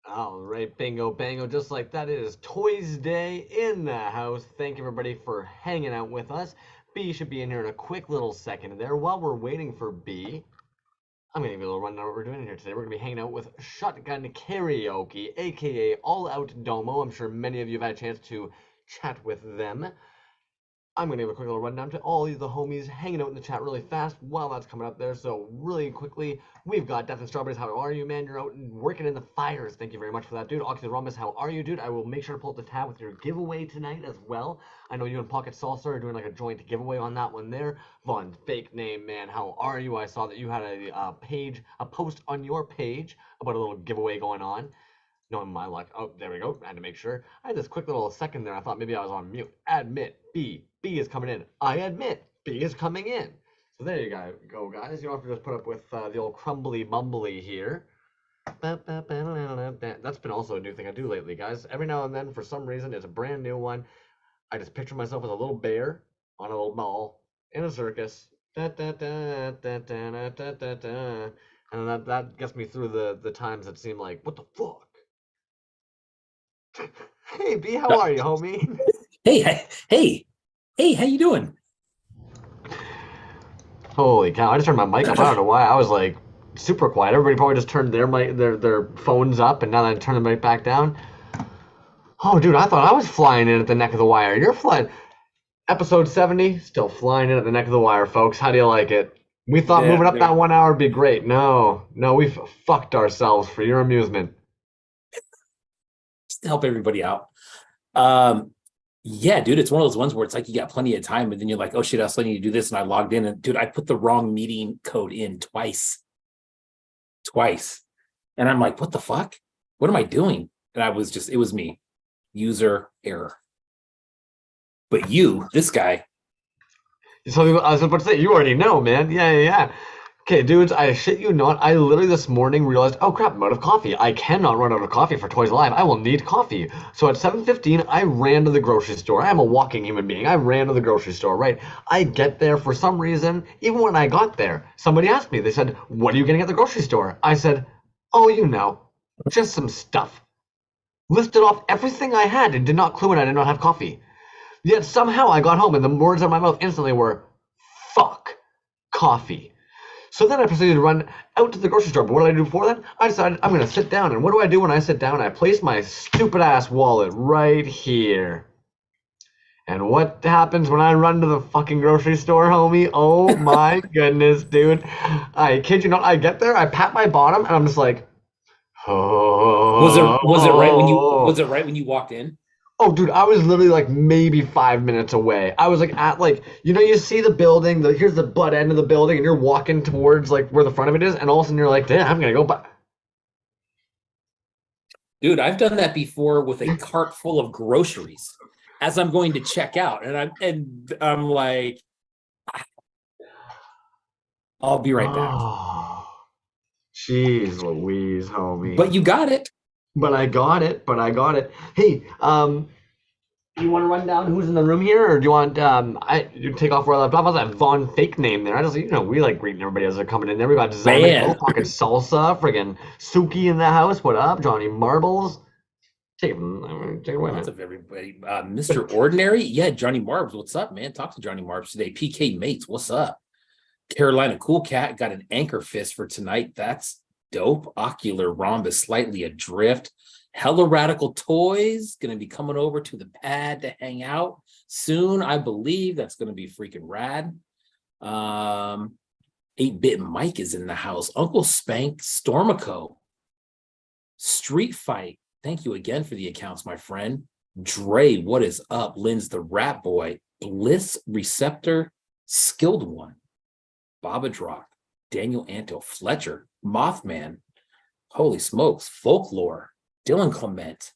All right, bingo, bango, just like that. It is Toys Day in the house. Thank you, everybody, for hanging out with us. B should be in here in a quick little second there. While we're waiting for B, I'm going to give you a little rundown of what we're doing here today. We're going to be hanging out with Shotgun Karaoke, aka All Out Domo. I'm sure many of you have had a chance to chat with them. I'm going to give a quick little rundown to all of the homies hanging out in the chat really fast while that's coming up there. So really quickly, we've got Death and Strawberries. How are you, man? You're out and working in the fires. Thank you very much for that, dude. Oxy Rhombus, how are you, dude? I will make sure to pull up the tab with your giveaway tonight as well. I know you and Pocket Salsa are doing like a joint giveaway on that one there. Vaughn, fake name, man. How are you? I saw that you had a post on your page about a little giveaway going on. Knowing my luck. Oh, there we go. I had to make sure. I had this quick little second there. I thought maybe I was on mute. Admit. B. B is coming in. I admit. B is coming in. So there you go, guys. You don't have to just put up with the old crumbly bumbly here. That's been also a new thing I do lately, guys. Every now and then, for some reason, it's a brand new one. I just picture myself as a little bear on a little ball in a circus. And that gets me through the times that seem like, what the fuck? Hey B, how are you, homie? Hey, how you doing? Holy cow! I just turned my mic up. I don't know why. I was like super quiet. Everybody probably just turned their mic, their phones up, and now they turn the mic back down. Oh, dude, I thought I was flying in at the neck of the wire. You're flying. Episode 70, still flying in at the neck of the wire, folks. How do you like it? We thought Yeah, moving up that 1 hour would be great. No, we fucked ourselves for your amusement. just to help everybody out. Yeah, dude, it's one of those ones where it's like you got plenty of time, and then you're like, oh shit, I still need to do this, and I logged in, and dude, I put the wrong meeting code in twice, and I'm like, what the fuck? What am I doing? And it was me, user error. But this guy, So I was about to say, you already know, man. Yeah. Okay, dudes, I shit you not. I literally this morning realized, oh crap, I'm out of coffee. I cannot run out of coffee for Toys Live. I will need coffee. So at 7:15, I ran to the grocery store. I am a walking human being. I ran to the grocery store, right? I get there for some reason. Even when I got there, somebody asked me. They said, "What are you getting at the grocery store?" I said, "Oh, you know, just some stuff." Listed off everything I had and did not clue in I did not have coffee. Yet somehow I got home and the words out of my mouth instantly were, "Fuck coffee." So then I proceeded to run out to the grocery store. But what did I do before that? I decided I'm going to sit down. And what do I do when I sit down? I place my stupid ass wallet right here. And what happens when I run to the fucking grocery store, homie? Oh my goodness, dude. I kid you not. I get there, I pat my bottom, and I'm just like, was oh. it right when you walked in? Oh, dude, I was literally like maybe 5 minutes away. I was like at like you see the building. Here's the butt end of the building, and you're walking towards like where the front of it is, and all of a sudden you're like, "Damn, I'm gonna go." But Dude, I've done that before with a cart full of groceries as I'm going to check out, and I'm like, I'll be right back. oh, jeez, Louise, homie. But you got it. But I got it. Hey, you want to run down who's in the room here, or do you want you take off where I left off? I was that Vaughn fake name there. I just we like greeting everybody as they're coming in there. We got Man. Pocket Salsa, friggin' Suki in the house. What up, Johnny Marbles? Take it away, Lots man. of everybody. Mr. Ordinary. Yeah, Johnny Marbs. What's up, man? Talk to Johnny Marbs today. PK Mates. What's up? Carolina Cool Cat got an Anchorfist for tonight. That's dope. Ocular Rhombus slightly adrift. Hella Radical Toys going to be coming over to the pad to hang out soon. I believe that's going to be freaking rad. 8-Bit Mike is in the house. Uncle Spank Stormico. Street Fight. Thank you again for the accounts, my friend. Dre, what is up? Lynn's the Rat Boy. Bliss Receptor, Skilled One. Babadrock, Daniel Anto, Fletcher, Mothman. Holy smokes, Folklore, Dylan Clement.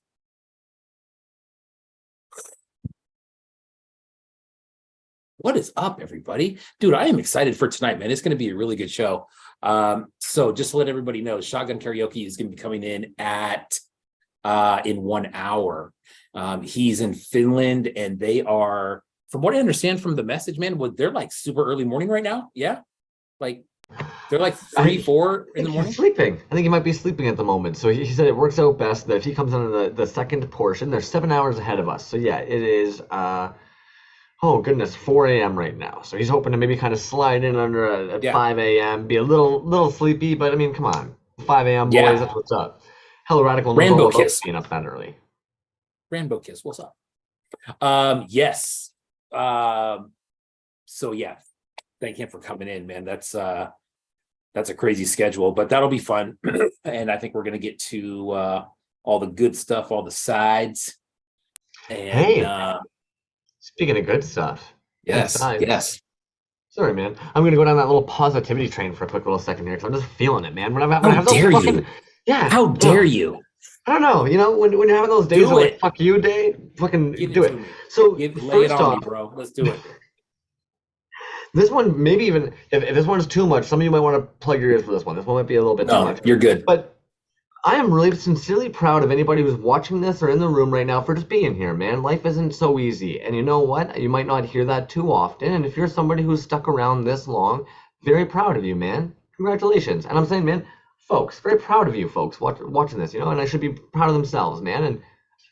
What is up, everybody? Dude, I am excited for tonight, man. It's going to be a really good show. So just to let everybody know, Shotgun Karaoke is going to be coming in at in 1 hour. He's in Finland, and they are, from what I understand from the message, man, they're like super early morning right now. Yeah, like They're like I 3, 4 in think the he's morning. sleeping. I think he might be sleeping at the moment. So he said it works out best that if he comes into the second portion, they're 7 hours ahead of us. So yeah, it is oh goodness, 4 a.m. right now. So he's hoping to maybe kind of slide in under at Yeah. 5 a.m. Be a little sleepy, but I mean, come on, 5 a.m. boys, Yeah. that's what's up. Hello Radical knows all Rainbow about Kiss. being up that early. Rainbow Kiss. What's up? Yes. So yeah, thank him for coming in, man. That's a crazy schedule, but that'll be fun. And I think we're gonna get to all the good stuff, all the sides. And Hey, speaking of good stuff and yes, sides. yes. Sorry, man. I'm gonna go down that little positivity train for a quick little second here because I'm just feeling it, man. When I How have those dare fucking you? yeah, How dare you? I don't know. You know, when you're having those days Do of like it. fuck you day, fucking Give it do to it. me. So Lay it first on me, off, bro. Let's do it. this one maybe even if this one's too much, some of you might want to plug your ears for this one. This one might be a little bit too No, much. you're good. But I am really sincerely proud of anybody who's watching this or in the room right now for just being here, man. Life isn't so easy. And you know what? You might not hear that too often. And if you're somebody who's stuck around this long, very proud of you, man. Congratulations. And I'm saying, man, folks, very proud of you folks watching this, you know, and I should be proud of themselves, man. And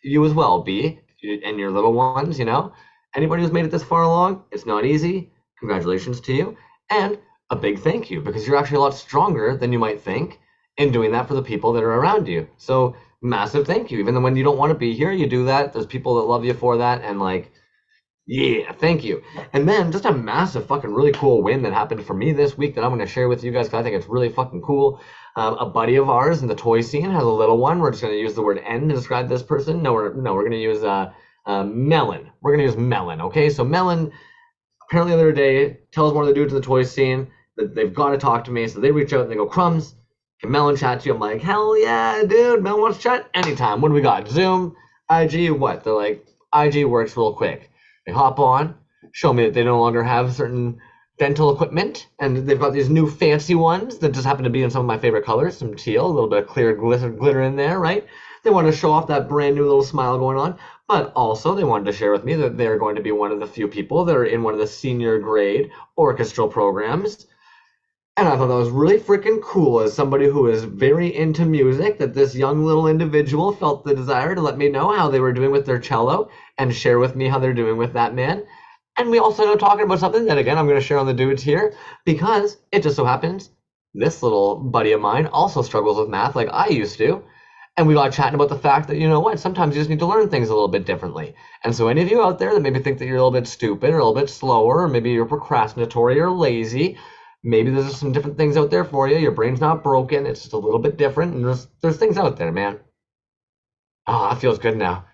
you as well, B, and your little ones, you know. Anybody who's made it this far along, it's not easy. Congratulations to you. And a big thank you because you're actually a lot stronger than you might think in doing that for the people that are around you. So massive thank you. Even when you don't want to be here, you do that. There's people that love you for that, and like, yeah, thank you. And then just a massive fucking really cool win that happened for me this week that I'm going to share with you guys because I think it's really fucking cool. A buddy of ours in the toy scene has a little one. We're just going to use the word N to describe this person. We're going to use Melon. We're going to use Melon. Okay, so Melon apparently the other day tells one of the dudes in the toy scene that they've got to talk to me. So they reach out and they go, Crumbs, can Melon chat to you? I'm like, hell yeah, dude. Melon wants to chat anytime. What do we got? Zoom, IG, what? They're like, IG works real quick. They hop on, show me that they no longer have certain dental equipment, and they've got these new fancy ones that just happen to be in some of my favorite colors, some teal, a little bit of clear glitter in there, right? They wanted to show off that brand new little smile going on, but also they wanted to share with me that they're going to be one of the few people that are in one of the senior grade orchestral programs. And I thought that was really freaking cool as somebody who is very into music, that this young little individual felt the desire to let me know how they were doing with their cello and share with me how they're doing with that, man. And we also ended up talking about something that, again, I'm going to share on the dudes here because it just so happens this little buddy of mine also struggles with math like I used to. And we got chatting about the fact that, you know what, sometimes you just need to learn things a little bit differently. And so any of you out there that maybe think that you're a little bit stupid or a little bit slower, or maybe you're procrastinatory or lazy, maybe there's some different things out there for you. Your brain's not broken. It's just a little bit different. And there's things out there, man. Oh, that feels good now.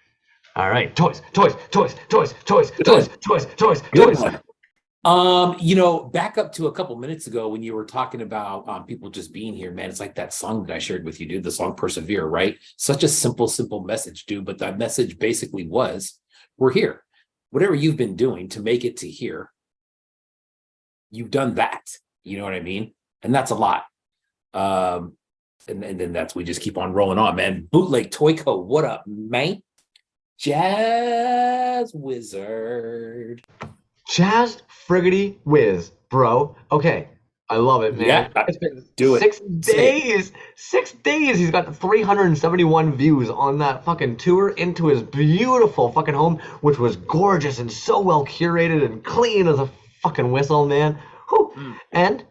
All right. Toys, toys, toys, toys, toys, toys, Good. toys, toys, Good toys. one. Back up to a couple minutes ago when you were talking about people just being here, man. It's like that song that I shared with you, dude. The song Persevere, right? Such a simple message, dude. But that message basically was, we're here. Whatever you've been doing to make it to here, you've done that. You know what I mean? And that's a lot. And then we just keep on rolling on, man. Bootleg Toyco, what up, man? Jazz Wizard. Jazz friggity whiz, bro. Okay. I love it, man. Yeah, It's been do it. six Say it. days. 6 days. He's got 371 views on that fucking tour into his beautiful fucking home, which was gorgeous and so well curated and clean as a fucking whistle, man. Whew. And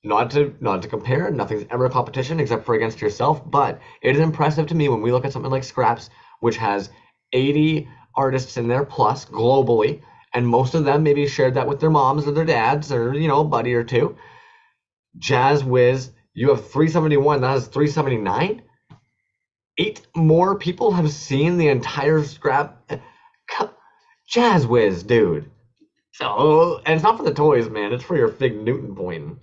not to compare, nothing's ever a competition except for against yourself, but it is impressive to me when we look at something like Scraps, which has 80 artists in there plus globally, and most of them maybe shared that with their moms or their dads or, you know, a buddy or two. Jazz Wiz, you have 371, that is 379. 8 more people have seen the entire Scrap. Jazz Wiz, dude. So, and it's not for the toys, man. It's for your Fig Newton pointing.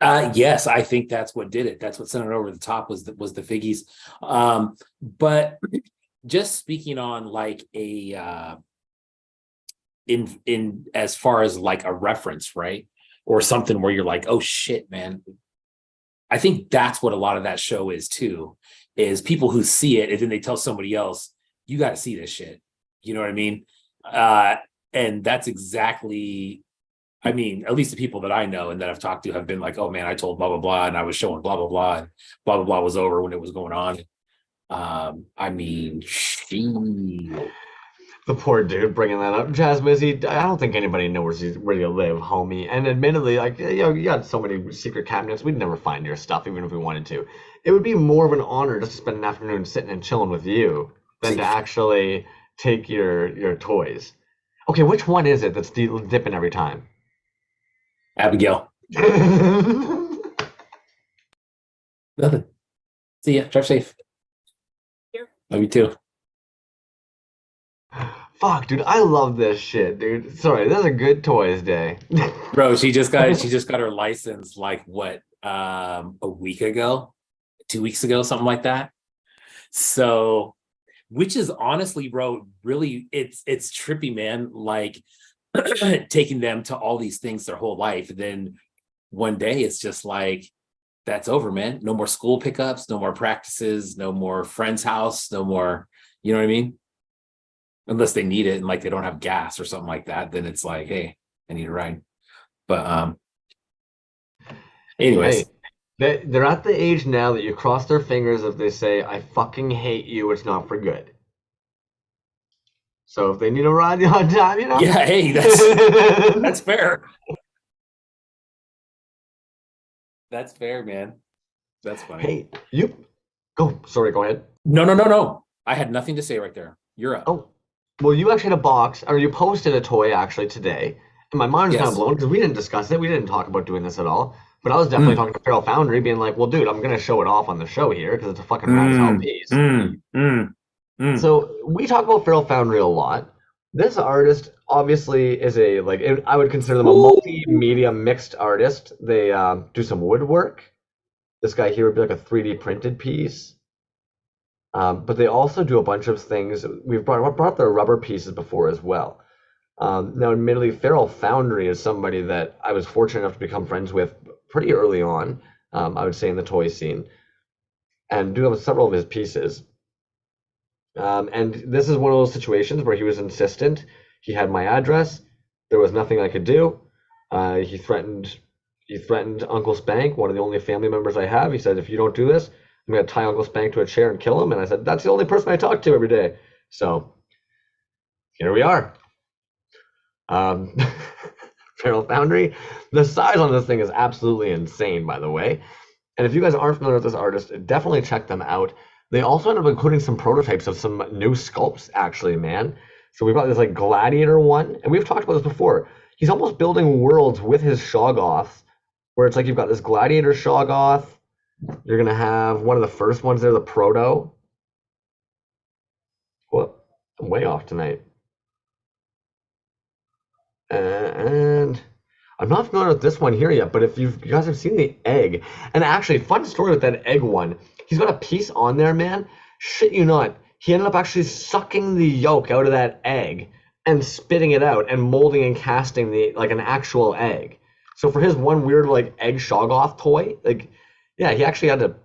Yes, I think that's what did it. That's what sent it over the top was the figgies. But just speaking on like a in as far as like a reference, right? Or something where you're like, oh shit, man. I think that's what a lot of that show is too, is people who see it and then they tell somebody else, you got to see this shit. You know what I mean? And that's exactly I mean, at least the people that I know and that I've talked to have been like, oh man, I told blah blah blah, and I was showing blah blah blah, and blah blah blah was over when it was going on. I mean, The poor dude bringing that up. Jasmine, I don't think anybody knows where you live, homie. And admittedly, like, you got so many secret cabinets, we'd never find your stuff, even if we wanted to. It would be more of an honor just to spend an afternoon sitting and chilling with you than to actually take your toys. Okay, which one is it that's dipping every time? Abigail. Nothing. See ya. Drive safe. Here. Love you too. Fuck, dude, I love this shit, dude. Sorry, this is a good Toys day. Bro, she just got her license like what, a week ago, 2 weeks ago, something like that. So, which is honestly, bro, really, it's trippy, man. Like taking them to all these things their whole life, and then one day it's just like, that's over, man. No more school pickups, no more practices, no more friend's house, no more, you know what I mean? Unless they need it and like they don't have gas or something like that, then it's like, hey, I need a ride. But anyways. Hey, they're at the age now that you cross their fingers if they say, I fucking hate you, it's not for good. So if they need a ride on time, you know? Yeah, hey, that's fair. That's fair, man. That's funny. Hey, you go. Sorry, go ahead. No. I had nothing to say right there. You're up. Oh, well, you actually had a box, or you posted a toy actually today, and my mind's kind of blown because we didn't discuss it. We didn't talk about doing this at all. But I was definitely talking to Feral Foundry, being like, "Well, dude, I'm gonna show it off on the show here because it's a fucking rad as hell piece." So we talk about Feral Foundry a lot. This artist obviously is I would consider them a multimedia mixed artist. They do some woodwork. This guy here would be like a 3D printed piece. But they also do a bunch of things. We've brought their rubber pieces before as well. Now, admittedly, Feral Foundry is somebody that I was fortunate enough to become friends with pretty early on, I would say, in the toy scene, and do have several of his pieces. And this is one of those situations where he was insistent. He had my address. There was nothing I could do. He threatened Uncle Spank, one of the only family members I have. He said, if you don't do this, I'm going to tie Uncle Spank to a chair and kill him. And I said, that's the only person I talk to every day. So here we are. Feral Foundry. The size on this thing is absolutely insane, by the way. And if you guys aren't familiar with this artist, definitely check them out. They also ended up including some prototypes of some new sculpts, actually, man. So we've got this like gladiator one, and we've talked about this before. He's almost building worlds with his Shoggoths, where it's like you've got this gladiator Shoggoth. You're gonna have one of the first ones there, the Proto. Whoop, I'm way off tonight. And I'm not familiar with this one here yet, but if you guys have seen the egg, and actually, fun story with that egg one. He's got a piece on there, man. Shit you not. He ended up actually sucking the yolk out of that egg and spitting it out and molding and casting an actual egg. So for his one weird like egg Shoggoth toy, like, yeah, he actually had to.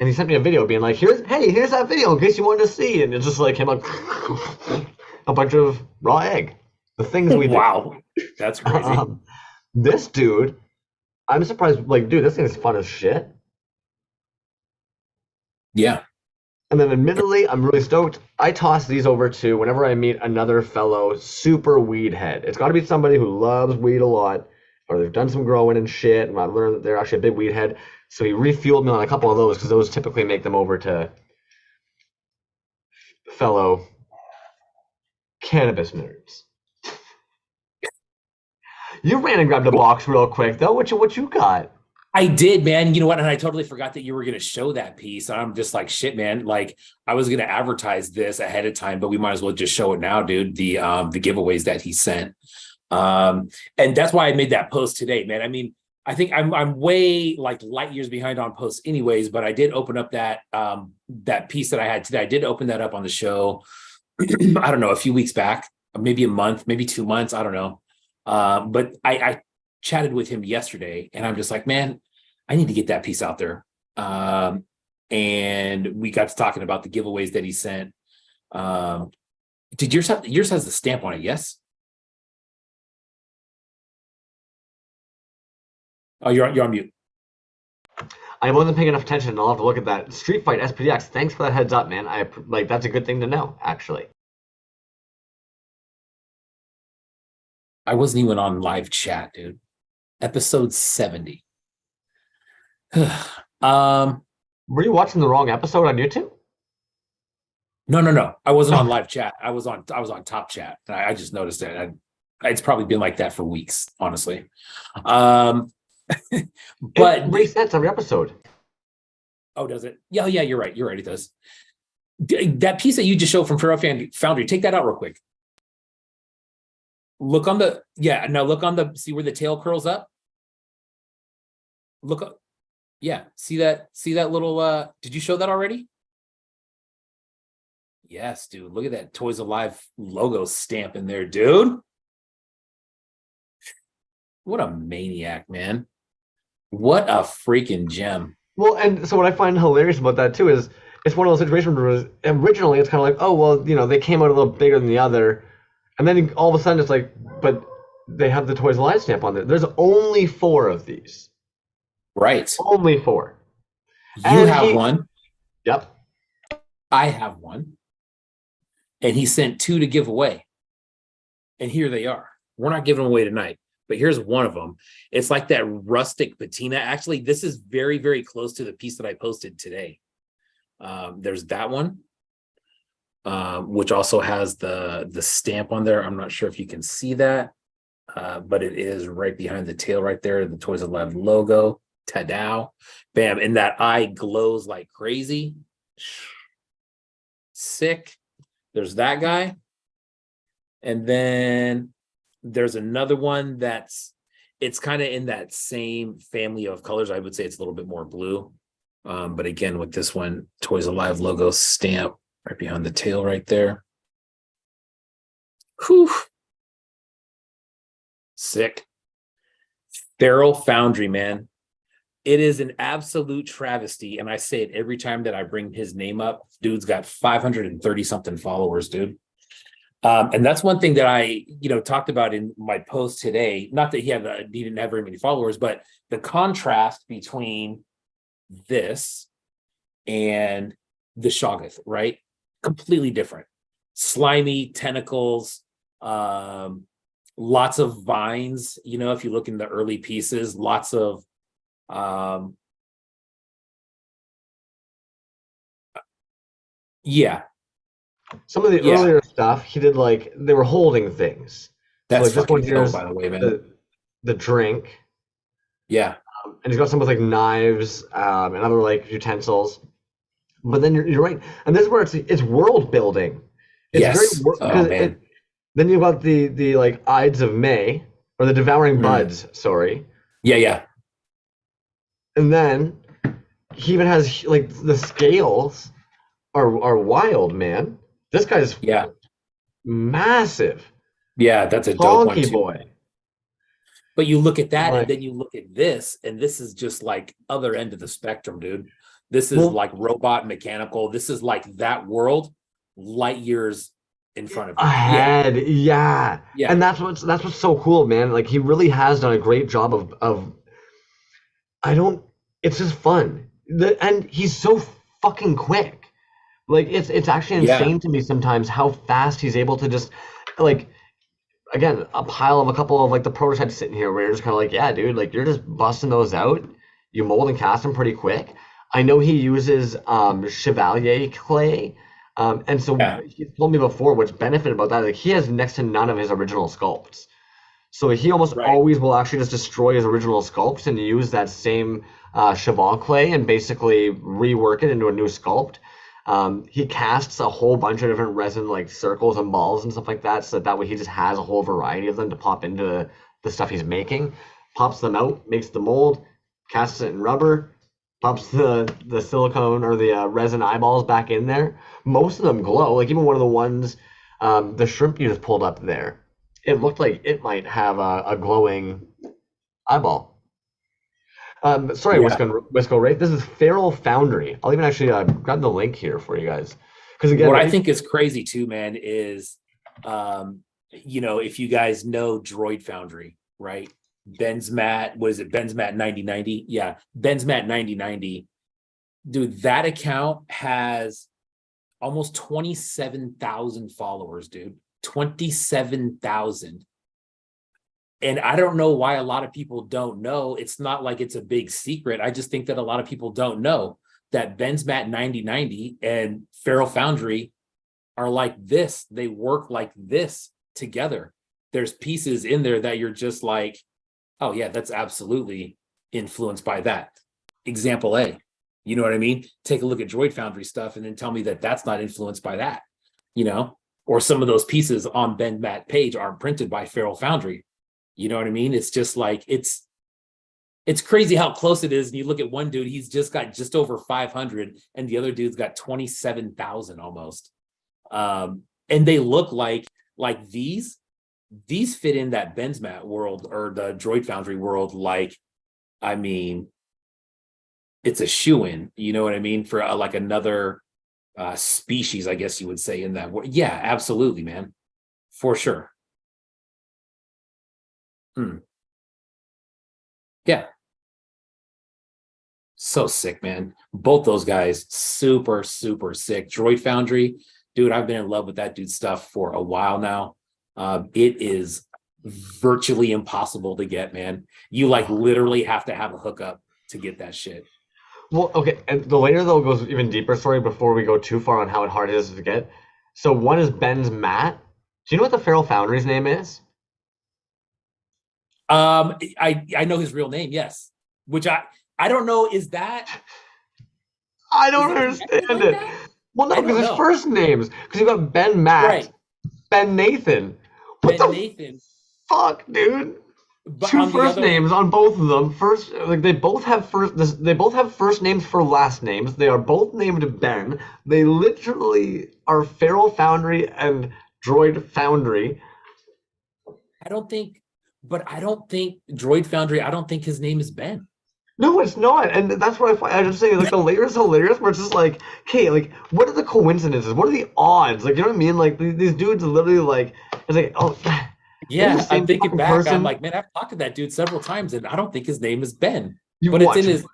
And he sent me a video being like, here's that video in case you wanted to see. And it's just like him like a bunch of raw egg. The things we do. Wow, that's crazy. This dude, I'm surprised. Like, dude, this thing is fun as shit. Yeah. And then, admittedly, I'm really stoked. I toss these over to whenever I meet another fellow super weed head. It's got to be somebody who loves weed a lot, or they've done some growing and shit. And I learned that they're actually a big weed head. So he refueled me on a couple of those because those typically make them over to fellow cannabis nerds. You ran and grabbed a box real quick, though. What you got? I did, man. You know what? And I totally forgot that you were going to show that piece. I'm just like, shit, man. Like, I was going to advertise this ahead of time, but we might as well just show it now, dude. The giveaways that he sent. And that's why I made that post today, man. I mean, I think I'm way like light years behind on posts anyways, but I did open up that piece that I had today. I did open that up on the show. I don't know, a few weeks back, maybe a month, maybe 2 months. I don't know. But I chatted with him yesterday and I'm just like, man, I need to get that piece out there. And we got to talking about the giveaways that he sent. Did yours has the stamp on it? Yes. Oh, you're on mute. I wasn't paying enough attention, and I'll have to look at that. Street Fight SPDX, thanks for that heads up, man. That's a good thing to know, actually. I wasn't even on live chat, dude. Episode 70. Were you watching the wrong episode on YouTube? No. I wasn't on live chat. I was on top chat. I just noticed it. It's probably been like that for weeks, honestly. But it resets every episode. Oh, does it? Yeah, you're right. It does. That piece that you just showed from Feral Foundry, take that out real quick. Look on the see where the tail curls up? Look up. Yeah, see that little did you show that already? Yes, dude. Look at that Toys Alive logo stamp in there, dude. What a maniac, man. What a freaking gem. Well, and so what I find hilarious about that too is it's one of those situations where originally it's kind of like, oh, well, they came out a little bigger than the other. And then all of a sudden it's like, but they have the Toys Alive stamp on there. There's only 4 of these. Right. Only 4. You have one. Yep. I have one. And he sent 2 to give away. And here they are. We're not giving them away tonight, but here's one of them. It's like that rustic patina. Actually, this is very, very close to the piece that I posted today. There's that one, which also has the stamp on there. I'm not sure if you can see that, but it is right behind the tail right there, the Toys Alive logo. Ta-da. Bam. And that eye glows like crazy. Sick. There's that guy. And then there's another one it's kind of in that same family of colors. I would say it's a little bit more blue. But again, with this one, Toys Alive logo stamp right behind the tail right there. Whew. Sick. Feral Foundry, man. It is an absolute travesty. And I say it every time that I bring his name up. Dude's got 530 something followers, dude. And that's one thing that I, talked about in my post today. Not that he didn't have very many followers, but the contrast between this and the Shoggoth, right? Completely different. Slimy tentacles, lots of vines. If you look in the early pieces, lots of yeah. Some of the earlier stuff he did, like they were holding things. That's so, like, fucking dope, by the way, man. The drink. Yeah. And he's got some with like knives and other like utensils. But then you're right, and this is where it's world building. It's very then you've got the like Ides of May or the Devouring Buds. Sorry. Yeah. And then he even has like the scales are wild, man. This guy's massive. Yeah, that's a dope one too. Boy. But you look at that, and then you look at this, and this is just like other end of the spectrum, dude. This is like robot mechanical. This is like that world, light years in front of you. Ahead, yeah. And that's what's so cool, man. Like he really has done a great job of it's just fun. And he's so fucking quick. Like it's actually insane to me sometimes how fast he's able to just like, again, a pile of a couple of like the prototypes sitting here where you're just kind of like, yeah, dude, like you're just busting those out. You mold and cast them pretty quick. I know he uses Chevalier clay. And so he told me before, what's benefited about that, like he has next to none of his original sculpts. So he almost always will actually just destroy his original sculpts and use that same Cheval clay and basically rework it into a new sculpt. He casts a whole bunch of different resin like circles and balls and stuff like that, so that way he just has a whole variety of them to pop into the stuff he's making. Pops them out, makes the mold, casts it in rubber, pops the silicone or the resin eyeballs back in there. Most of them glow. Like even one of the ones, the shrimp you just pulled up there, it looked like it might have a glowing eyeball. Sorry, Wisco Ray. This is Feral Foundry. I'll even actually grab the link here for you guys. Because again, what I think is crazy too, man, is if you guys know Droid Foundry, right? Ben's Matt, what is it? Ben's Matt 9090. Yeah, Ben's Matt 9090. Dude, that account has almost 27,000 followers, dude. 27,000. And I don't know why a lot of people don't know. It's not like it's a big secret. I just think that a lot of people don't know that Ben's Matt 9090 and Feral Foundry are like this. They work like this together. There's pieces in there that you're just like, oh yeah, that's absolutely influenced by that. Example A. You know what I mean? Take a look at Droid Foundry stuff and then tell me that that's not influenced by that, you know? Or some of those pieces on Ben Matt page aren't printed by Feral Foundry. You know what I mean? It's just like, it's crazy how close it is. And you look at one dude, he's just got just over 500 and the other dude's got 27,000 almost. And they look like these fit in that Ben's Matt world or the Droid Foundry world. Like, I mean, it's a shoe-in, you know what I mean? For like another species, I guess you would say in that. Yeah, absolutely, man. For sure. Yeah. So sick, man. Both those guys, super, super sick. Droid Foundry, dude, I've been in love with that dude's stuff for a while now. It is virtually impossible to get, man. You like literally have to have a hookup to get that shit. Well, okay, and the later though goes even deeper story before we go too far on how hard it is to get. So one is Ben's Matt. Do you know what the Feral Foundry's name is? I know his real name, yes. Which I don't know, is that I don't understand it. That? Well, no, because his first names, because you got Ben Matt, right. Ben Nathan. What Ben Nathan. Fuck, dude. But two first names on both of them. First, like they both have first names for last names. They are both named Ben. They literally are Feral Foundry and Droid Foundry. I don't think Droid Foundry, I don't think his name is Ben. No, it's not, and that's what I find. I'm just saying, like the layer is hilarious. Where it's just like, okay, like what are the coincidences? What are the odds? Like, you know what I mean? Like these dudes literally like, it's like, oh. Yeah, I'm thinking back. Person. I'm like, man, I've talked to that dude several times, and I don't think his name is Ben. But it's in his.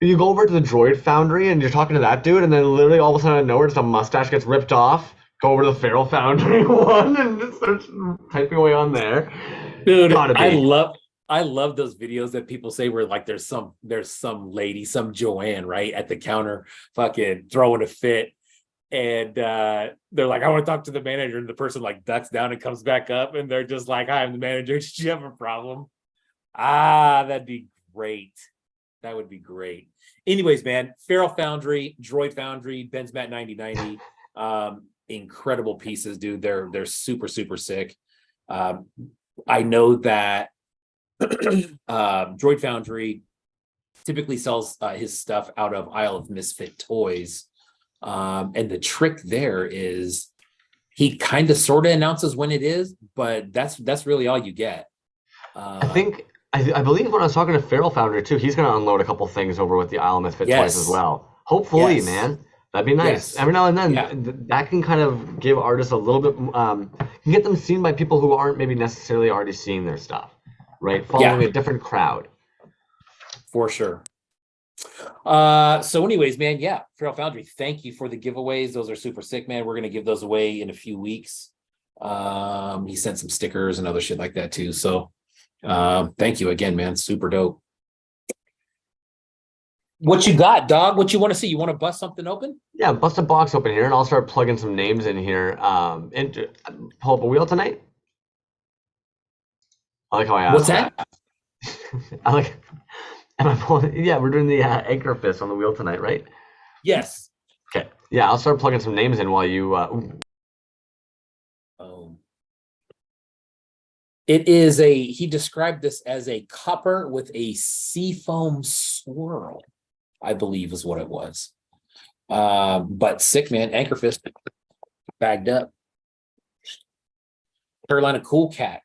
You go over to the Droid Foundry, and you're talking to that dude, and then literally all of a sudden, out of nowhere, just a mustache gets ripped off. Go over to the Feral Foundry one, and just starts typing away on there. Dude, I love those videos that people say where like there's some lady, some Joanne, right, at the counter, fucking throwing a fit. And they're like, I want to talk to the manager, and the person like ducks down and comes back up, and they're just like, hi, I'm the manager. Did you have a problem? That'd be great. That would be great. Anyways, man, Feral Foundry, Droid Foundry, Ben's Matt 9090, incredible pieces, dude. They're super, super sick. I know that Droid Foundry typically sells his stuff out of Isle of Misfit Toys. And the trick there is he kind of sort of announces when it is, but that's really all you get. I believe when I was talking to Feral Foundry too, he's going to unload a couple things over with the Isle of Misfit Toys as well. Hopefully, man. That'd be nice. Every now and then, that can kind of give artists a little bit, can get them seen by people who aren't maybe necessarily already seeing their stuff, right? Following a different crowd. For sure. So anyways, man, Feral Foundry, thank you for the giveaways. Those are super sick, man. We're going to give those away in a few weeks. He sent some stickers and other shit like that too. So thank you again, man. Super dope. What you got, dog? What you want to see? You want to bust something open? Yeah, bust a box open here, and I'll start plugging some names in here. And pull up a wheel tonight. I like how I asked. What's that? I like. Am I pulling? Yeah, we're doing the Anchorfist on the wheel tonight, right? Yes. Okay. Yeah, I'll start plugging some names in while you. It is he described this as a copper with a seafoam swirl, I believe is what it was. But sick, man. Anchorfist bagged up. Carolina Cool Cat.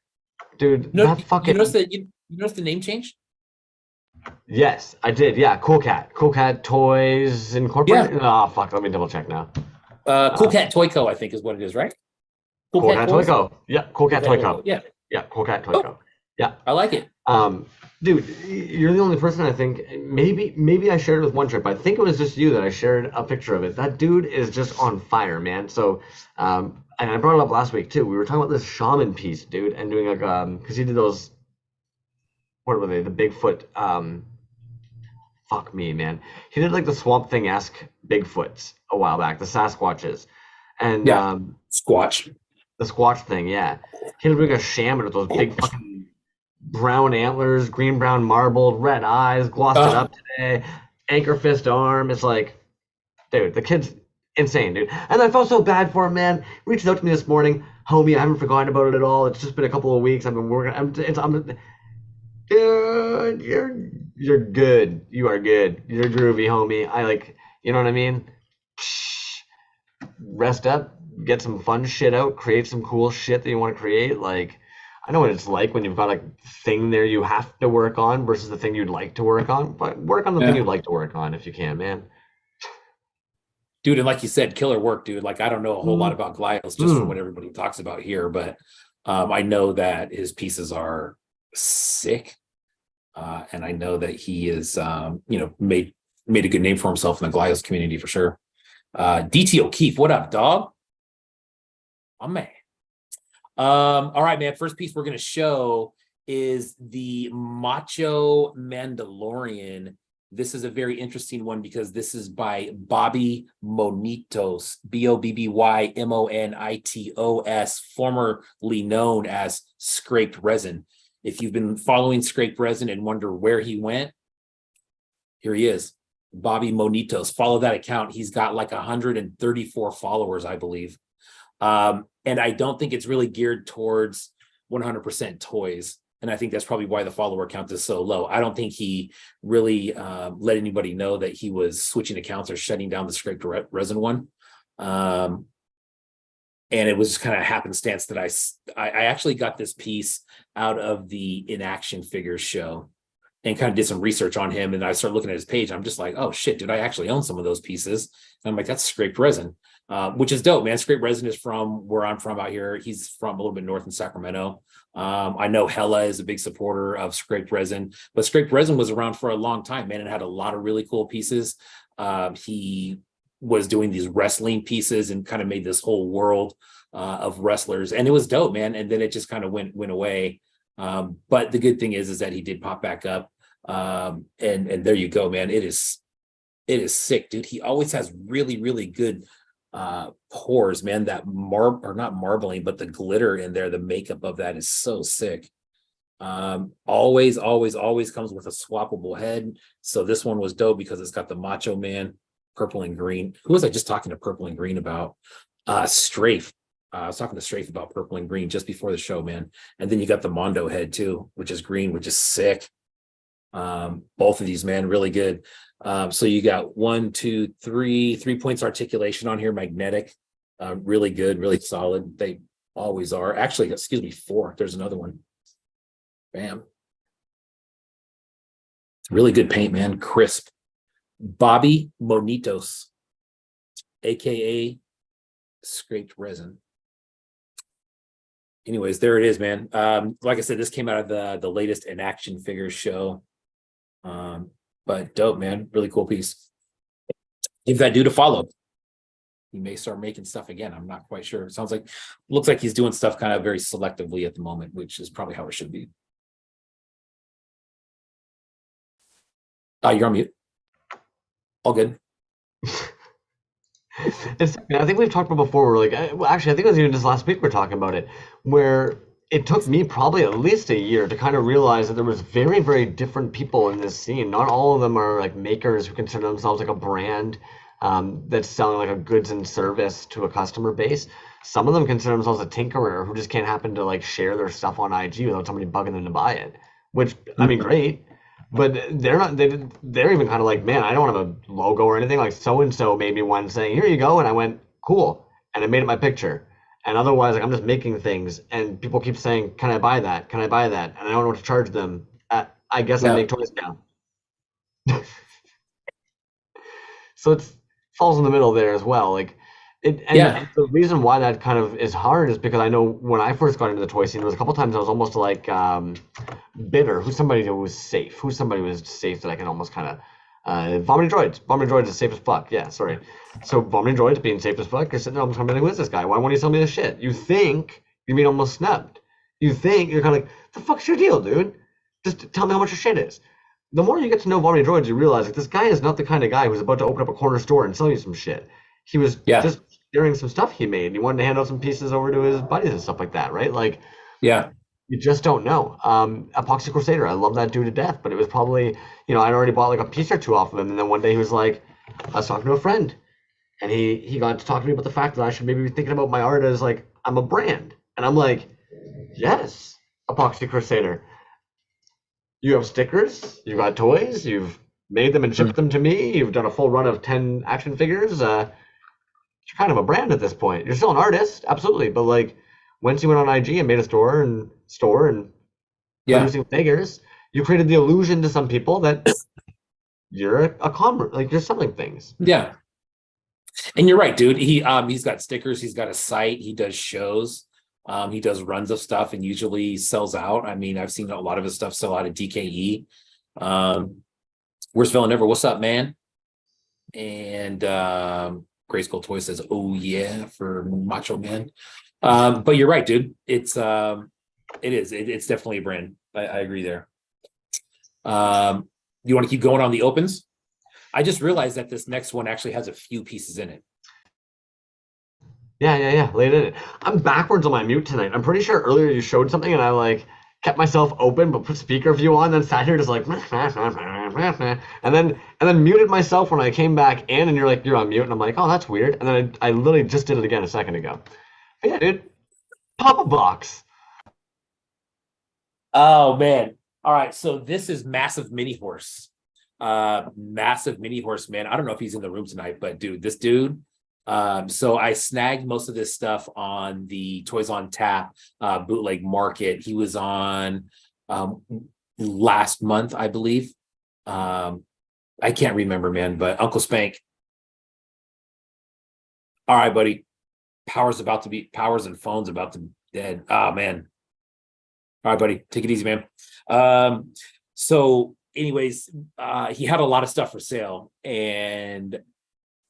Dude, that fucking. You notice the name change? Yes, I did. Yeah, Cool Cat. Cool Cat Toys Incorporated. Yeah. Oh, fuck. Let me double check now. Cool Cat Toy Co., I think is what it is, right? Cool Cat Toy Co. Yeah, Cool Cat Toy Co. Yeah. Yeah, Cool Cat Toy Co. Yeah. I like it. Um, dude, you're the only person I think. Maybe I shared it with one trip. I think it was just you that I shared a picture of it. That dude is just on fire, man. So, and I brought it up last week too. We were talking about this shaman piece, dude, and doing like because he did those. What were they? The Bigfoot. Fuck me, man. He did like the Swamp Thing esque Bigfoots a while back, the Sasquatches, and Yeah, Squatch. the Squatch thing. Yeah, he was doing a shaman with those big fucking brown antlers, green brown marbled, red eyes, glossed it Uh, up today, Anchorfist arm. It's like, dude, the kid's insane, dude. And I felt so bad for him, man. He reached out to me this morning, homie. I haven't forgotten about it at all. It's just been a couple of weeks. I've been working. Dude, you're good. You are good. You're groovy, homie. I like, you know what I mean? Rest up, get some fun shit out, create some cool shit that you want to create. Like, I know what it's like when you've got a thing there you have to work on versus the thing you'd like to work on. But work on the thing yeah, you'd like to work on if you can, man. dude, and like you said, killer work, dude. Like I don't know a whole lot Mm. about glials just from Mm. what everybody talks about here, but I know that his pieces are sick, and I know that he is, made a good name for himself in the glials community for sure. DT O'Keefe, what up, dog? Oh man. All right, man. First piece we're gonna show is the Macho Mandalorian. This is a very interesting one because this is by Bobby Monitos, Bobbymonitos, formerly known as Scraped Resin. If you've been following Scraped Resin and wonder where he went, here he is, Bobby Monitos. Follow that account. He's got like 134 followers, I believe. And I don't think it's really geared towards 100% Toyz. And I think that's probably why the follower count is so low. I don't think he really let anybody know that he was switching accounts or shutting down the scraped resin one. And it was just kind of happenstance that I actually got this piece out of the In Action Figures show and kind of did some research on him. And I started looking at his page. I'm just like, oh shit, dude, I actually own some of those pieces. And I'm like, that's scraped resin, which is dope, man. Scraped resin is from where I'm from out here. He's from a little bit north in Sacramento. I know Hella is a big supporter of scraped resin, but scraped resin was around for a long time, man. It had a lot of really cool pieces. He was doing these wrestling pieces and kind of made this whole world of wrestlers. And it was dope, man. And then it just kind of went away. But the good thing is that he did pop back up. And there you go, man. It is sick, dude. He always has really, really good pores, man. That or not marbling, but the glitter in there, the makeup of that is so sick. Always comes with a swappable head. So this one was dope because it's got the Macho Man purple and green. Who was I just talking to purple and green about? Strafe. I was talking to Strafe about purple and green just before the show, man. And then you got the Mondo head too, which is green, which is sick. Both of these, man, really good. So you got 1, 2, 3 points articulation on here, magnetic, really good, really solid. They always are. Actually, excuse me, 4. There's another one. Bam. Really good paint, man. Crisp. Bobby Monitos, aka Scraped Resin. Anyways, there it is, man. Like I said, this came out of the latest In Action Figures show. But dope, man. Really cool piece. Give that dude a follow. He may start making stuff again. I'm not quite sure. It looks like he's doing stuff kind of very selectively at the moment, which is probably how it should be. You're on mute. All good. I think we've talked about before. We're like, well, actually, I think it was even just last week we're talking about it, where it took me probably at least a year to kind of realize that there was very, very different people in this scene. Not all of them are like makers who consider themselves like a brand that's selling like a goods and service to a customer base. Some of them consider themselves a tinkerer who just can't happen to like share their stuff on IG without somebody bugging them to buy it. Which I mean, great. But they're not. They're even kind of like, man, I don't have a logo or anything. Like so and so made me one saying, "Here you go," and I went, "Cool," and I made it my picture. And otherwise, like I'm just making things, and people keep saying, "Can I buy that? Can I buy that?" And I don't know what to charge them. I guess I Yeah. make toys now. So it falls in the middle there as well. Like And Yeah. the reason why that kind of is hard is because I know when I first got into the toy scene, there was a couple times I was almost like bitter. Who's somebody who was safe? Who's somebody who was safe that I can almost kind of vomiting droids. Vomiting droids is safe as fuck. Yeah, sorry. So vomiting droids being safe as fuck. You're sitting there almost kind of like, who is this guy? Why won't he tell me this shit? You think you're being almost snubbed. You think you're kind of like, the fuck's your deal, dude? Just tell me how much your shit is. The more you get to know vomiting droids, you realize like this guy is not the kind of guy who's about to open up a corner store and sell you some shit. He was Yeah. just sharing some stuff he made. And he wanted to hand out some pieces over to his buddies and stuff like that, right? Like Yeah. you just don't know. Epoxy Crusader, I love that dude to death, but it was probably, I'd already bought like a piece or two off of him, and then one day he was like, I was talking to a friend, and he got to talk to me about the fact that I should maybe be thinking about my art as like I'm a brand, and I'm like, yes, Epoxy Crusader, you have stickers, you got toys, you've made them and shipped Mm. them to me, you've done a full run of 10 action figures. You're kind of a brand at this point. You're still an artist, absolutely, but like once you went on IG and made a store and Yeah. producing figures, you created the illusion to some people that you're a commerce, like you're selling things. Yeah. And you're right, dude. He's got stickers, he's got a site, he does shows, he does runs of stuff and usually sells out. I mean, I've seen a lot of his stuff sell out at DKE. Where's Villanova? What's up, man? And Gray Skull Toy says, oh yeah, for Macho Man. But you're right, dude. It's definitely a brand. I agree there. You want to keep going on the opens? I just realized that this next one actually has a few pieces in it. Yeah. Lay it in. I'm backwards on my mute tonight. I'm pretty sure earlier you showed something and I like kept myself open but put speaker view on, then sat here just like and then muted myself when I came back in and you're like, you're on mute, and I'm like, oh, that's weird. And then I literally just did it again a second ago. But yeah, dude. Pop a box. Oh man. All right. So this is Massive Mini Horse. Massive Mini Horse, man. I don't know if he's in the room tonight, but dude, this dude. So I snagged most of this stuff on the Toys on Tap bootleg market. He was on last month, I believe. I can't remember, man, but Uncle Spank. All right, buddy. Powers and phones about to be dead. Oh man. All right, buddy. Take it easy, man. So anyways, he had a lot of stuff for sale, and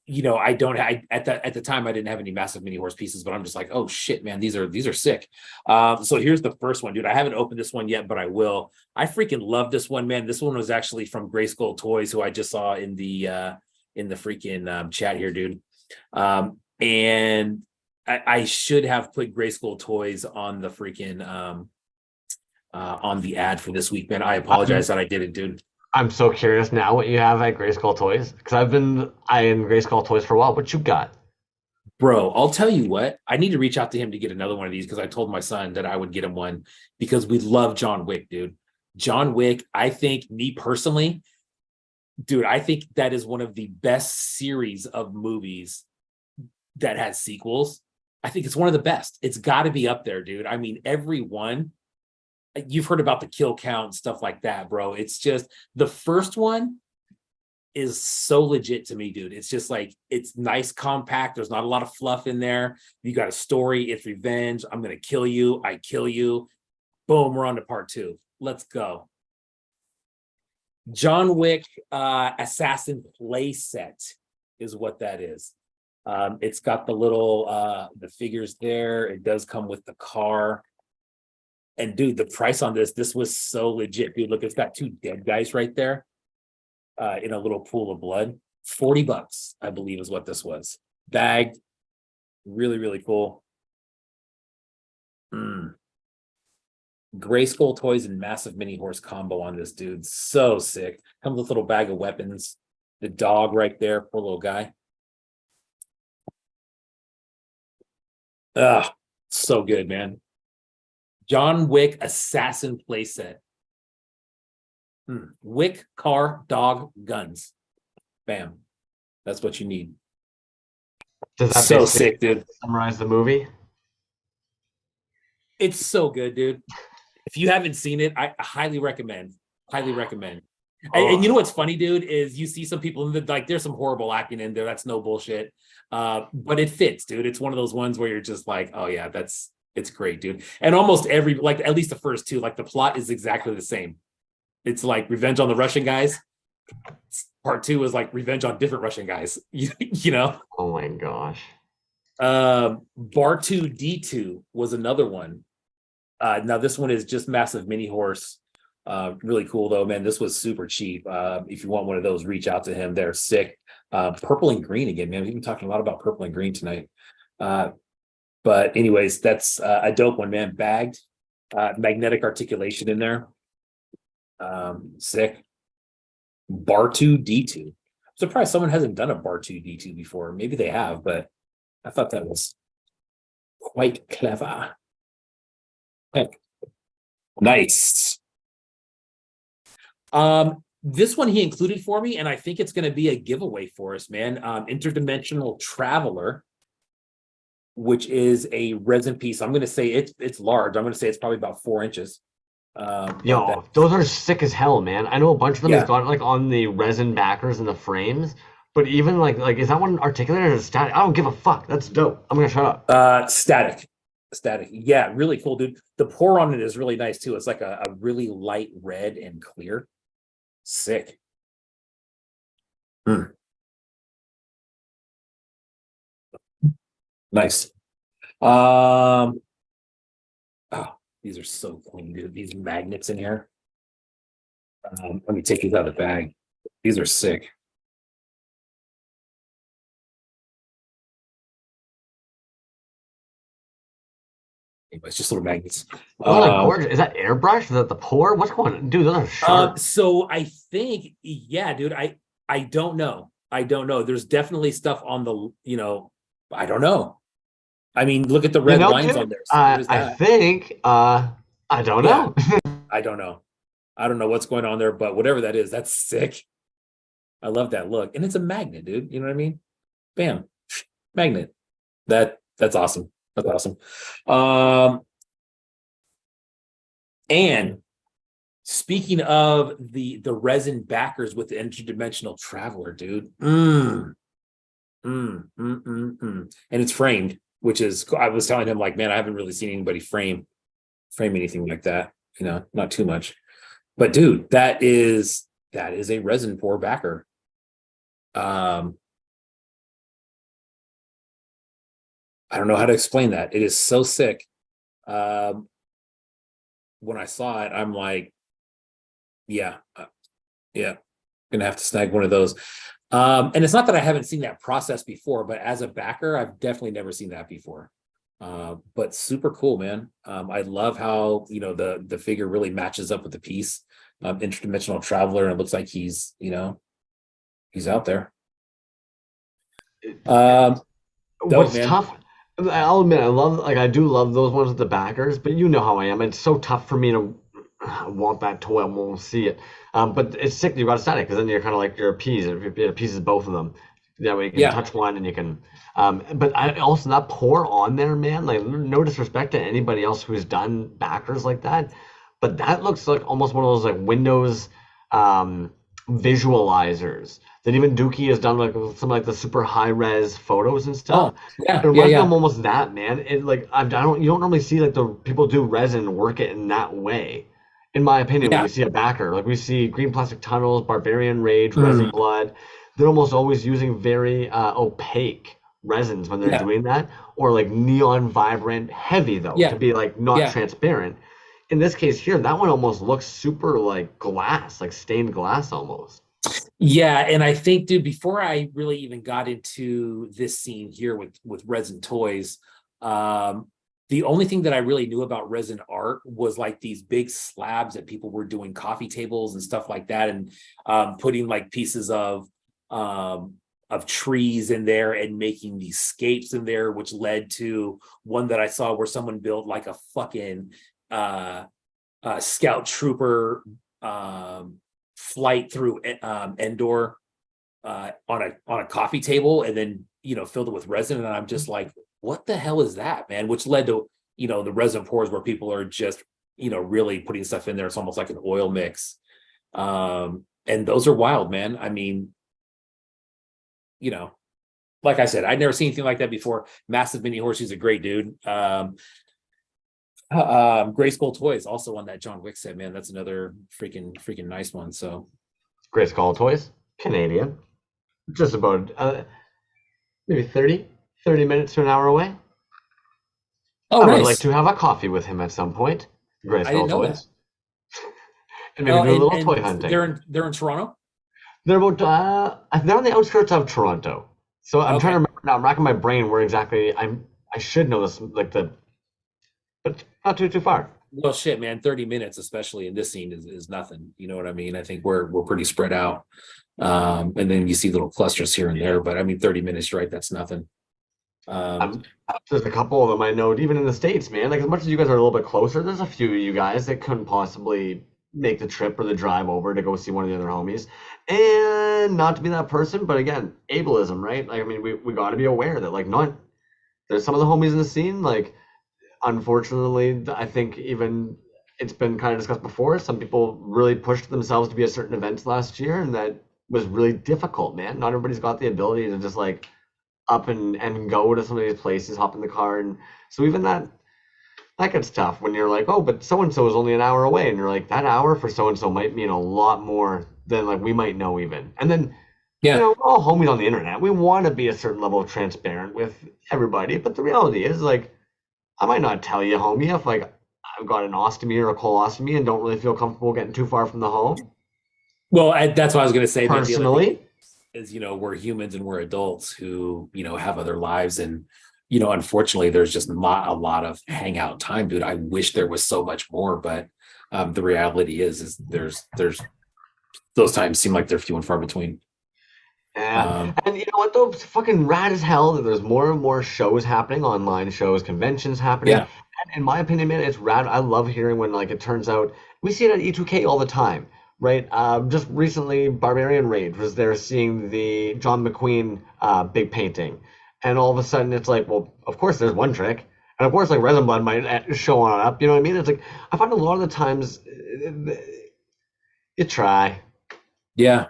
at the time I didn't have any Massive Mini Horse pieces, but I'm just like, oh shit, man, these are sick. So here's the first one, dude. I haven't opened this one yet, but I will. I freaking love this one, man. This one was actually from Gray Skull Toys, who I just saw in the freaking chat here, dude. And I should have put Gray Skull Toys on the freaking on the ad for this week, man. I apologize that I didn't, dude. I'm so curious now what you have at Grayskull Toys, because I've been eyeing Grayskull Toys for a while. What you got? Bro, I'll tell you what, I need to reach out to him to get another one of these, because I told my son that I would get him one because we love John Wick, dude. John Wick, I think, me personally, dude, I think that is one of the best series of movies that has sequels. I think it's one of the best. It's got to be up there, dude. I mean, every one. You've heard about the kill count and stuff like that, bro. It's just the first one is so legit to me, dude. It's just like, it's nice, compact. There's not a lot of fluff in there. You got a story. It's revenge. I'm going to kill you. I kill you. Boom. We're on to part 2. Let's go. John Wick Assassin play set is what that is. It's got the little, the figures there. It does come with the car. And dude, the price on this was so legit, dude. Look, it's got 2 dead guys right there in a little pool of blood. $40, I believe, is what this was. Bagged. Really, really cool. Gray Skull Toys and Massive Mini Horse combo on this, dude. So sick. Comes with a little bag of weapons. The dog right there, poor little guy. So good, man. John Wick Assassin playset. Wick, car, dog, guns. Bam. That's what you need. Does that So sick, dude. Summarize the movie? It's so good, dude. If you haven't seen it, I highly recommend. Highly recommend. And you Oh, know what's funny, dude, is you see some people like there's some horrible acting in there. That's no bullshit. But it fits, dude. It's one of those ones where you're just like, oh yeah, it's great, dude. And almost every like at least the first two, like the plot is exactly the same. It's like revenge on the Russian guys. Part two is like revenge on different Russian guys. You know? oh my gosh. Bar 2 D2 was another one. Now this one is just massive mini horse. Really cool though, man. This was super cheap. If you want one of those, reach out to him. They're sick. Purple and green again, man. We've been talking a lot about purple and green tonight. But anyways, that's a dope one, man. Bagged, magnetic articulation in there. Sick. Bar 2 D2. Surprised someone hasn't done a Bar 2 D2 before. Maybe they have, but I thought that was quite clever. Heck. Nice. This one he included for me, and I think it's going to be a giveaway for us, man. Interdimensional Traveler, which is a resin piece. I'm going to say it's large. I'm going to say it's probably about 4 inches. Yo, those are sick as hell, man. I know a bunch of them Yeah. has got like on the resin backers and the frames, but even like is that one articulated or static? I don't give a fuck. That's dope. I'm gonna shut up. Static. Yeah, really cool, dude. The pour on it is really nice too. It's like a really light red and clear. Sick. Nice. Oh, these are so clean, dude. These magnets in here. Let me take these out of the bag. These are sick. Anyways, just little magnets. Oh, like gorgeous. Is that airbrush? Is that the pour? What's going on? Dude, those are sharp. So I think, yeah, dude, I don't know. I don't know. There's definitely stuff on the, I don't know. I mean, look at the red lines dude, on there. So I think, I don't Yeah. know. I don't know. I don't know what's going on there, but whatever that is, that's sick. I love that look. And it's a magnet, dude. You know what I mean? Bam. Magnet. That's awesome. That's awesome. And speaking of the resin backers with the interdimensional traveler, dude. And it's framed, which is I was telling him, like, man, I haven't really seen anybody frame anything like that, not too much. But dude, that is a resin pour backer. I don't know how to explain that. It is so sick. When I saw it, I'm like, yeah, gonna have to snag one of those. And it's not that I haven't seen that process before, but as a backer, I've definitely never seen that before. But super cool, man. I love how the figure really matches up with the piece. Interdimensional traveler, and it looks like he's out there. What's man. tough, I'll admit, I do love those ones with the backers, but you know how I am. It's so tough for me to want that toy. I won't see it. But it's sick that you got static, because then you're kind of like you're appeased. It appeases both of them. That way you can touch one and you can. But I also that pour on there, man. Like, no disrespect to anybody else who's done backers like that, but that looks like almost one of those like Windows visualizers that even Dookie has done, like some like the super high res photos and stuff. Yeah, It reminds me of almost that, man. It like you don't normally see like the people do resin work it in that way. In my opinion, when we see a backer, like we see Green Plastic Tunnels, Barbarian Rage, Resin Blood, they're almost always using very opaque resins when they're doing that, or like neon vibrant heavy though, to be like not transparent. In this case here, that one almost looks super like glass, like stained glass almost. Yeah, and I think, dude, before I really even got into this scene here with resin toys, the only thing that I really knew about resin art was like these big slabs that people were doing coffee tables and stuff like that, and putting like pieces of trees in there and making these scapes in there, which led to one that I saw where someone built like a fucking scout trooper flight through Endor on a coffee table, and then filled it with resin, and I'm just like, what the hell is that, man? Which led to the resin pours where people are just really putting stuff in there. It's almost like an oil mix. And those are wild, man. I mean, like I said, I'd never seen anything like that before. Massive Mini Horse, he's a great dude. Gray Skull Toys, also on that John Wick set, man. That's another freaking nice one. So Gray Skull Toys, Canadian, just about maybe 30 minutes to an hour away. oh, I would nice. like to have a coffee with him at some point. Gray I Skull didn't know that. Toys. And maybe do a little toy hunting. They're in Toronto. They're about they're on the outskirts of Toronto. So I'm trying to remember now. I'm racking my brain where exactly I should know this, like but not too far. Well, shit, man. 30 minutes, especially in this scene, is nothing. You know what I mean? I think we're pretty spread out. And then you see little clusters here and there, but I mean, 30 minutes, right? That's nothing. There's a couple of them I know, even in the States, man. Like, as much as you guys are a little bit closer, there's a few of you guys that couldn't possibly make the trip or the drive over to go see one of the other homies. And not to be that person, but again, ableism, right? Like, I mean, we got to be aware that, like, not there's some of the homies in the scene, like, unfortunately, I think even it's been kind of discussed before. Some people really pushed themselves to be at certain events last year, and that was really difficult, man. Not everybody's got the ability to just like up and go to some of these places, hop in the car, and so even that gets tough when you're like, oh, but so and so is only an hour away, and you're like, that hour for so and so might mean a lot more than like we might know even. And then we're all homies on the internet. We want to be a certain level of transparent with everybody, but the reality is like, I might not tell you, homie, if like I've got an ostomy or a colostomy and don't really feel comfortable getting too far from the home. Well, that's what I was going to say. Personally, is we're humans and we're adults who have other lives, and unfortunately, there's just not a lot of hangout time, dude. I wish there was so much more, but the reality is there's those times seem like they're few and far between. Yeah. And you know what though? It's fucking rad as hell that there's more and more shows happening, online shows, conventions happening. Yeah. And in my opinion, man, it's rad. I love hearing when like it turns out we see it at E2K all the time, right? Just recently, Barbarian Rage was there seeing the John McQueen big painting, and all of a sudden it's like, well, of course there's one trick, and of course like Resin Blood might show on up. You know what I mean? It's like I find a lot of the times you try. Yeah.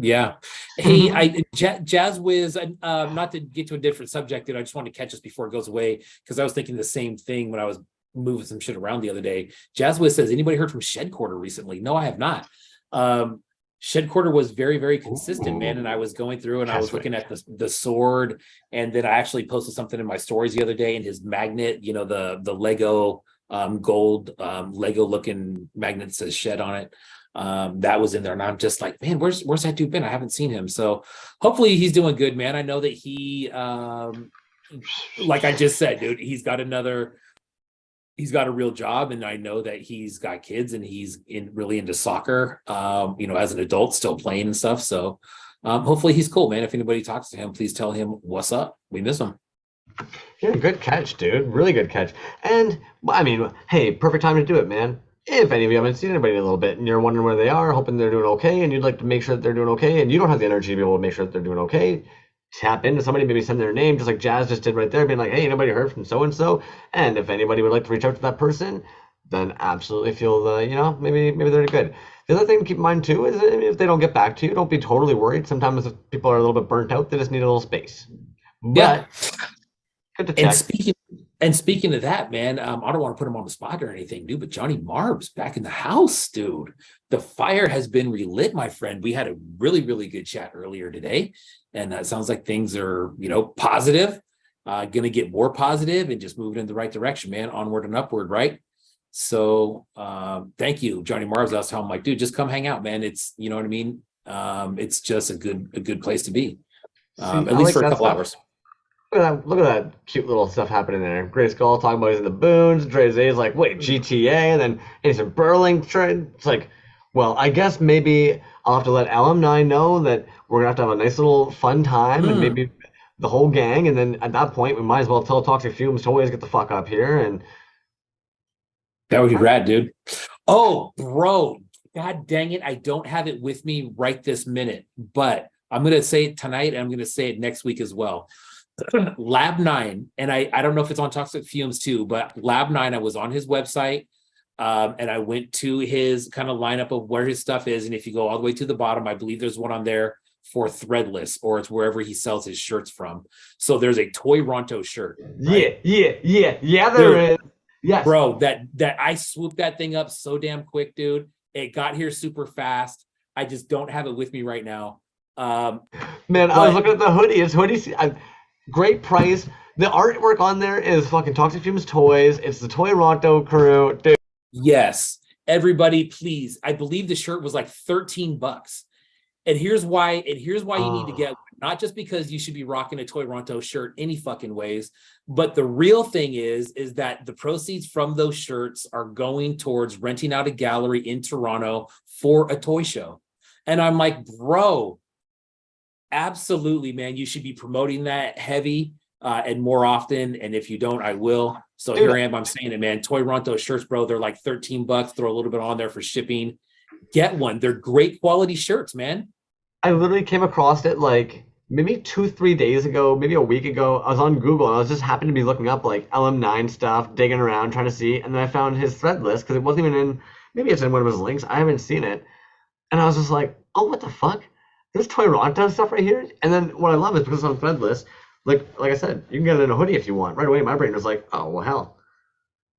Yeah. Hey, Jazz Wiz, not to get to a different subject, dude, I just want to catch us before it goes away, because I was thinking the same thing when I was moving some shit around the other day. Jazz Wiz says, anybody heard from Shed Quarter recently? No, I have not. Shed Quarter was very, very consistent, man. And I was going through and I was looking at the sword, and then I actually posted something in my stories the other day, and his magnet, the Lego gold Lego looking magnet says Shed on it. That was in there, and I'm just like, man, where's that dude been? I haven't seen him. So hopefully he's doing good, man. I know that he like I just said, dude, he's got a real job, and I know that he's got kids, and he's really into soccer, as an adult, still playing and stuff. So hopefully he's cool, man. If anybody talks to him, please tell him what's up. We miss him. Yeah, good catch, dude. Really good catch. And I mean, hey, perfect time to do it, man. If any of you haven't seen anybody in a little bit and you're wondering where they are, hoping they're doing okay, and you'd like to make sure that they're doing okay, and you don't have the energy to be able to make sure that they're doing okay, tap into somebody, maybe send their name, just like Jazz just did right there, being like, hey, anybody heard from so-and-so? And if anybody would like to reach out to that person, then absolutely feel maybe they're good. The other thing to keep in mind too is if they don't get back to you, don't be totally worried. Sometimes if people are a little bit burnt out, they just need a little space. But good to check. Speaking of that, man, I don't want to put him on the spot or anything, dude, but Johnny Marb's back in the house, dude. The fire has been relit, my friend. We had a really, really good chat earlier today, and it sounds like things are, positive, going to get more positive and just moving in the right direction, man. Onward and upward, right? So thank you, Johnny Marbs. I was telling him, like, dude, just come hang out, man. It's, you know what I mean? It's just a good place to be, at least for a couple hours. Look at that cute little stuff happening there. Gray Skull talking about he's in the boons. Dre Zay's like, wait, GTA? And then he's in Burlington. It's like, well, I guess maybe I'll have to let alumni know that we're going to have a nice little fun time, and maybe the whole gang. And then at that point, we might as well tell Toxic Fumes to always get the fuck up here. And that would be rad, dude. Oh, bro. God dang it. I don't have it with me right this minute, but I'm going to say it tonight, and I'm going to say it next week as well. Lab 9, and I don't know if it's on Toxic Fumes too, but Lab 9, I was on his website. And I went to his kind of lineup of where his stuff is. And if you go all the way to the bottom, I believe there's one on there for threadless, or it's wherever he sells his shirts from. So there's a Toy Ronto shirt. Right? Yeah, there Dude, is. Yes. bro, that I swooped that thing up so damn quick, dude. It got here super fast. I just don't have it with me right now. Man, I was looking at the hoodie. It's great price. The artwork on there is fucking Toxic Fumes Toys. It's the Toy Ronto crew. Dude. Yes, everybody, please. I believe the shirt was like $13. And here's why you need to get one. Not just because you should be rocking a Toy Ronto shirt any fucking ways, but the real thing is that the proceeds from those shirts are going towards renting out a gallery in Toronto for a toy show. And I'm like, bro, absolutely, man. You should be promoting that heavy and more often. And if you don't, I will. So here I am. I'm saying it, man. Toy Ronto shirts, bro. They're like $13. Throw a little bit on there for shipping. Get one. They're great quality shirts, man. I literally came across it like maybe 2-3 days ago, maybe a week ago. I was on Google and I was just happened to be looking up like LM9 stuff, digging around, trying to see. And then I found his thread list because it wasn't even in, maybe it's in one of his links. I haven't seen it. And I was just like, oh, what the fuck? There's Toy Ronto stuff right here. And then what I love is because it's on Threadless, like I said, you can get it in a hoodie if you want. Right away, my brain was like, oh, well, hell.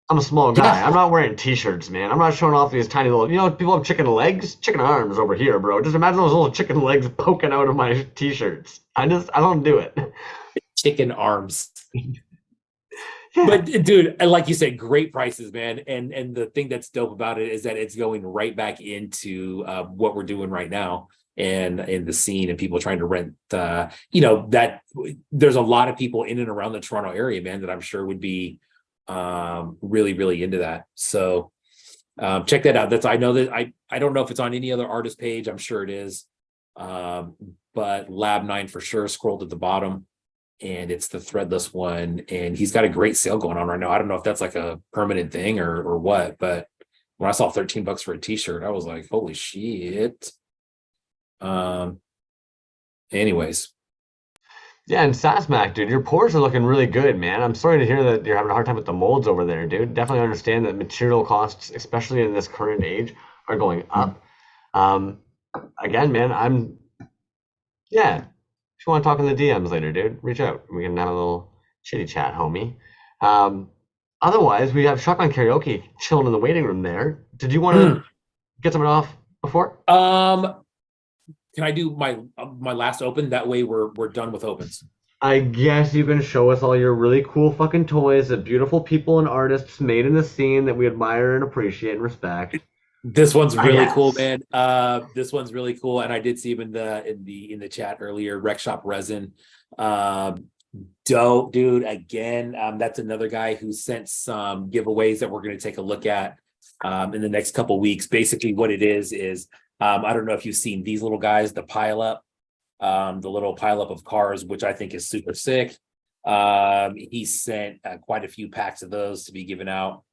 I'm a small guy. I'm not wearing t-shirts, man. I'm not showing off these tiny little, people have chicken legs, chicken arms over here, bro. Just imagine those little chicken legs poking out of my t-shirts. I don't do it. Chicken arms. Yeah. But dude, like you said, great prices, man. And the thing that's dope about it is that it's going right back into what we're doing right now and in the scene and people trying to rent. That there's a lot of people in and around the Toronto area, man, that I'm sure would be really, really into that. So check that out. I know that I don't know if it's on any other artist page. I'm sure it is. But Lab9 for sure. Scroll to the bottom. And it's the threadless one, and he's got a great sale going on right now. I don't know if that's like a permanent thing or what, but when I saw $13 for a t-shirt, I was like, holy shit. Anyways. Yeah, and Sasmac, dude, your pours are looking really good, man. I'm sorry to hear that you're having a hard time with the molds over there, dude. Definitely understand that material costs, especially in this current age, are going up. Again, man, if you want to talk in the DMs later, dude, reach out. We can have a little chitty chat, homie. Otherwise, we have Shotgun Karaoke chilling in the waiting room there. Did you want to get something off before? Can I do my last open? That way we're done with opens. I guess you can show us all your really cool fucking toys that beautiful people and artists made in the scene that we admire and appreciate and respect. This one's really cool, man. This one's really cool, and I did see him in the chat earlier. Rec Shop Resin, dope, dude. Again, that's another guy who sent some giveaways that we're going to take a look at in the next couple weeks. Basically, what it is I don't know if you've seen these little guys, the pile up, the little pile up of cars, which I think is super sick. He sent quite a few packs of those to be given out.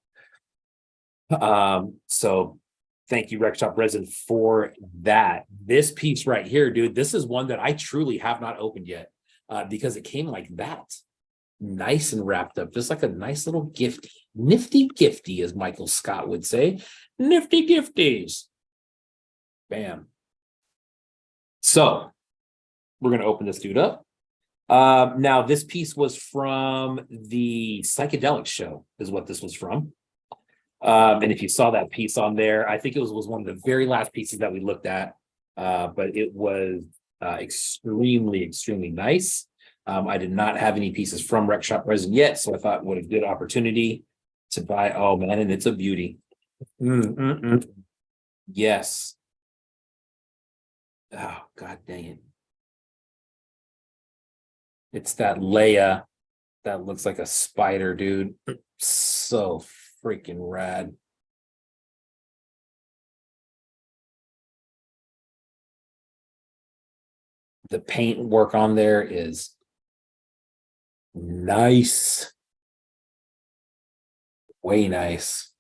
So. Thank you, Rec Shop Resin, for that. This piece right here, dude, this is one that I truly have not opened yet because it came like that. Nice and wrapped up, just like a nice little gifty. Nifty gifty, as Michael Scott would say. Nifty gifties. Bam. So, we're going to open this dude up. Now, this piece was from the Psychedelic Show, is what this was from. And if you saw that piece on there, I think it was one of the very last pieces that we looked at, but it was extremely, extremely nice. I did not have any pieces from Rec Shop Resin yet, so I thought what a good opportunity to buy. Oh, man, and it's a beauty. Yes. Oh, God dang it. It's that Leia that looks like a spider, dude. So freaking rad. The paint work on there is nice. Way nice.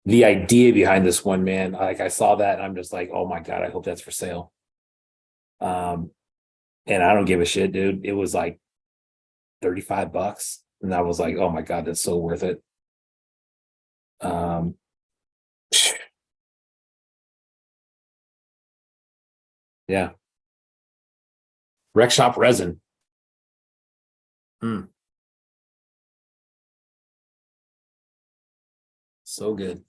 The idea behind this one, man, like I saw that and I'm just like, oh my God, I hope that's for sale. And I don't give a shit, dude. It was like $35. And I was like, oh my God, that's so worth it. Yeah. Rec shop resin. So good.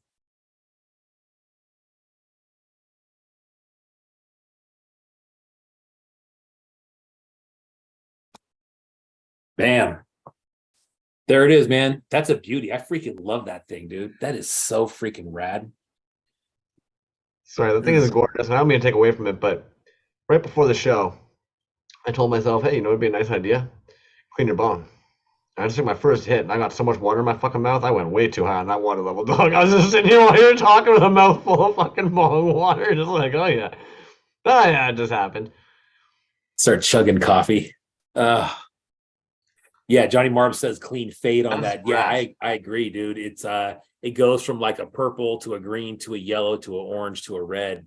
Bam. There it is, man. That's a beauty. I freaking love that thing, dude. That is so freaking rad. Sorry, the thing is gorgeous, and I don't mean to take away from it, but right before the show, I told myself, hey, you know, it'd be a nice idea. Clean your bong. I just took my first hit, and I got so much water in my fucking mouth, I went way too high on that water level, dog. I was just sitting here while you were talking with a mouthful of fucking bong water, just like, oh yeah. Oh yeah, it just happened. Start chugging coffee. Yeah, Johnny Marv says clean fade on That's that. Yeah, fresh. I agree, dude. It's it goes from like a purple to a green to a yellow to an orange to a red.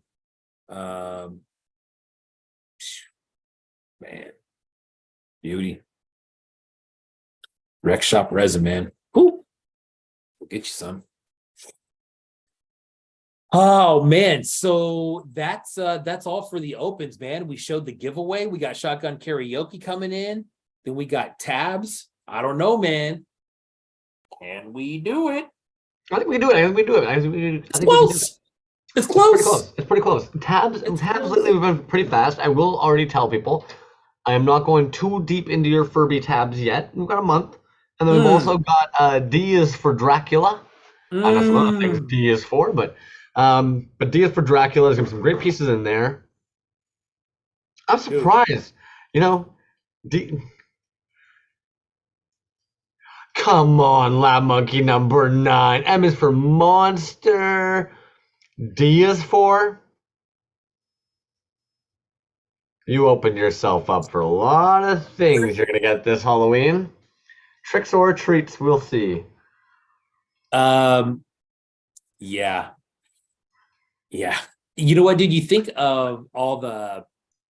Man, beauty. Rec shop resin, man. Whoo. We'll get you some. Oh man, so that's all for the opens, man. We showed the giveaway. We got shotgun karaoke coming in. Then we got tabs. I don't know, man. Can we do it? I think we do it. I think we do it. I think we It's can do it. close. It's It's pretty close. close. It's pretty close. Tabs It's tabs close. lately we've been pretty fast. I will already tell people I am not going too deep into your Furby tabs yet. We've got a month. And then we've also got D is for Dracula. I know some other things D is for, but D is for Dracula. There's gonna be some great pieces in there. I'm surprised. You know, D. Come on, Lab Monkey number 9. M is for monster. D is for. You opened yourself up for a lot of things you're gonna get this Halloween. Tricks or treats, we'll see. Yeah. Yeah. You know what? Did you think of all the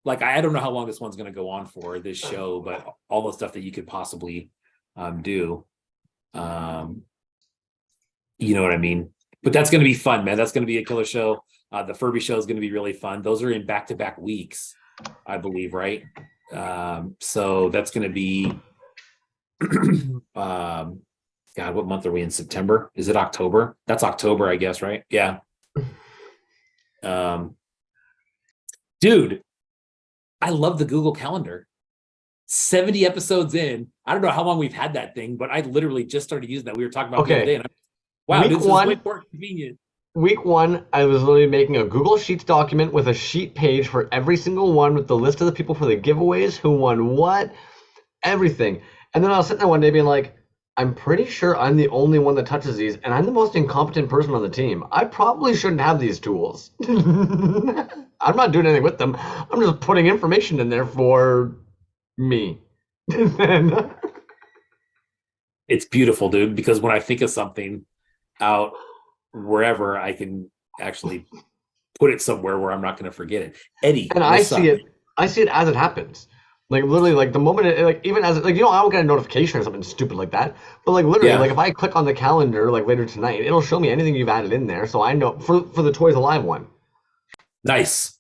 like I don't know how long this one's gonna go on for this show, but all the stuff that you could possibly do. You know what I mean? But that's gonna be fun, man. That's gonna be a killer show. The Furby show is gonna be really fun. Those are in back-to-back weeks, I believe, right? So that's gonna be God, what month are we in? September? Is it October? That's October, I guess, right? Yeah. Dude, I love the Google Calendar. 70 episodes in. I don't know how long we've had that thing, but I literally just started using that. We were talking about the other day. And wow, Week dude, this one, is way more convenient. Week 1, I was literally making a Google Sheets document with a sheet page for every single one with the list of the people for the giveaways, who won what, everything. And then I was sitting there one day being like, I'm pretty sure I'm the only one that touches these, and I'm the most incompetent person on the team. I probably shouldn't have these tools. I'm not doing anything with them. I'm just putting information in there for me. It's beautiful, dude, because when I think of something out wherever, I can actually put it somewhere where I'm not going to forget it. Eddie, and I see it as it happens. Like literally, like the moment it, like even as like I don't get a notification or something stupid like that. But like literally, like if I click on the calendar like later tonight, it'll show me anything you've added in there, so I know for the Toyz Alive one. Nice.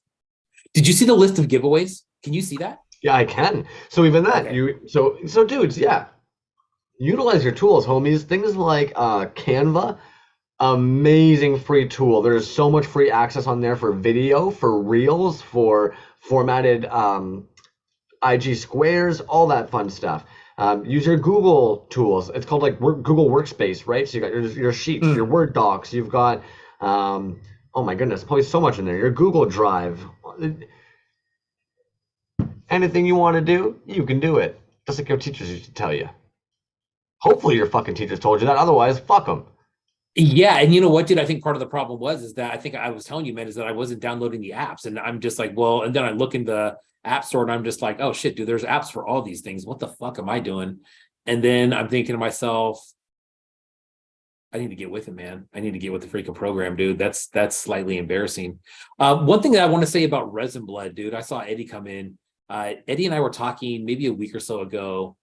Did you see the list of giveaways? Can you see that? Yeah, I can. So even that so dudes, yeah, utilize your tools, homies. Things like Canva, amazing free tool. There's so much free access on there for video, for reels, for formatted IG squares, all that fun stuff. Use your Google tools. It's called like Google Workspace, right? So you got your sheets, your Word docs. You've got, oh my goodness, probably so much in there. Your Google Drive. Anything you want to do, you can do it. Just like your teachers used to tell you. Hopefully your fucking teachers told you that. Otherwise, fuck them. Yeah, and you know what, dude? I think part of the problem is that I think I was telling you, man, is that I wasn't downloading the apps, and I'm just like, well, and then I look in the app store and I'm just like, oh shit, dude, there's apps for all these things. What the fuck am I doing? And then I'm thinking to myself, I need to get with it, man. I need to get with the freaking program, dude. That's slightly embarrassing. One thing that I want to say about Resin Blood, dude, I saw Eddie come in. Eddie and I were talking maybe a week or so ago.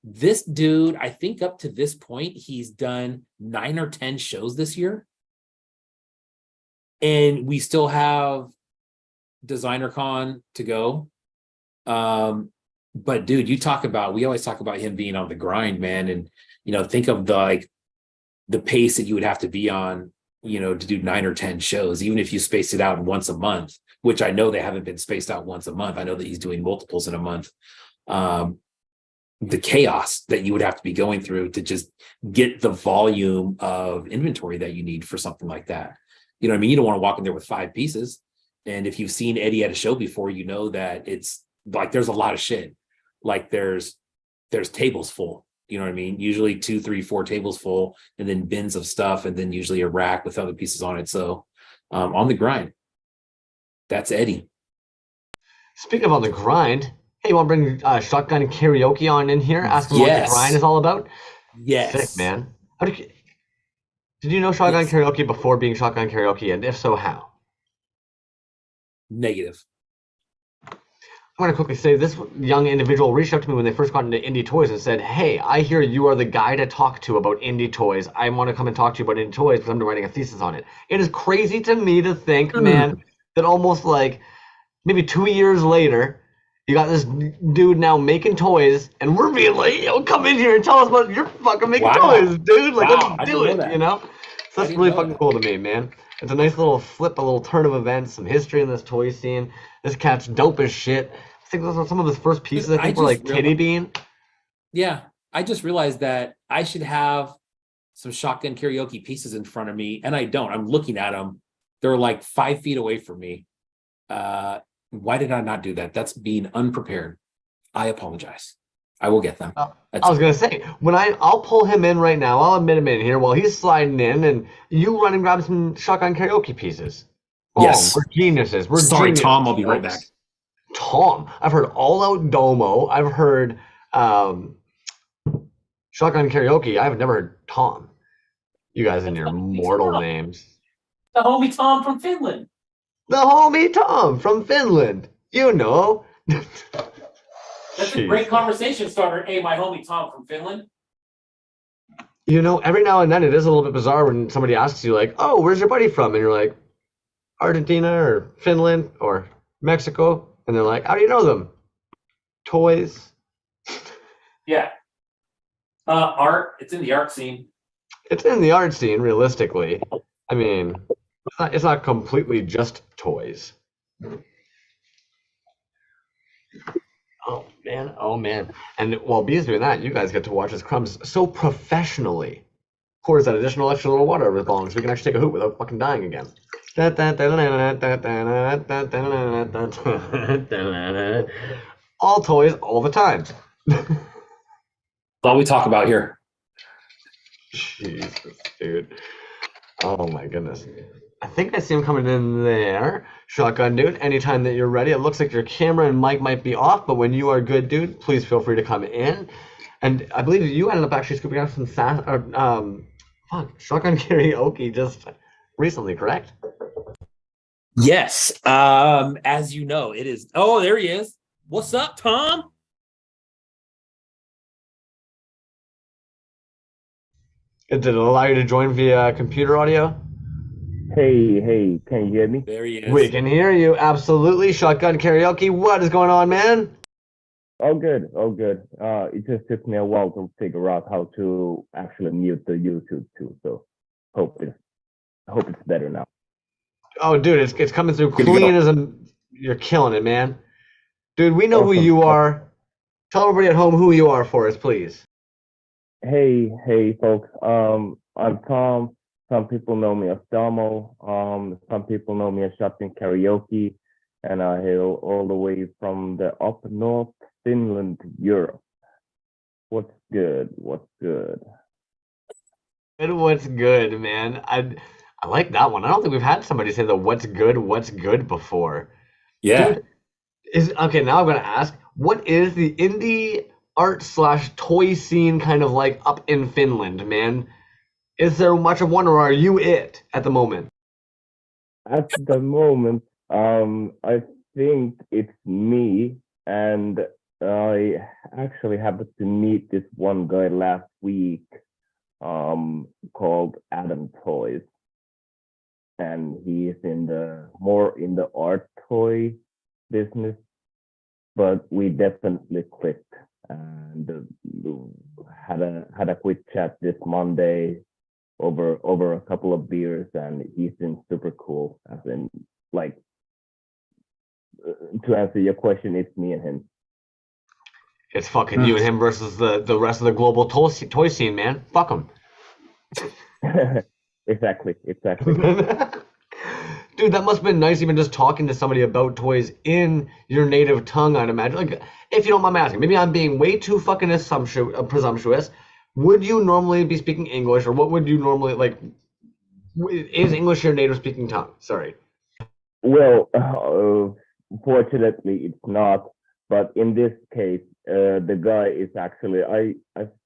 This dude, I think up to this point, he's done 9 or 10 shows this year. and we still have Designer Con to go. But dude, we always talk about him being on the grind, man. And, think of the pace that you would have to be on, to do 9 or 10 shows, even if you space it out once a month, which I know they haven't been spaced out once a month. I know that he's doing multiples in a month. The chaos that you would have to be going through to just get the volume of inventory that you need for something like that. You know what I mean? You don't want to walk in there with 5 pieces. And if you've seen Eddie at a show before, you know that it's like there's a lot of shit. Like there's tables full. You know what I mean? Usually 2, 3, 4 tables full, and then bins of stuff, and then usually a rack with other pieces on it. So on the grind. That's Eddie. Speaking of on the grind, hey, you want to bring Shotgun Karaoke on in here? Ask him what the grind is all about? Yes. Sick, man. Did you know Shotgun Karaoke before being Shotgun Karaoke? And if so, how? Negative. I want to quickly say this young individual reached out to me when they first got into indie toys and said, hey, I hear you are the guy to talk to about indie toys. I want to come and talk to you about indie toys because I'm writing a thesis on it. It is crazy to me to think, man, that almost like maybe 2 years later, you got this dude now making toys, and we're being like, yo, come in here and tell us about your fucking making toys, dude. Like, let's do it, So that's really fucking cool to me, man. It's a nice little flip, a little turn of events, some history in this toy scene. This cat's dope as shit. I think those are some of his first pieces. I think were like Titty Bean. Yeah, I just realized that I should have some Shotgun Karaoke pieces in front of me, and I don't. I'm looking at them. They're like 5 feet away from me. Why did I not do that? That's being unprepared. I apologize. I will get them. I was gonna say, I'll pull him in right now. I'll admit him in here while he's sliding in, and you run and grab some Shotgun Karaoke pieces. Yes, we're geniuses. Sorry, geniuses. Tom. I'll be right back. Tom, I've heard All Out Domo. I've heard Shotgun Karaoke. I've never heard Tom. You guys and your mortal names. The homie Tom from Finland. The homie Tom from Finland. You know. That's a great conversation starter. Hey, my homie Tom from Finland. Every now and then it is a little bit bizarre when somebody asks you, like, oh, where's your buddy from? And you're like, Argentina or Finland or Mexico. And they're like, how do you know them? Toys. Yeah. Art. It's in the art scene. It's in the art scene, realistically. I mean, it's not completely just toys. Oh man. And while B's doing that, you guys get to watch as Crumbs so professionally pours that additional extra little water over his bong so we can actually take a hoot without fucking dying again. All toys, all the time. That's all we talk about here. Jesus, dude. Oh my goodness. I think I see him coming in there. Shotgun dude, anytime that you're ready. It looks like your camera and mic might be off, but when you are good, dude, please feel free to come in. And I believe you ended up actually scooping out some Shotgun Karaoke just recently, correct? Yes. As you know, it is. Oh, there he is. What's up, Tom? Did it allow you to join via computer audio? Hey, can you hear me? There he is. We can hear you, absolutely. Shotgun Karaoke, what is going on, man? Oh, good. It just took me a while to figure out how to actually mute the YouTube too. So, hope it's better now. Oh, dude, it's coming through clean as you're killing it, man. Dude, we know who you are. Tell everybody at home who you are for us, please. Hey, folks. I'm Tom. Some people know me as Domo. Some people know me as Shotgun Karaoke, and I hail all the way from the up north, Finland, Europe. What's good? What's good, man? I like that one. I don't think we've had somebody say the what's good before. Yeah. Dude, okay, now I'm gonna ask, what is the indie art / toy scene kind of like up in Finland, man? Is there much of one, or are you it at the moment? At the moment, I think it's me, and I actually happened to meet this one guy last week, called Adam Toyz. and he is in the more in the art toy business. But we definitely clicked and had a quick chat this Monday over a couple of beers, and he seems super cool. As in, like, to answer your question, it's me and him. It's fucking you and him versus the rest of the global toy scene, man. Fuck them. Exactly. Dude, that must have been nice even just talking to somebody about toys in your native tongue, I'd imagine. Like, if you don't mind me asking, maybe I'm being way too fucking presumptuous. Would you normally be speaking English, or what would you normally, like, is English your native speaking tongue? Sorry. Well, fortunately, it's not. But in this case, the guy is actually, I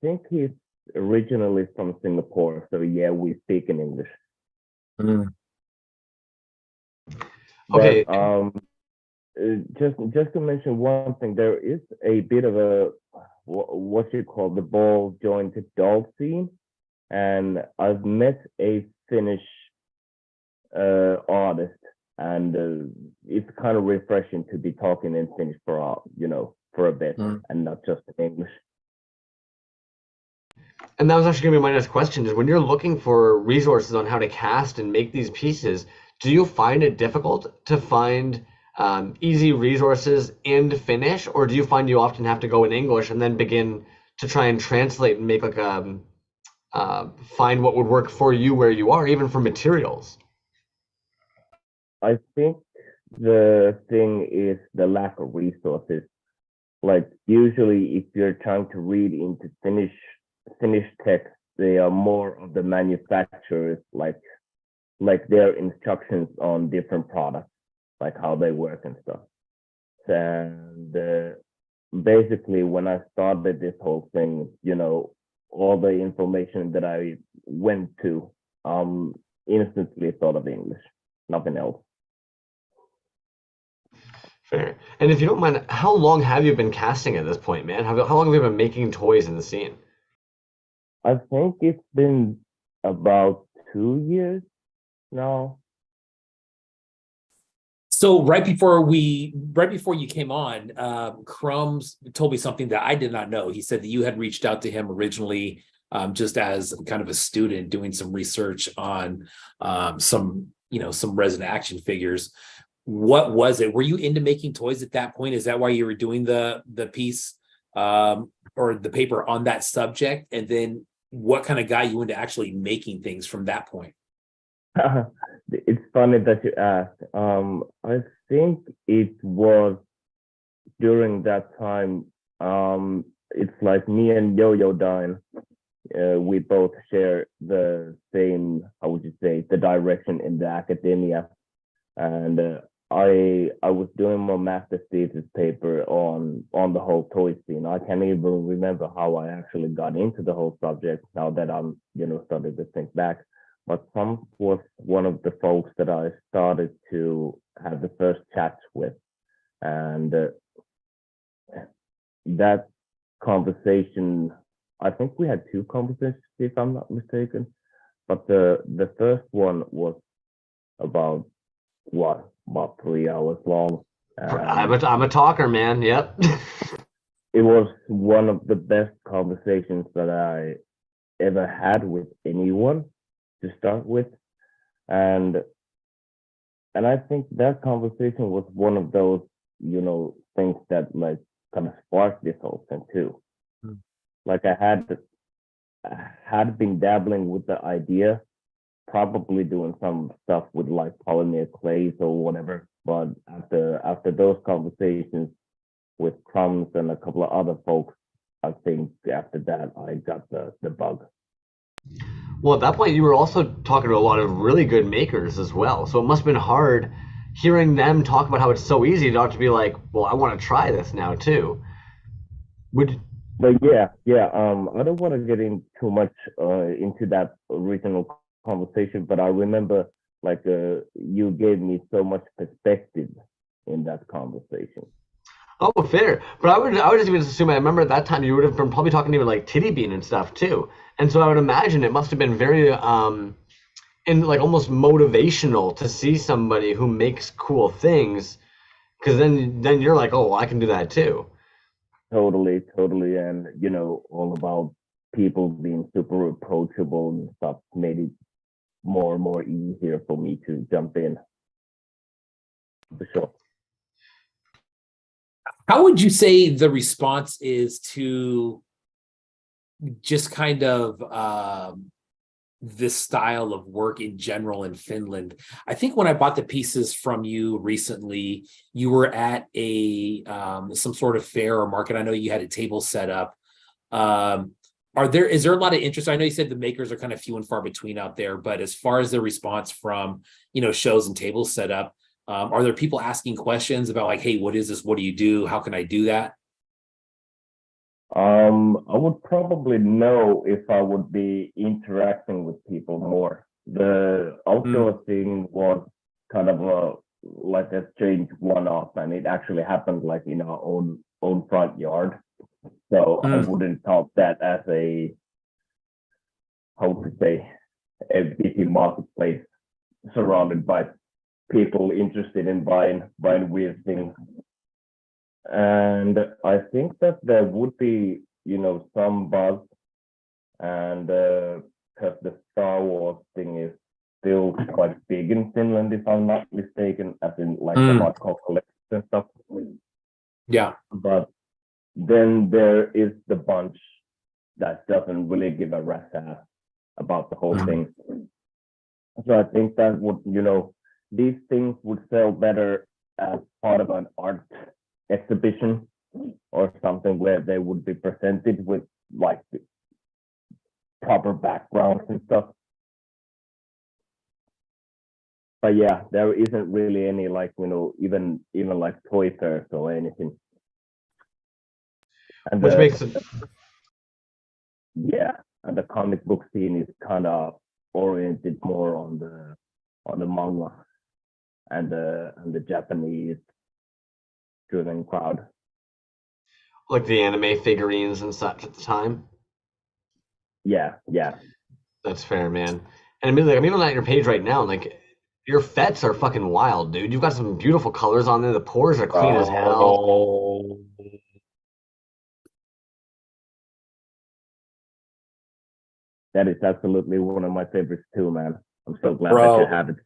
think he's originally from Singapore. So yeah, we speak in English. Mm. Okay. But just to mention one thing, there is a bit of a what you call the ball jointed doll scene, and I've met a Finnish artist, and it's kind of refreshing to be talking in Finnish for a bit, and not just in English. And that was actually gonna be my next question: is when you're looking for resources on how to cast and make these pieces, do you find it difficult to find easy resources in Finnish, or do you find you often have to go in English and then begin to try and translate and make like find what would work for you where you are, even for materials? I think the thing is the lack of resources. Like, usually if you're trying to read into Finnish text, they are more of the manufacturers, like their instructions on different products, like how they work and stuff. And basically, when I started this whole thing, all the information that I went to, instantly thought of English, nothing else. Fair. And if you don't mind, how long have you been casting at this point, man? How long have you been making toys in the scene? I think it's been about 2 years now. So right before you came on, Crumbs told me something that I did not know. He said that you had reached out to him originally, just as kind of a student doing some research on some resin action figures. What was it? Were you into making toys at that point? Is that why you were doing the piece or the paper on that subject? And then what kind of got you into actually making things from that point? It's funny that you asked. I think it was during that time. It's like me and Yo-Yo Dine. We both share the same, how would you say, the direction in the academia. And I was doing my master's thesis paper on the whole toy scene. I can't even remember how I actually got into the whole subject now that I'm starting to think back. But Tom was one of the folks that I started to have the first chats with, and that conversation, I think we had 2 conversations, if I'm not mistaken. But the first one was about 3 hours long. I'm a talker, man. Yep. It was one of the best conversations that I ever had with anyone to start with, and I think that conversation was one of those things that like kind of sparked this whole thing too. Like, I had been dabbling with the idea, probably doing some stuff with like polymer clays or whatever, but after those conversations with Crumbs and a couple of other folks, I think after that I got the bug. Well, at that point, you were also talking to a lot of really good makers as well. So it must have been hard hearing them talk about how it's so easy not to be like, well, I want to try this now too. But yeah. I don't want to get in too much into that original conversation, but I remember like you gave me so much perspective in that conversation. Oh, fair. But I would just even assume, I remember at that time you would have been probably talking to even like Titty Bean and stuff too. And so I would imagine it must have been very and like almost motivational to see somebody who makes cool things, because then you're like, oh, well, I can do that too. Totally, totally. And, all about people being super approachable and stuff made it more and more easier for me to jump in, for sure. How would you say the response is to just kind of this style of work in general in Finland? I think when I bought the pieces from you recently, you were at a some sort of fair or market. I know you had a table set up. Is there a lot of interest? I know you said the makers are kind of few and far between out there, but as far as the response from, shows and tables set up, are there people asking questions about like, hey, what is this? What do you do? How can I do that? I would probably know if I would be interacting with people more. The outdoor thing was kind of like a strange one-off, and it actually happened like in our own front yard. So I wouldn't count that as how to say, a busy marketplace surrounded by people interested in buying weird things. And I think that there would be, some buzz, and because the Star Wars thing is still quite big in Finland, if I'm not mistaken, as in like the hardcore collectors and stuff. Yeah. But then there is the bunch that doesn't really give a rat's ass about the whole thing. So I think that would, these things would sell better as part of an art exhibition or something where they would be presented with like proper backgrounds and stuff. But yeah, there isn't really any like, even like toy fairs or anything. And Which makes it, yeah, and the comic book scene is kind of oriented more on the manga and the Japanese driven crowd. like the anime figurines and such at the time. Yeah. That's fair, man. And I mean, like, I'm even on your page right now, and like, your fets are fucking wild, dude. You've got some beautiful colors on there. The pores are clean as hell. That is absolutely one of my favorites too, man. I'm so glad that you have it.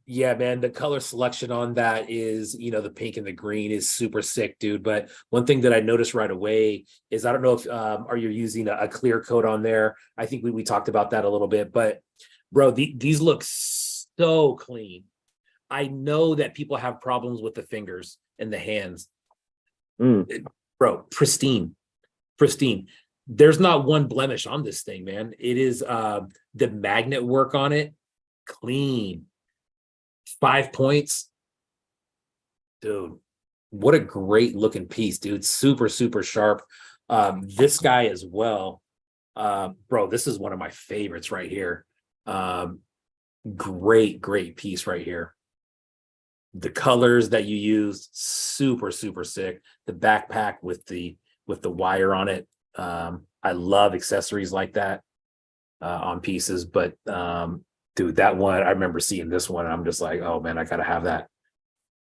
Yeah, man, the color selection on that is, the pink and the green is super sick, dude. But one thing that I noticed right away is, I don't know if are you using a clear coat on there? I think we talked about that a little bit, but bro, these look so clean. I know that people have problems with the fingers and the hands. Bro, pristine. There's not one blemish on this thing, man. It is the magnet work on it, clean. 5 points, dude. What a great looking piece, dude. Super sharp. This guy as well, bro. This is one of my favorites right here. Great piece right here. The colors that you use, super sick. The backpack with the wire on it. I love accessories like that on pieces, but dude, that one, I remember seeing this one and I'm just like, oh man, I gotta have that.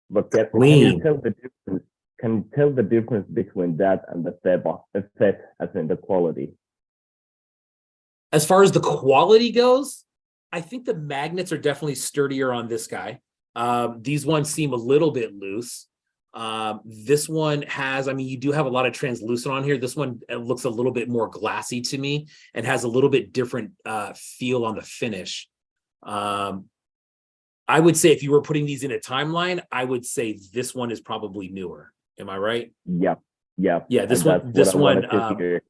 But can you tell the difference? Can you tell the difference between that and the set, as in the quality? As far as the quality goes, I think the magnets are definitely sturdier on this guy. These ones seem a little bit loose. This one has, you do have a lot of translucent on here. This one looks a little bit more glassy to me and has a little bit different feel on the finish. I would say if you were putting these in a timeline, I would say this one is probably newer. Am I right? Yeah. This one.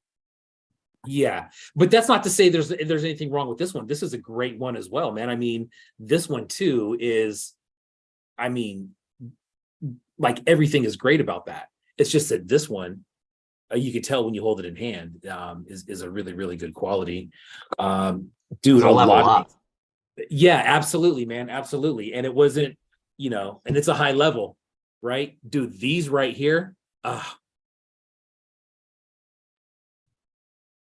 Yeah, but that's not to say there's anything wrong with this one. This is a great one as well, man. This one too is, like everything is great about that. It's just that this one, you can tell when you hold it in hand, is a really good quality. Dude, a lot of, yeah, absolutely, man, absolutely. And it wasn't, and it's a high level, right? Dude, these right here,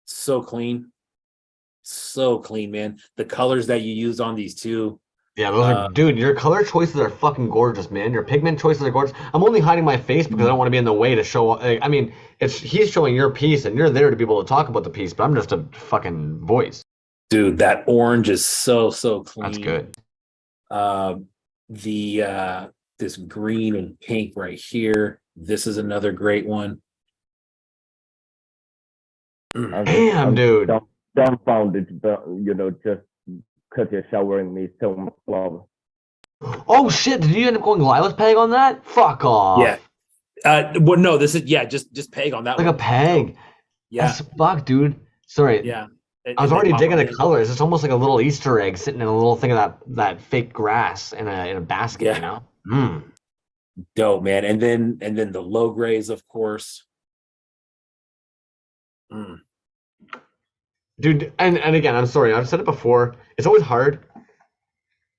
so clean, so clean, man. The colors that you use on these two. Yeah, those are, dude, your color choices are fucking gorgeous, man. Your pigment choices are gorgeous. I'm only hiding my face because I don't want to be in the way to show. I mean, he's showing your piece, and you're there to be able to talk about the piece, but I'm just a fucking voice. Dude, that orange is so clean. That's good. This green and pink right here. This is another great one. Damn, dude. Dumbfounded, just because you're showering me so much love. Oh shit! Did you end up going lilac peg on that? Fuck off. Yeah. Well, no. This is just peg on that. Like one. A peg. So, yeah. That's fuck, dude. Sorry. Yeah. I was already digging the colors. It's almost like a little Easter egg sitting in a little thing of that fake grass in a basket. Yeah. You know. Dope, man. And then the low grays, of course. Dude, and again, I'm sorry, I've said it before. It's always hard.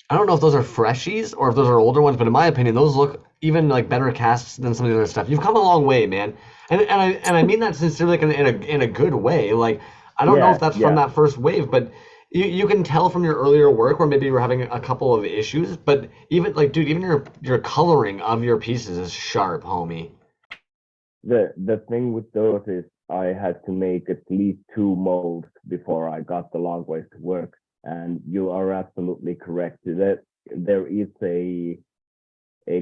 I don't know if those are freshies or if those are older ones, but in my opinion, those look even like better casts than some of the other stuff. You've come a long way, man, and I mean that sincerely, like in a good way. Like I don't know if that's from that first wave, but you can tell from your earlier work where maybe you were having a couple of issues, but even like, dude, even your coloring of your pieces is sharp, homie. The thing with those is I had to make at least 2 molds before I got the long ways to work. And you are absolutely correct that there is a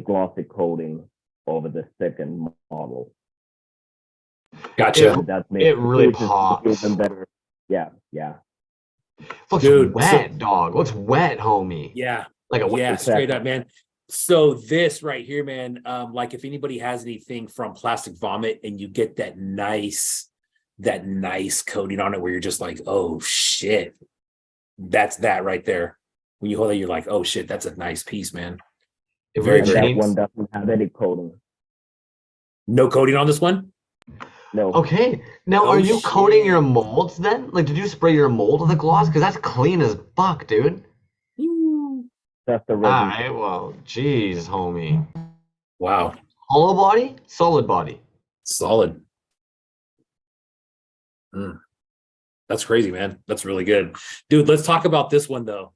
glossy coating over the second model. Gotcha. It really pops. Even better. Yeah. Looks wet, dog. Looks wet, homie. Yeah. Like a wet. Straight up, man. So this right here, man, like if anybody has anything from Plastic Vomit and you get that nice coating on it where you're just like, oh shit, that's that right there. When you hold it, you're like, oh shit, that's a nice piece, man. That one doesn't have any coating. No coating on this one? No. Okay. Now, are you coating your molds then? Like, did you spray your mold with a gloss? Because that's clean as fuck, dude. That's the resin. Alright, well, geez, homie. Wow. Hollow body? Solid body? Solid. That's crazy, man. That's really good. Dude, let's talk about this one, though.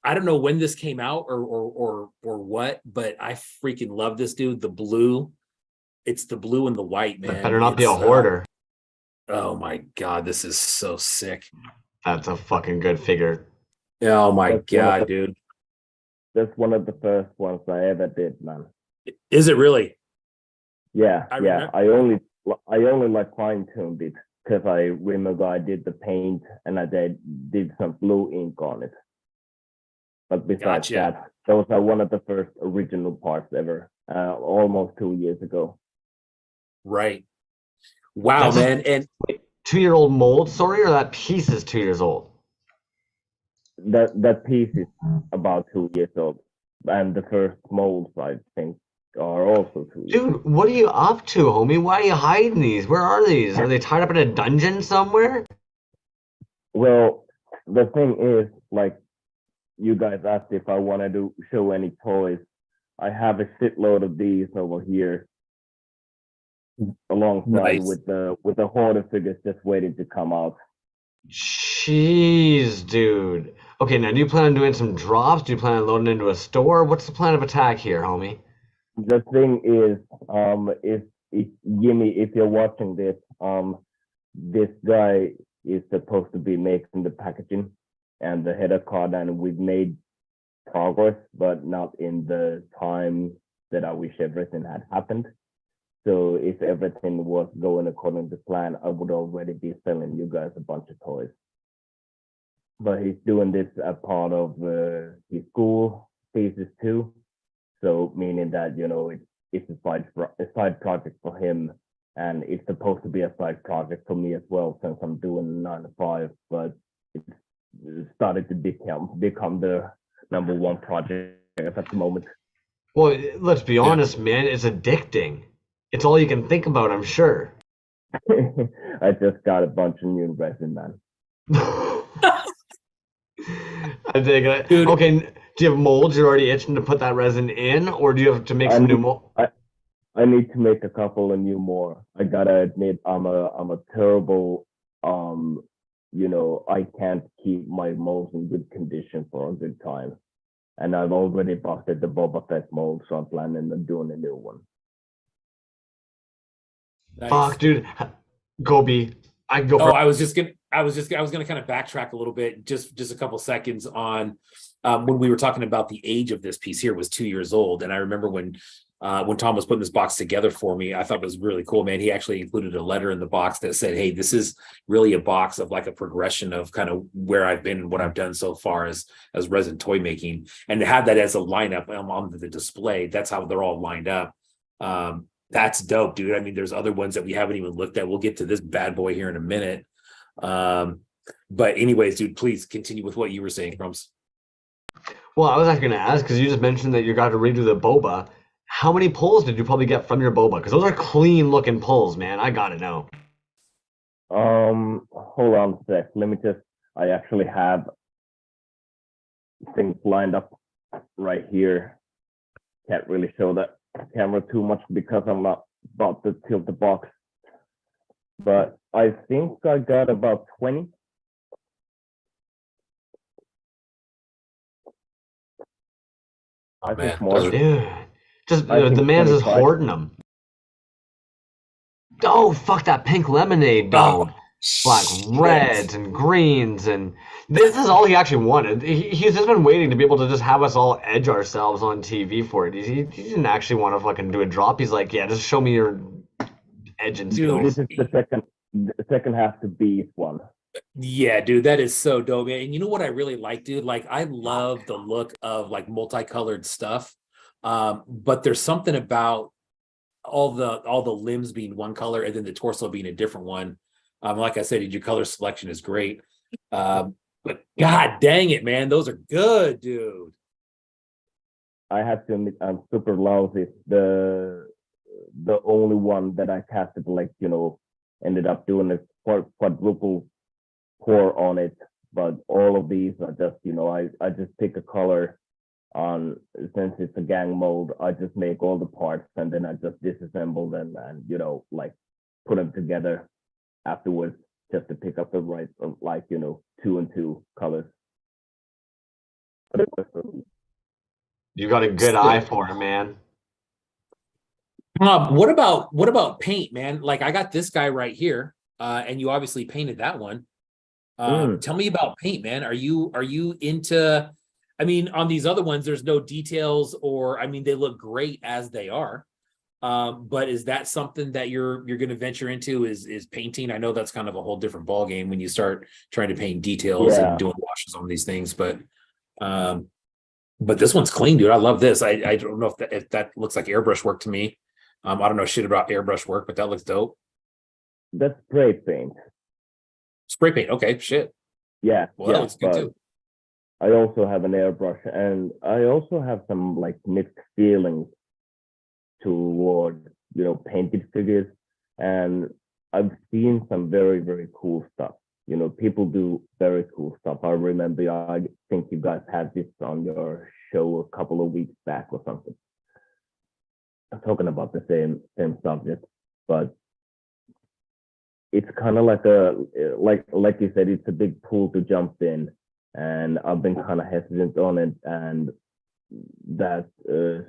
I don't know when this came out or what, but I freaking love this, dude. The blue. It's the blue and the white, man. That better not be a hoarder. Oh, my God. This is so sick. That's a fucking good figure. Oh my God, dude. That's one of the first ones I ever did, man. Is it really? Yeah. I only like fine-tuned it because I remember I did the paint and I did some blue ink on it. But besides that, those are one of the first original parts ever, almost 2 years ago. Right. Wow, man. And 2-year-old mold, sorry, or that piece is 2 years old? That piece is about 2 years old, and the first molds I think are also 2 years. Dude, what are you up to, homie? Why are you hiding these? Where are these? Are they tied up in a dungeon somewhere? Well, the thing is, like, you guys asked if I wanted to show any toys. I have a shitload of these over here, alongside with the hoarder figures just waiting to come out. Jeez, dude. Okay, now do you plan on doing some drops? Do you plan on loading into a store? What's the plan of attack here, homie? The thing is, if Jimmy, if you're watching this, this guy is supposed to be making the packaging and the header card, and we've made progress, but not in the time that I wish everything had happened. So if everything was going according to plan, I would already be selling you guys a bunch of toys. But he's doing this as part of his school thesis too. So meaning that, it's a side project for him, and it's supposed to be a side project for me as well, since I'm doing 9 to 5. But it's started to become the number one project at the moment. Well, let's be honest, man. It's addicting. It's all you can think about, I'm sure. I just got a bunch of new resin, man. I dig it. Dude. Okay, do you have molds you're already itching to put that resin in, or do you have to make some new molds? I need to make a couple of new more. I gotta admit, I'm a terrible I can't keep my molds in good condition for a good time. And I've already busted the Boba Fett mold, so I'm planning on doing a new one. Fuck, Nice. dude. Gobi. I can go Oh, for I was gonna kind of backtrack a little bit, just a couple seconds on when we were talking about the age of this piece here. It was 2 years old, and I remember when Tom was putting this box together for me, I thought it was really cool, man. He actually included a letter in the box that said, "Hey, this is really a box of like a progression of kind of where I've been and what I've done so far as resin toy making," and to have that as a lineup on the display. That's how they're all lined up. That's dope, dude. I mean, there's other ones that we haven't even looked at. We'll get to this bad boy here in a minute. But anyways, dude, please continue with what you were saying, Crumbs. Well, I was actually going to ask because you just mentioned that you got to redo the boba. How many pulls did you probably get from your boba? Because those are clean looking pulls, man. I got to know. Hold on a sec. I actually have things lined up right here. Can't really show the camera too much because I'm not about to tilt the box. But I think I got about 20. I think more. Dude, just I think the man's just 25. hoarding them. Oh, fuck that pink lemonade, Oh, dog. Black shit. reds and greens, and this is all he actually wanted. He's just been waiting to be able to just have us all edge ourselves on TV for it. He didn't actually want to fucking do a drop. He's like, yeah, just show me your edging Dude, This skills. is the second half to beef one. Yeah, dude, that is so dope, man. And you know what I really like, dude? Like, I love the look of like multicolored stuff. But there's something about all the limbs being one color and then the torso being a different one. Like I said, your color selection is great. But god dang it, man, those are good, dude. I have to admit I'm super lousy. The only one that I casted, ended up doing a quadruple pour on it. But all of these are just, I just pick a color on, since it's a gang mold, I just make all the parts and then I just disassemble them and, put them together afterwards just to pick up the right, 2 and 2 colors. You got a good eye for it, man. What about paint, man? Like, I got this guy right here, and you obviously painted that one. Tell me about paint, man. Are you into? I mean, on these other ones, there's no details, or I mean, they look great as they are. But is that something that you're going to venture into? Is painting? I know that's kind of a whole different ball game when you start trying to paint details and doing washes on these things. But this one's clean, dude. I love this. I don't know if that looks like airbrush work to me. I don't know shit about airbrush work, but that looks dope. That's spray paint. Spray paint. Okay, shit. Yeah. Well, that looks good too. I also have an airbrush, and I also have some mixed feelings toward painted figures, and I've seen some very, very cool stuff. People do very cool stuff. I remember, I think you guys had this on your show a couple of weeks back or something. I'm talking about the same subject, but it's kind of like like you said, it's a big pool to jump in, and I've been kind of hesitant on it. And that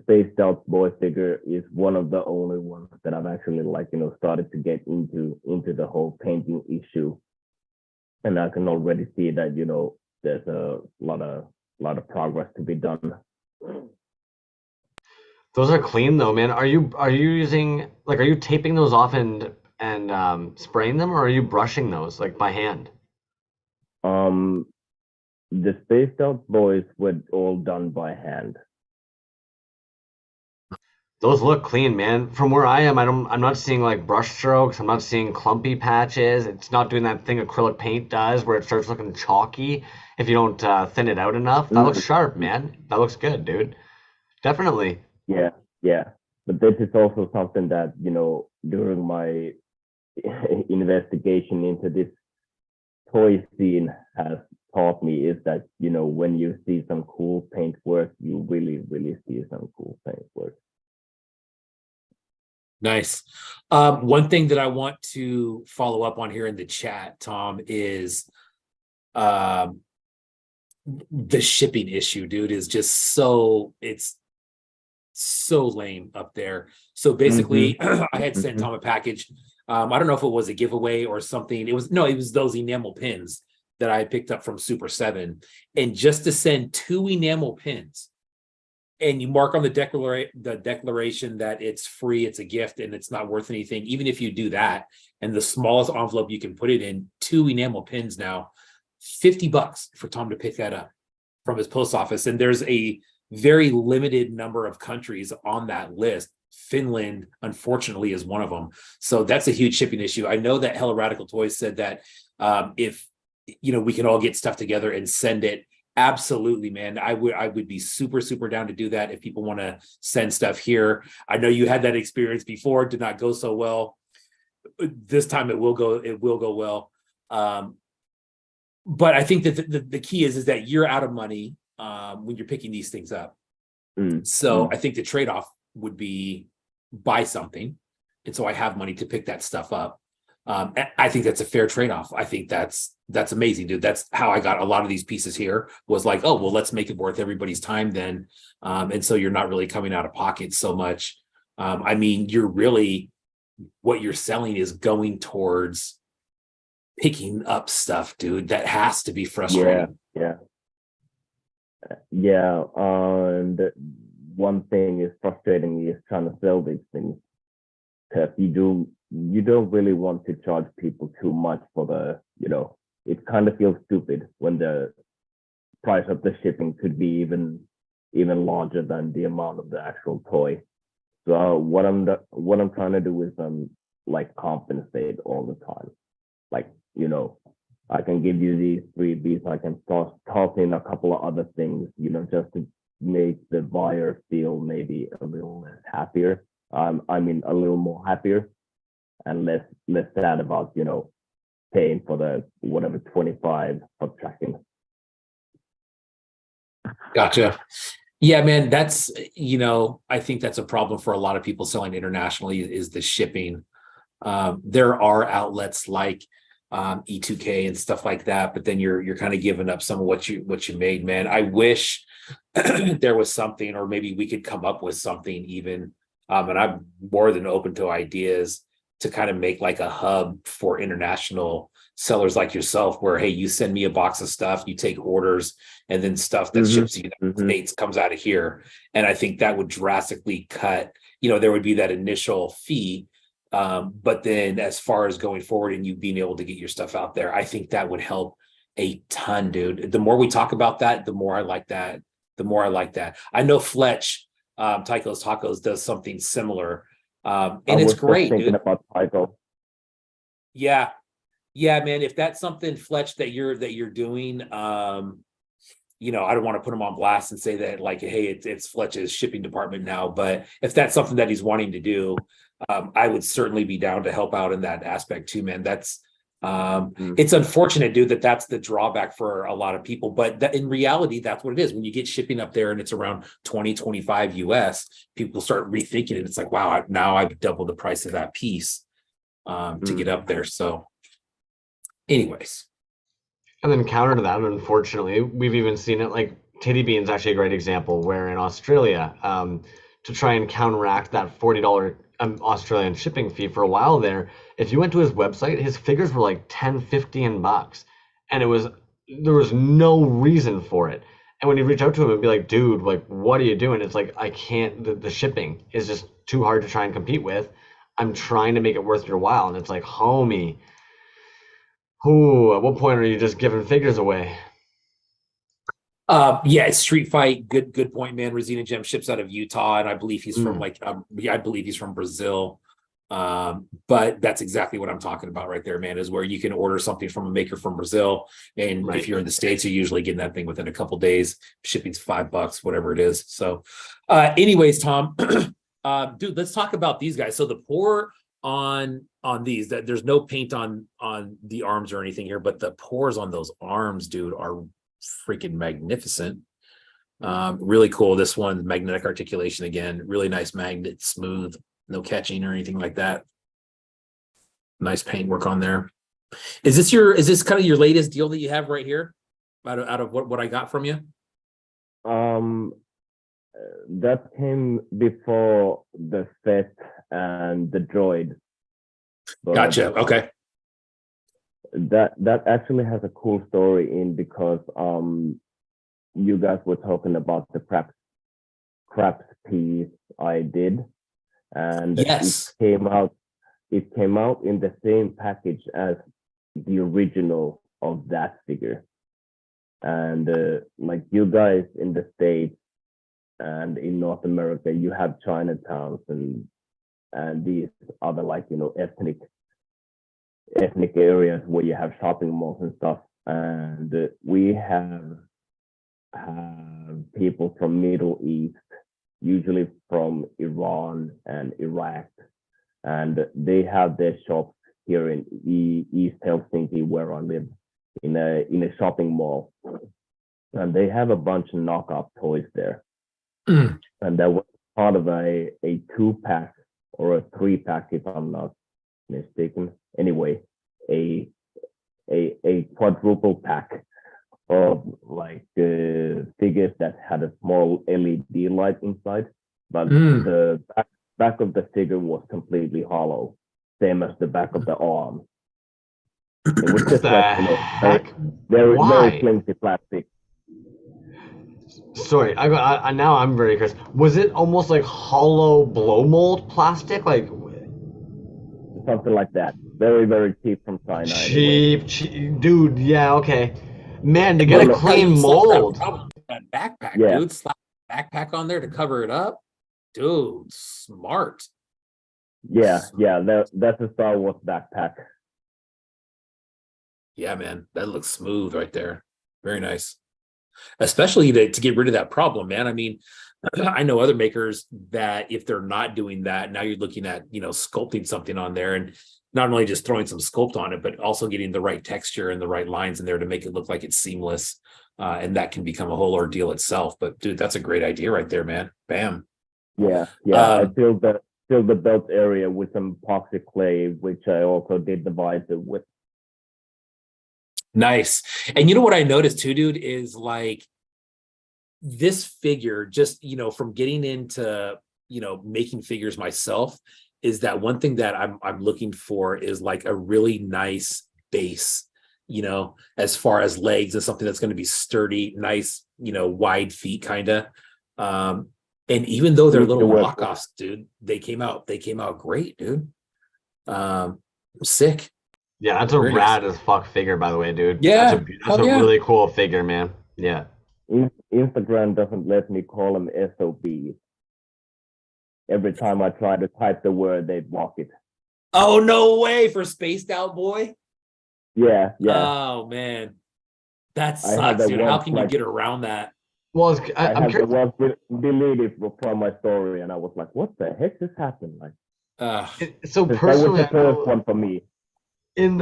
spaced out boy figure is one of the only ones that I've actually started to get into the whole painting issue, and I can already see that there's a lot of progress to be done. Those are clean though, man. Are you using are you taping those off and spraying them, or are you brushing those by hand? The spaced out boys were all done by hand. Those look clean, man. From where I am, I'm not seeing brush strokes. I'm not seeing clumpy patches. It's not doing that thing acrylic paint does where it starts looking chalky if you don't thin it out enough. That looks sharp, man. That looks good, dude. Definitely. Yeah. But this is also something that, during my investigation into this toy scene has taught me is that, when you see some cool paint work, you really, really see some cool paint work. Nice. One thing that I want to follow up on here in the chat, Tom, is the shipping issue, dude, is just it's so lame up there. So basically, I had sent Tom a package. I don't know if it was a giveaway or something. It was those enamel pins that I picked up from Super 7. And just to send 2 enamel pins, and you mark on the declaration that it's free, it's a gift, and it's not worth anything. Even if you do that, and the smallest envelope you can put it in, 2 enamel pins now, $50 for Tom to pick that up from his post office. And there's a very limited number of countries on that list. Finland, unfortunately, is one of them. So that's a huge shipping issue. I know that Hella Radical Toys said that if we can all get stuff together and send it. Absolutely, man. I would be super, super down to do that if people want to send stuff here. I know you had that experience before. It did not go so well. This time it will go well. But I think that the key is that you're out of money when you're picking these things up. So I think the trade-off would be buy something. And so I have money to pick that stuff up. I think that's a fair trade-off. I think that's amazing, dude. That's how I got a lot of these pieces here, was like, oh, well, let's make it worth everybody's time then. And so you're not really coming out of pocket so much. I mean, what you're selling is going towards picking up stuff, dude. That has to be frustrating. Yeah. And one thing is frustrating is trying to sell these things, because you don't really want to charge people too much for it kind of feels stupid when the price of the shipping could be even larger than the amount of the actual toy. So what I'm trying to do is like compensate all the time. Like, I can give you these freebies. I can toss in a couple of other things, just to make the buyer feel maybe a little less happier. I mean, a little more happier and less sad about, paying for the whatever 25 for tracking. Gotcha. Yeah, man, that's, I think that's a problem for a lot of people selling internationally, is the shipping. There are outlets like E2K and stuff like that, but then you're kind of giving up some of what you made, man. I wish there was something, or maybe we could come up with something even. And I'm more than open to ideas to kind of make like a hub for international sellers like yourself, where, hey, you send me a box of stuff, you take orders, and then stuff that ships to the United States comes out of here. And I think that would drastically cut, there would be that initial fee. But then as far as going forward and you being able to get your stuff out there, I think that would help a ton, dude. The more we talk about that, the more I like that. I know Fletch, Tycho's Tacos, does something similar. And it's great, dude. About Tycho. Yeah, man. If that's something, Fletch, that you're doing, I don't want to put him on blast and say that, like, hey, it's Fletch's shipping department now. But if that's something that he's wanting to do, I would certainly be down to help out in that aspect too, man. That's it's unfortunate, dude, that's the drawback for a lot of people, but in reality, that's what it is. When you get shipping up there and it's around 20-25 US, people start rethinking it. It's like, wow, now I've doubled the price of that piece to get up there. So anyways. And then counter to that, unfortunately, we've even seen it, like Titty Bean's actually a great example, where in Australia, to try and counteract that $40 Australian shipping fee for a while there, if you went to his website, his figures were like 10, 15 bucks. And there was no reason for it. And when you reach out to him and be like, dude, like, what are you doing? It's like, I can't, the shipping is just too hard to try and compete with. I'm trying to make it worth your while. And it's like, homie, at what point are you just giving figures away? Yeah, Street Fight, good point, man. Rosina Gem ships out of Utah, and I believe he's from I believe he's from Brazil. But that's exactly what I'm talking about right there, man, is where you can order something from a maker from Brazil, and if you're in the States, you're usually getting that thing within a couple days. Shipping's $5, whatever it is. So anyways, Tom, dude, let's talk about these guys. So the pour on these, that there's no paint on the arms or anything here, but the pours on those arms, dude, are freaking magnificent. Really cool. This one, magnetic articulation again, really nice magnet, smooth, no catching or anything like that. Nice paint work on there. Is this kind of your latest deal that you have right here? Out of what I got from you? That came before the set and the droid. But Gotcha. Okay. That actually has a cool story in because you guys were talking about the craps piece I did, and yes, it came out in the same package as the original of that figure. And like you guys in the States and in North America, you have Chinatowns and these other, like, you know, ethnic areas where you have shopping malls and stuff. And we have people from Middle East, usually from Iran and Iraq, and they have their shops here in East Helsinki, where I live, in a shopping mall, and they have a bunch of knockoff toys there. And that was part of a 2-pack or a 3-pack, if I'm not mistaken. Anyway, a quadruple pack of like figures that had a small LED light inside, but the back of the figure was completely hollow, same as the back of the arm. It was just like, you know, very flimsy plastic. Sorry, now I'm very curious. Was it almost like hollow blow mold plastic, like something like that? Very, very cheap from China. Cheap, dude. Yeah, okay. Man, to get a clean mold. That backpack, dude. Slap a backpack on there to cover it up, dude. Smart. Yeah, that's a Star Wars backpack. Yeah, man, that looks smooth right there. Very nice. Especially to get rid of that problem, man. I mean, I know other makers that if they're not doing that, now you're looking at, you know, sculpting something on there and not only just throwing some sculpt on it, but also getting the right texture and the right lines in there to make it look like it's seamless. And that can become a whole ordeal itself. But dude, that's a great idea right there, man. Bam. Yeah. I filled the belt area with some epoxy clay, which I also did the visor with. Nice. And you know what I noticed too, dude, is like this figure, just, you know, from getting into, you know, making figures myself, is that one thing that I'm looking for is like a really nice base, you know, as far as legs and something that's going to be sturdy, nice, you know, wide feet kind of. And even though they're little knockoffs, dude, they came out great, dude. Sick. Yeah, that's a rad as fuck figure, by the way, dude. Yeah, that's a really cool figure, man. Yeah. Instagram doesn't let me call them SOBs. Every time I try to type the word, they block it. Oh, no way, for Spaced Out Boy? Yeah. Oh, man. That sucks, dude. How can you get around that? Well, I'm curious. I had deleted from my story, and I was like, what the heck just happened? Like, so personally, that was the first one for me. In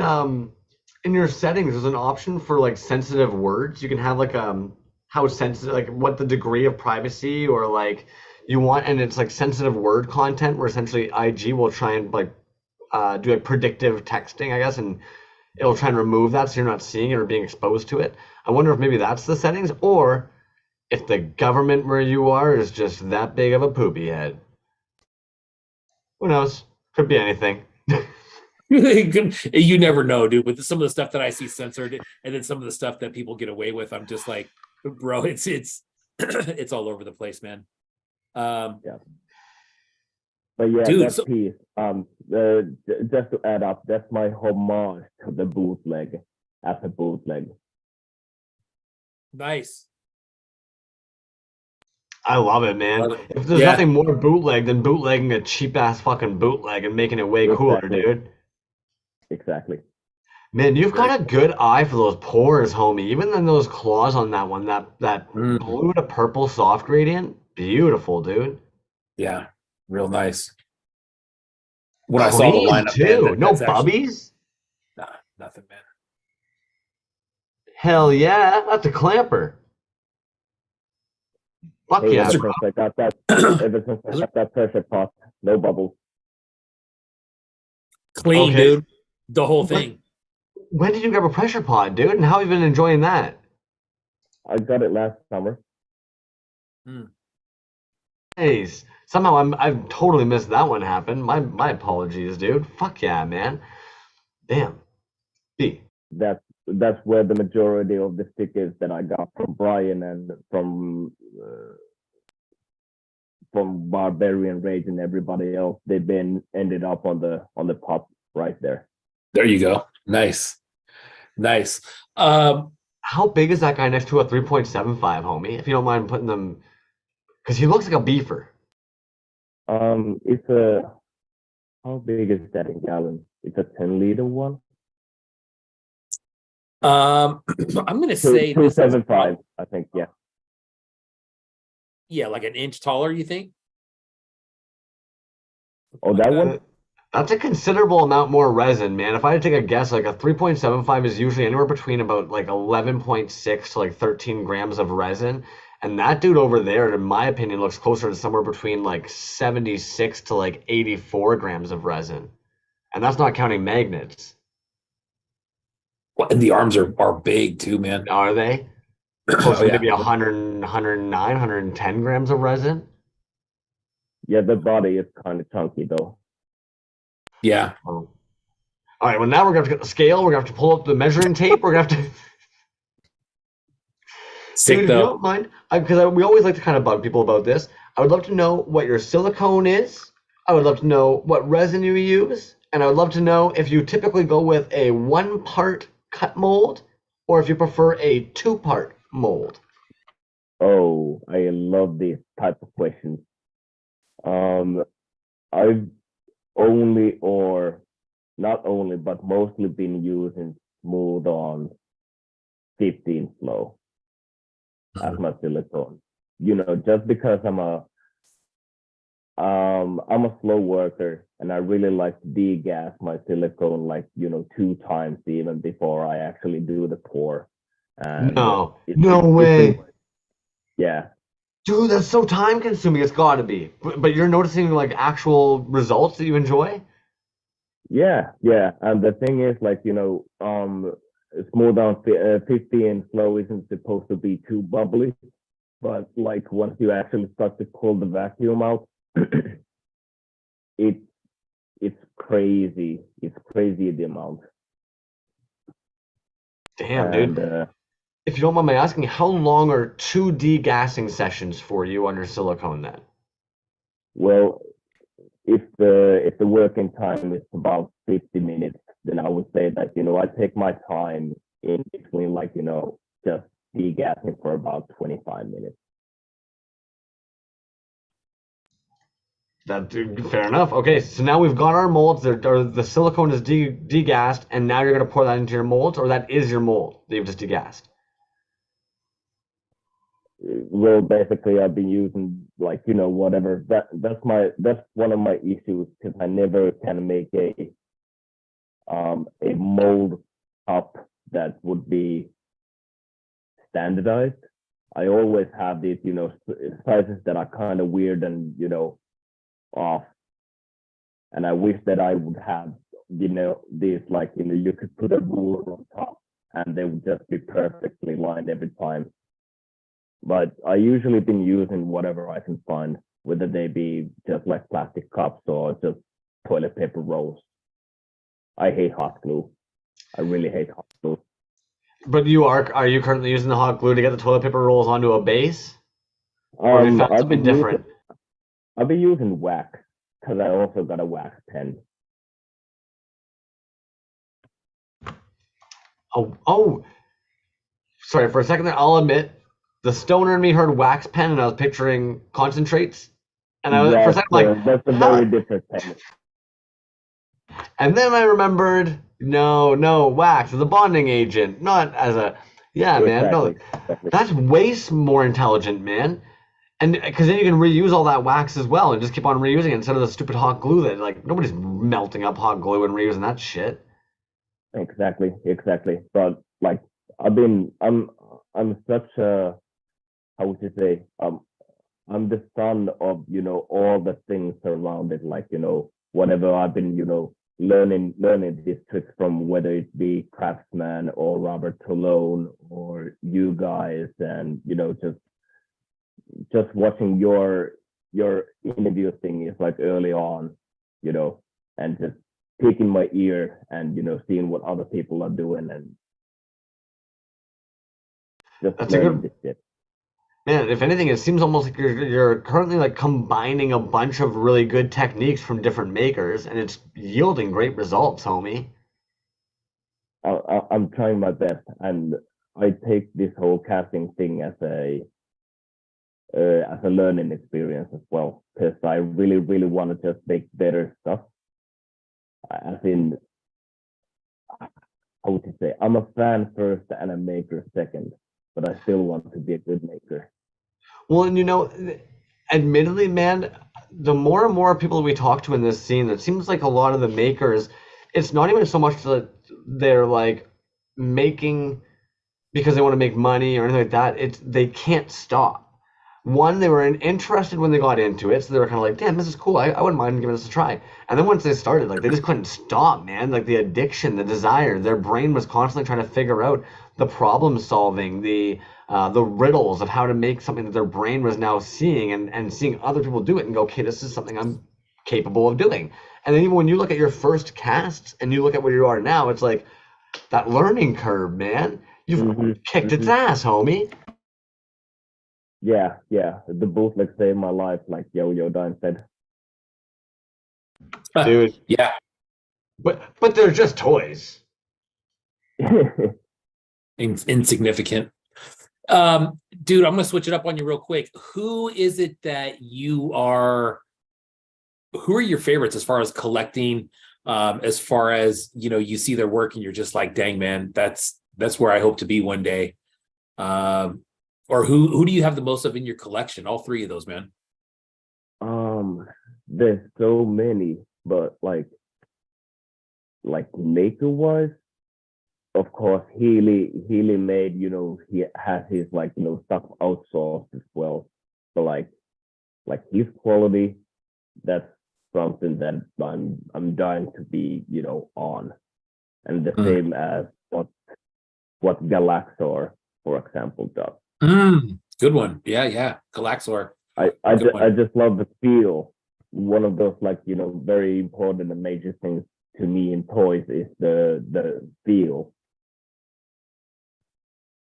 your settings, there's an option for like sensitive words. You can have like how sensitive, like what the degree of privacy or like you want, and it's like sensitive word content where essentially IG will try and like do like predictive texting, I guess, and it'll try and remove that so you're not seeing it or being exposed to it. I wonder if maybe that's the settings, or if the government where you are is just that big of a poopy head. Who knows? Could be anything. You never know, dude. With some of the stuff that I see censored, and then some of the stuff that people get away with, I'm just like, bro, it's it's all over the place, man. Yeah. But yeah, dude, that piece, just to add up, that's my homage to the bootleg as a bootleg. Nice. I love it, man. If there's nothing more bootleg than bootlegging a cheap ass fucking bootleg and making it way cooler, dude. Exactly. Man, you've got a good eye for those pores, homie. Even then, those claws on that one, that blue to purple soft gradient, beautiful, dude. Yeah, real nice. When I saw the lineup, too. Man, no bubbies? Nah, nothing, man. Hell yeah, that's a clamper. Fuck yeah, ever since I got that pressure pot, no bubbles. Clean, dude. The whole thing. When did you grab a pressure pot, dude? And how have you been enjoying that? I got it last summer. Nice. Somehow I've totally missed that one happen. My apologies, dude. Fuck yeah, man. Damn. B. That's where the majority of the stickers that I got from Brian and from Barbarian Rage and everybody else, they've been ended up on the pop right there. There you go. Nice. How big is that guy next to a 3.75, homie? If you don't mind putting them, because he looks like a beefer. It's a how big is that in gallons? It's a 10-liter one. I'm gonna say 275, I think, yeah. Yeah, like an inch taller, you think? Oh, that one? That's a considerable amount more resin, man. If I had to take a guess, like a 3.75 is usually anywhere between about like 11.6 to like 13 grams of resin. And that dude over there, in my opinion, looks closer to somewhere between like 76 to like 84 grams of resin. And that's not counting magnets. Well, and the arms are big too, man. Are they? Close to maybe 100, 109, 110 grams of resin? Yeah, the body is kind of chunky though. Yeah. Oh. All right, well, now we're going to have to get the scale. We're going to have to pull up the measuring tape. We're going to have to. Sick Dude, if you though. don't mind, because we always like to kind of bug people about this. I would love to know what your silicone is. I would love to know what resin you use. And I would love to know if you typically go with a 1-part cut mold or if you prefer a 2-part mold. Oh, I love these type of questions. I've only or not only but mostly been using smooth on 15 flow as my silicone. You know, just because I'm a slow worker and I really like to degas my silicone like 2 times even before I actually do the pour. And No way. Yeah. Dude, that's so time consuming. It's got to be. But you're noticing like actual results that you enjoy? Yeah. And the thing is, like, smooth on 15 flow isn't supposed to be too bubbly, but like once you actually start to pull the vacuum out, it's crazy. It's crazy the amount. Damn, And, dude. If you don't mind my asking, how long are 2 degassing sessions for you on your silicone then? well, if the working time is about 50 minutes, then I would say that I take my time in between, like just degassing for about 25 minutes. Fair enough. Okay, so now we've got our molds. The silicone is degassed, and now you're gonna pour that into your molds, or that is your mold that you've just degassed. Well, basically, I've been using like whatever. That's one of my issues because I never can make a mold cup that would be standardized. I always have these sizes that are kind of weird and off, and I wish that I would have these like you could put a ruler on top and they would just be perfectly lined every time. But I usually been using whatever I can find, whether they be just like plastic cups or just toilet paper rolls. I hate hot glue. I really hate hot glue. But are you currently using the hot glue to get the toilet paper rolls onto a base? Or have you found something different? I've been using wax because I also got a wax pen. Oh, sorry, for a second there, I'll admit, the stoner in me heard wax pen and I was picturing concentrates. And for a second, like, that's a very different pen. And then I remembered, no, wax as a bonding agent, not as a, man, no, Exactly. that's way more intelligent, man. And because then you can reuse all that wax as well and just keep on reusing it instead of the stupid hot glue that, like, nobody's melting up hot glue and reusing that shit. Exactly. But like, I'm such a, how would you say, I'm the son of, all the things around it, like, whatever I've been, learning these tricks from whether it be Craftsman or Robert Tolone or you guys, and just watching your interview thing is like early on, and just taking my ear and seeing what other people are doing and just That's a learning good this shit. man. If anything, it seems almost like you're currently like combining a bunch of really good techniques from different makers, and it's yielding great results, homie. I'm trying my best, and I take this whole casting thing as a learning experience as well, because I really, really want to just make better stuff. As in, how would you say? I'm a fan first and a maker second, but I still want to be a good maker. Well, and admittedly, man, the more and more people we talk to in this scene, it seems like a lot of the makers, it's not even so much that they're like making because they want to make money or anything like that. It's they can't stop. One, they were interested when they got into it, so they were kind of like, "Damn, this is cool. I wouldn't mind giving this a try." And then once they started, like they just couldn't stop, man. Like the addiction, the desire, their brain was constantly trying to figure out the problem solving, the riddles of how to make something that their brain was now seeing and seeing other people do it and go, "Okay, this is something I'm capable of doing." And then even when you look at your first casts and you look at where you are now, it's like that learning curve, man. You've kicked its ass, homie. Yeah, the bootleg saved my life, like Yo Dine said. Dude. Yeah. But they're just toys. Insignificant. Dude, I'm gonna switch it up on you real quick. Who is it that who are your favorites as far as collecting, as far as you see their work and you're just like, dang man, that's where I hope to be one day? Or who do you have the most of in your collection? All three of those, man. There's so many, but like maker wise, of course, Healy made, he has his stuff outsourced as well. So like his quality, that's something that I'm dying to be, on. And the same as what Galaxor, for example, does. Good one. Yeah. Galaxor. I just love the feel. One of those very important and major things to me in toys is the feel.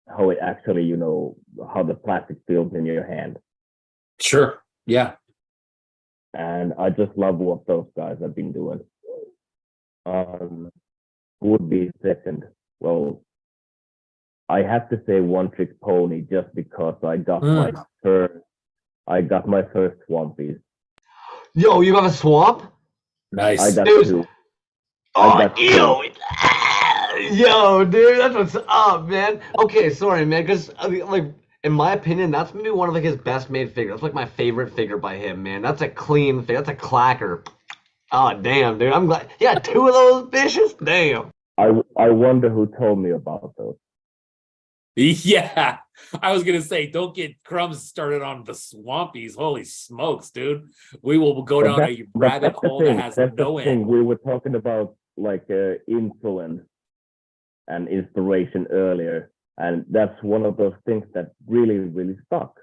How it actually, how the plastic feels in your hand. Sure. Yeah. And I just love what those guys have been doing. Who would be second? Well, I have to say One Trick Pony just because I got my first Swampies. Yo, you got a swamp? Nice. I got Dude. two. Yo, dude, that's what's up, man. Okay, sorry, man, because like in my opinion, that's maybe one of like his best made figures. That's like my favorite figure by him, man. That's a clean figure. That's a clacker. Oh, damn, dude. I'm glad. Yeah, two of those bitches. Damn. I wonder who told me about those. Yeah, I was gonna say, don't get Crumbs started on the Swampies. Holy smokes, dude! We will go down a rabbit hole that has no end. We were talking about like influence and inspiration earlier, and that's one of those things that really, really stuck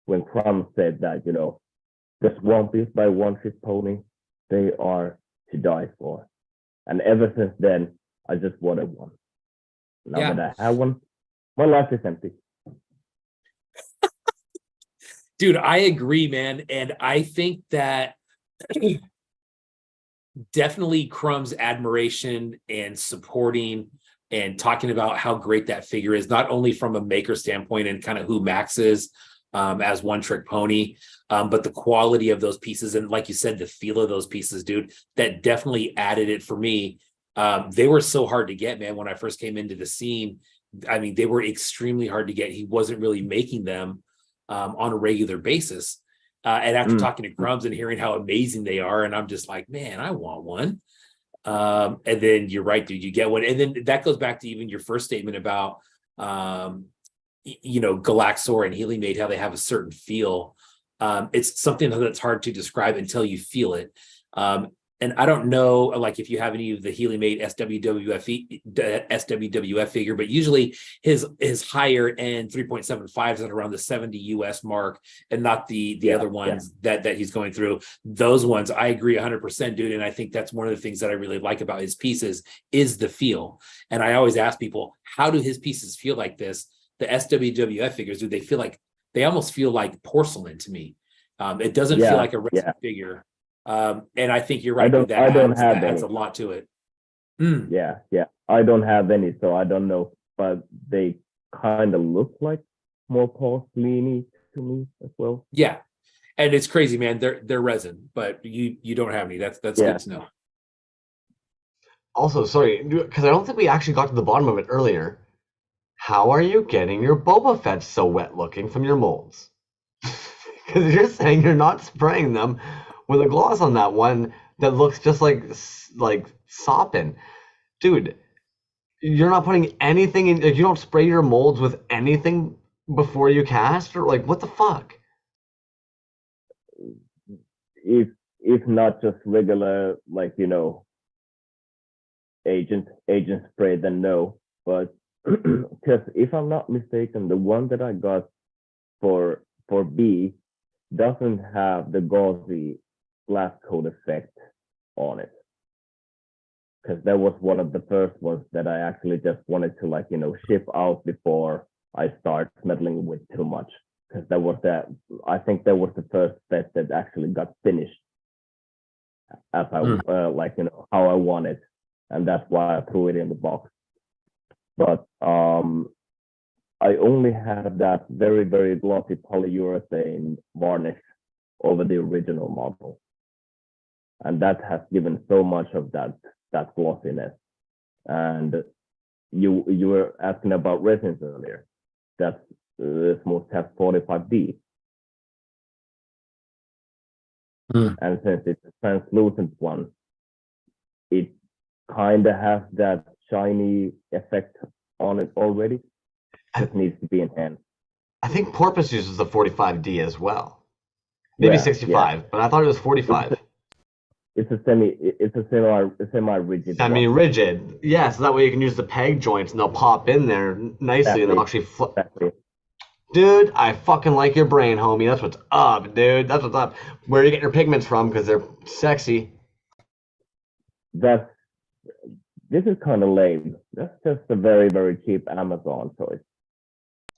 when Crumbs said that the Swampies by One Trick Pony, they are to die for, and ever since then, I just wanted one. Now that I have one, my life is empty. Dude, I agree, man. And I think that definitely Crumb's admiration and supporting and talking about how great that figure is, not only from a maker standpoint and kind of who Max is as One Trick Pony, but the quality of those pieces. And like you said, the feel of those pieces, dude, that definitely added it for me. They were so hard to get, man, when I first came into the scene. I mean, they were extremely hard to get. He wasn't really making them on a regular basis. And after talking to Crumbs and hearing how amazing they are, and I'm just like, man, I want one. And then you're right, dude, you get one. And then that goes back to even your first statement about, Galaxor and Healy Made, how they have a certain feel. It's something that's hard to describe until you feel it. And And I don't know, like, if you have any of the Healy made SWWF figure, but usually his higher end 3.75s at around the 70 US mark, and not the other ones that he's going through. Those ones, I agree 100%, dude. And I think that's one of the things that I really like about his pieces is the feel. And I always ask people, how do his pieces feel like this? The SWWF figures, do they feel like, they almost feel like porcelain to me. It doesn't feel like a resin figure. And I think you're right. That adds a lot to it. Yeah. I don't have any, so I don't know. But they kind of look like more porcelainy to me as well. Yeah, and it's crazy, man. They're resin, but you don't have any. That's good to know. Also, sorry, because I don't think we actually got to the bottom of it earlier. How are you getting your Boba Fett so wet looking from your molds? Because you're saying you're not spraying them with a gloss on that one that looks just like sopping. Dude, you're not putting anything in, like, you don't spray your molds with anything before you cast, or like, what the fuck? If not just regular, like, agent spray, then no. But because if I'm not mistaken, the one that I got for B doesn't have the gauzy glass coat effect on it, because that was one of the first ones that I actually just wanted to ship out before I start meddling with too much, because I think that was the first set that actually got finished as I how I wanted, and that's why I threw it in the box. But I only had that very, very glossy polyurethane varnish over the original model, and that has given so much of that glossiness. And you were asking about resins earlier. That's the Smooth Test 45D. And since it's a translucent one, it kind of has that shiny effect on it already. It needs to be enhanced. I think Porpoise uses the 45D as well. Maybe 65, but I thought it was 45. It's a semi-rigid. Semi-rigid, yeah. So that way you can use the peg joints, and they'll pop in there nicely, and they'll actually flip. Exactly. Dude, I fucking like your brain, homie. That's what's up, dude. That's what's up. Where are you getting your pigments from? Because they're sexy. This is kind of lame. That's just a very, very cheap Amazon choice.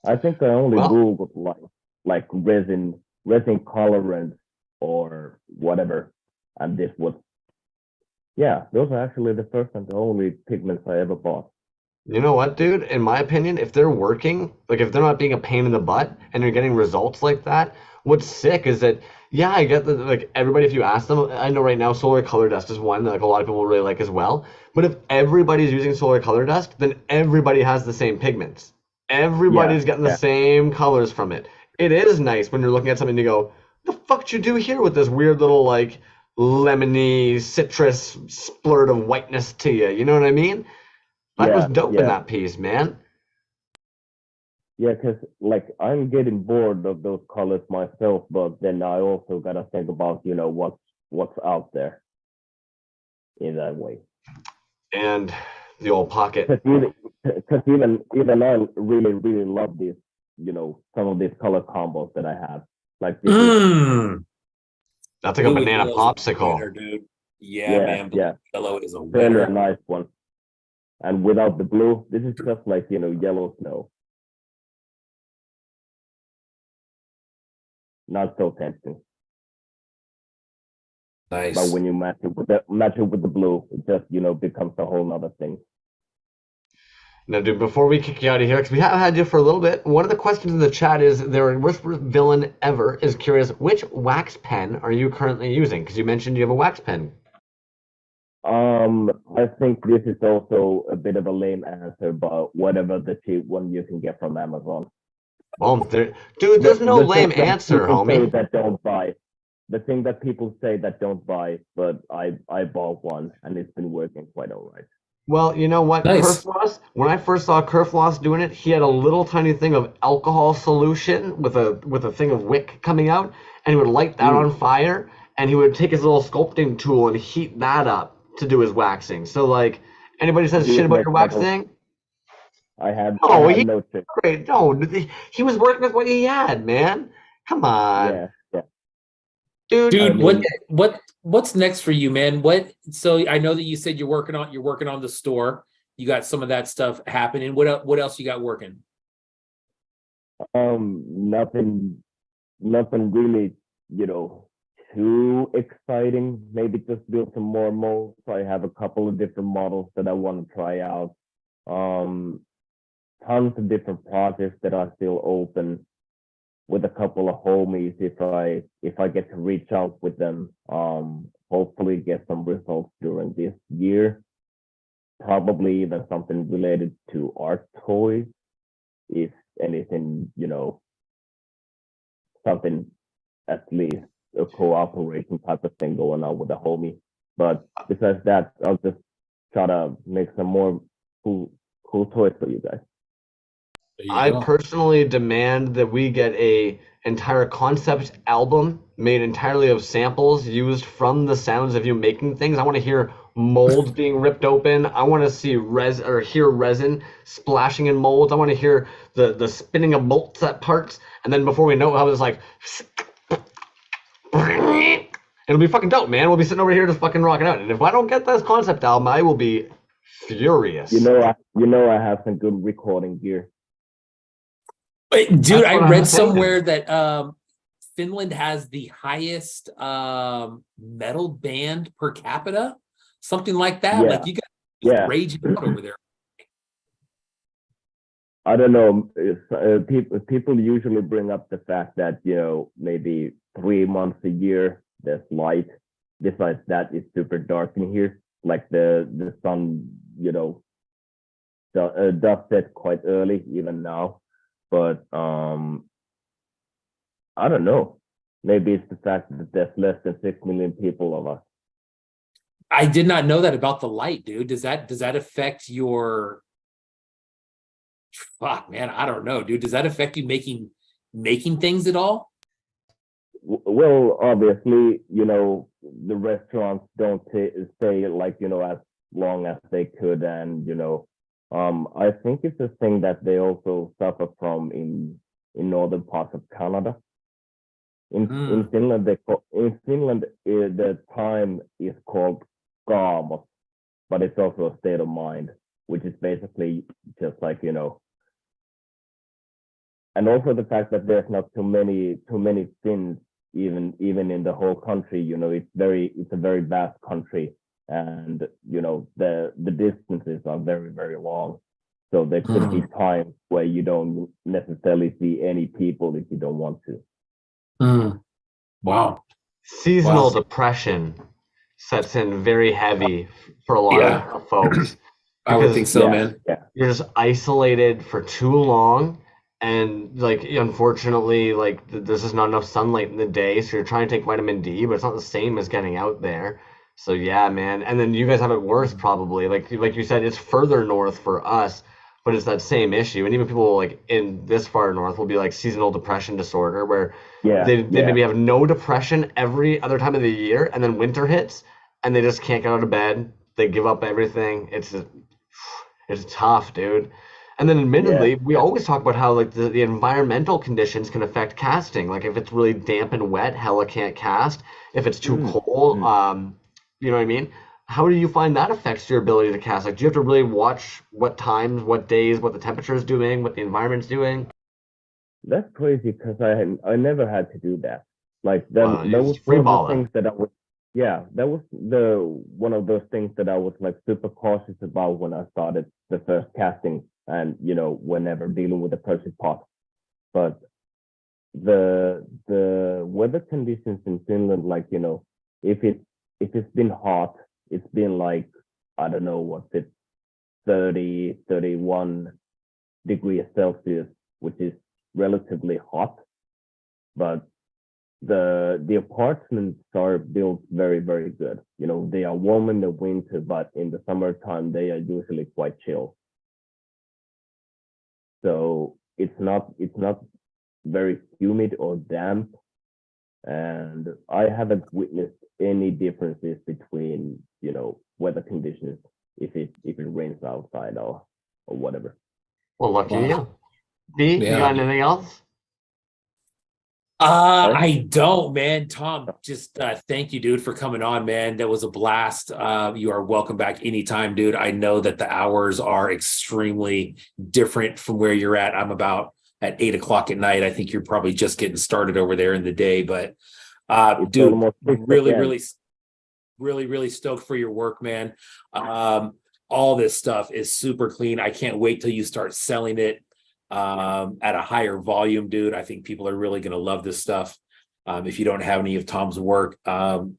I think I only Googled like resin colorants or whatever, and this was, those are actually the first and the only pigments I ever bought. You know what, dude? In my opinion, if they're working, like if they're not being a pain in the butt and you're getting results like that, what's sick is that, I get that, like, everybody, if you ask them, I know right now Solar Color Dust is one that, like, a lot of people really like as well. But if everybody's using Solar Color Dust, then everybody has the same pigments. Everybody's getting the same colors from it. It is nice when you're looking at something and you go, the fuck did you do here with this weird little, like, lemony citrus splurt of whiteness to you? You know what I mean? That was dope in that piece, man. Yeah, because like I'm getting bored of those colors myself, but then I also gotta think about what's out there in that way. And the old pocket. Because even I really, really love these, some of these color combos that I have. Like this that's like a banana popsicle, winner, dude. Man. Yellow is a winner. A nice one. And without the blue, this is just like yellow snow. Not so tempting. Nice. But when you match it with the blue, it just becomes a whole nother thing. Now, dude, before we kick you out of here, because we have had you for a little bit, one of the questions in the chat is, their worst villain ever is curious, which wax pen are you currently using? Because you mentioned you have a wax pen. I think this is also a bit of a lame answer, but whatever the cheap one you can get from Amazon. Well, dude, there's no lame answer, homie. That don't buy. The thing that people say that don't buy, but I bought one and it's been working quite all right. Well, you know what, nice. Kerfloss, when I first saw Kerfloss doing it, he had a little tiny thing of alcohol solution with a thing of wick coming out, and he would light that on fire, and he would take his little sculpting tool and heat that up to do his waxing. So like, anybody says shit about your waxing, I had no, he no trick. great. No, he was working with what he had, man. Come on, Yeah. dude. Dude, I mean, what's next for you, man? So I know that you said you're working on the store. You got some of that stuff happening. What else you got working? nothing really, too exciting. Maybe just build some more molds. I have a couple of different models that I want to try out. Um, Tons of different projects that are still open with a couple of homies if I get to reach out with them. Hopefully get some results during this year. Probably even something related to art toys, if anything, something at least a cooperation type of thing going on with a homie. But besides that, I'll just try to make some more cool toys for you guys. There you I go. personally demand that we get a entire concept album made entirely of samples used from the sounds of you making things. I want to hear molds being ripped open. I want to see hear resin splashing in molds. I want to hear the spinning of bolts at parts, and then before we know it, I was like, it'll be fucking dope, man. We'll be sitting over here just fucking rocking out. And if I don't get this concept album, I will be furious. I have some good recording gear. Wait, dude, That's I what I'm read saying. somewhere that Finland has the highest metal band per capita, something like that. Yeah. Like you got Yeah. raging out over there. I don't know. People usually bring up the fact that maybe 3 months a year there's light. Besides that, it's super dark in here. Like the sun, does set quite early even now. But I don't know. Maybe it's the fact that there's less than 6 million people of us. I did not know that about the light, dude. Does that affect your fuck, man? I don't know, dude. Does that affect you making things at all? Well, obviously, the restaurants don't stay like as long as they could, and I think it's a thing that they also suffer from in northern parts of Canada. In Finland, the time is called kaamos, but it's also a state of mind, which is basically just like and also the fact that there's not too many Finns even in the whole country. It's a very vast country, and the distances are very, very long. So there could be times where you don't necessarily see any people if you don't want to. Wow. Seasonal depression sets in very heavy for a lot of folks. I would think so, man. Yeah. You're just isolated for too long, and like unfortunately, like there's just not enough sunlight in the day, so you're trying to take vitamin D, but it's not the same as getting out there. So yeah, man. And then you guys have it worse probably. Like you said, it's further north for us, but it's that same issue. And even people like in this far north will be like seasonal depression disorder, where they maybe have no depression every other time of the year, and then winter hits, and they just can't get out of bed. They give up everything. It's tough, dude. And then admittedly, we always talk about how like the environmental conditions can affect casting. Like if it's really damp and wet, hella can't cast. If it's too cold, you know what I mean? How do you find that affects your ability to cast? Like, do you have to really watch what times, what days, what the temperature is doing, what the environment's doing? That's crazy because I never had to do that. Like that was free one of the balling. things that I was that was one of those things that I was like super cautious about when I started the first casting, and whenever dealing with the Percy pot. But the weather conditions in Finland, like if it's been hot, it's been like, I don't know what's it, 30, 31 degrees Celsius, which is relatively hot. But the apartments are built very, very good. They are warm in the winter, but in the summertime they are usually quite chill. So it's not very humid or damp, and I haven't witnessed any differences between weather conditions if it rains outside or whatever. Well, lucky Wow. you. B, you Yeah. got anything else? I don't, man. Tom, just thank you, dude, for coming on, man. That was a blast. You are welcome back anytime, dude. I know that the hours are extremely different from where you're at. I'm about at 8 o'clock at night. I think you're probably just getting started over there in the day, but dude, almost 6 really, a.m. really stoked for your work, man. All this stuff is super clean. I can't wait till you start selling it at a higher volume, dude. I think people are really going to love this stuff. If you don't have any of Tom's work,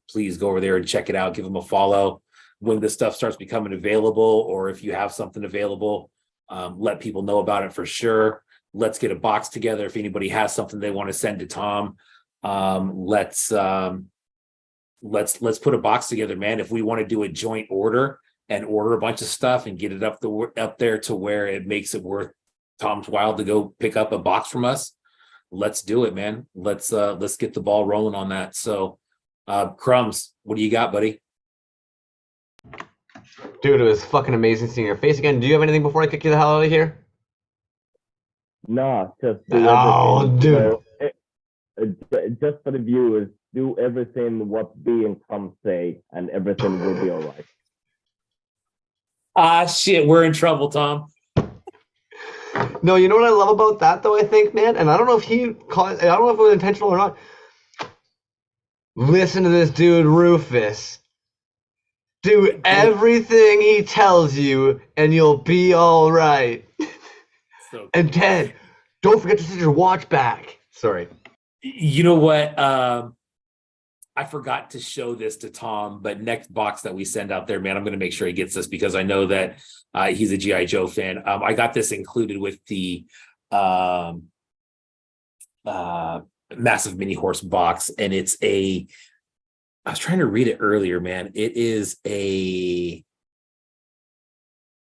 please go over there and check it out. Give him a follow when this stuff starts becoming available, or if you have something available, let people know about it for sure. Let's get a box together. If anybody has something they want to send to Tom, let's put a box together, man. If we want to do a joint order and order a bunch of stuff and get it up there to where it makes it worth Tom's while to go pick up a box from us, let's do it, man. Let's get the ball rolling on that. So Crumbs, what do you got, buddy? Dude, it was fucking amazing seeing your face again. Do you have anything before I kick you the hell out of here? Nah, just do Oh, everything. dude. Just for the viewers, do everything what B and Tom say, and everything will be all right. Shit, we're in trouble, Tom. No, you know what I love about that though, I think, man, and I don't know if I don't know if it was intentional or not. Listen to this dude, Rufus. Do everything he tells you and you'll be all right. So, and Ted, don't forget to set your watch back. Sorry. you know what? I forgot to show this to Tom, but next box that we send out there, man, I'm going to make sure he gets this because I know that he's a G.I. Joe fan. I got this included with the massive mini horse box, and I was trying to read it earlier, man. It is a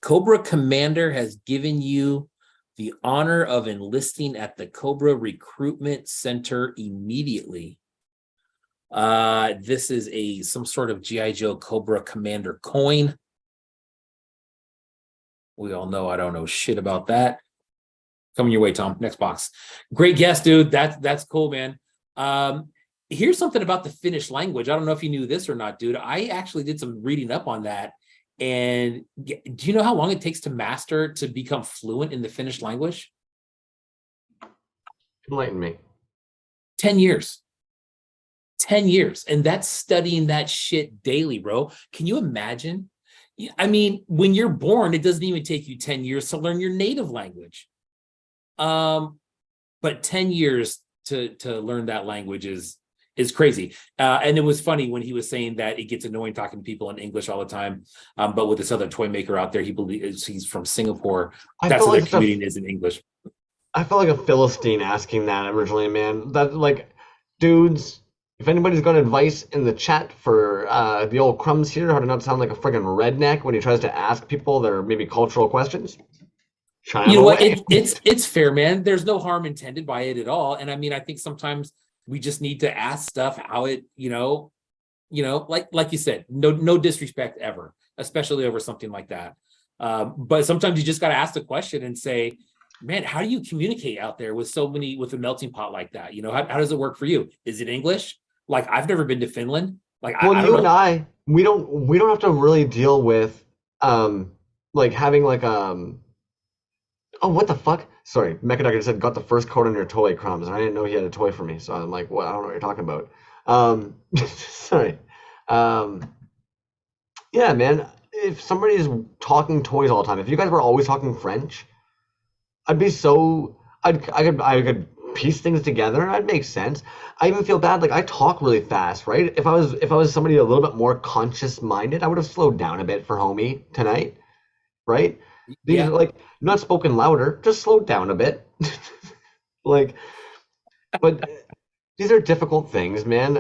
Cobra Commander has given you the honor of enlisting at the Cobra Recruitment Center immediately. This is some sort of G.I. Joe Cobra Commander coin. We all know I don't know shit about that. Coming your way, Tom. Next box. Great guess, dude. That's cool, man. Here's something about the Finnish language. I don't know if you knew this or not, dude. I actually did some reading up on that. And do you know how long it takes to become fluent in the Finnish language? Enlighten me. 10 years. 10 years. And that's studying that shit daily, bro. Can you imagine? I mean, when you're born, it doesn't even take you 10 years to learn your native language. But 10 years to learn that language is crazy. And it was funny when he was saying that it gets annoying talking to people in English all the time. But with this other toy maker out there, he believes he's from Singapore. That's what their commuting is in English. I felt like a Philistine asking that originally, man. That, like, dudes, if anybody's got advice in the chat for the old Crumbs here, how to not sound like a friggin' redneck when he tries to ask people their maybe cultural questions, you know what? It's fair, man. There's no harm intended by it at all. And I mean, I think sometimes we just need to ask stuff how it, like you said, no disrespect ever, especially over something like that. But sometimes you just got to ask the question and say, man, how do you communicate out there with a melting pot like that? How does it work for you? Is it English? Like, I've never been to Finland. Like, well, I you and I, we don't have to really deal with, like having like, oh, what the fuck? Sorry, Mechaduck just said, got the first code on your toy, Crumbs, and I didn't know he had a toy for me, so I'm like, well, I don't know what you're talking about. Sorry. Yeah, man, if somebody's talking toys all the time, if you guys were always talking French, I could piece things together, and I'd make sense. I even feel bad, like, I talk really fast, right? If I was somebody a little bit more conscious-minded, I would have slowed down a bit for homie tonight, right? These Yeah. like not spoken louder, just slowed down a bit. Like, but these are difficult things, man.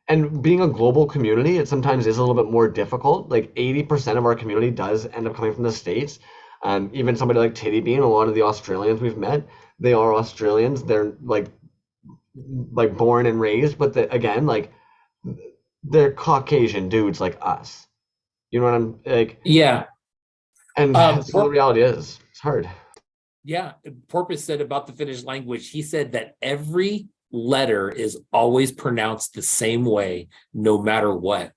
And being a global community, it sometimes is a little bit more difficult. Like 80% of our community does end up coming from the States. Even somebody like Titty Bean, a lot of the Australians we've met, they are Australians. They're like like born and raised, but again, like they're Caucasian dudes like us. You know what I'm like? Yeah. And so the reality is, it's hard. Yeah. Porpoise said about the Finnish language, he said that every letter is always pronounced the same way, no matter what.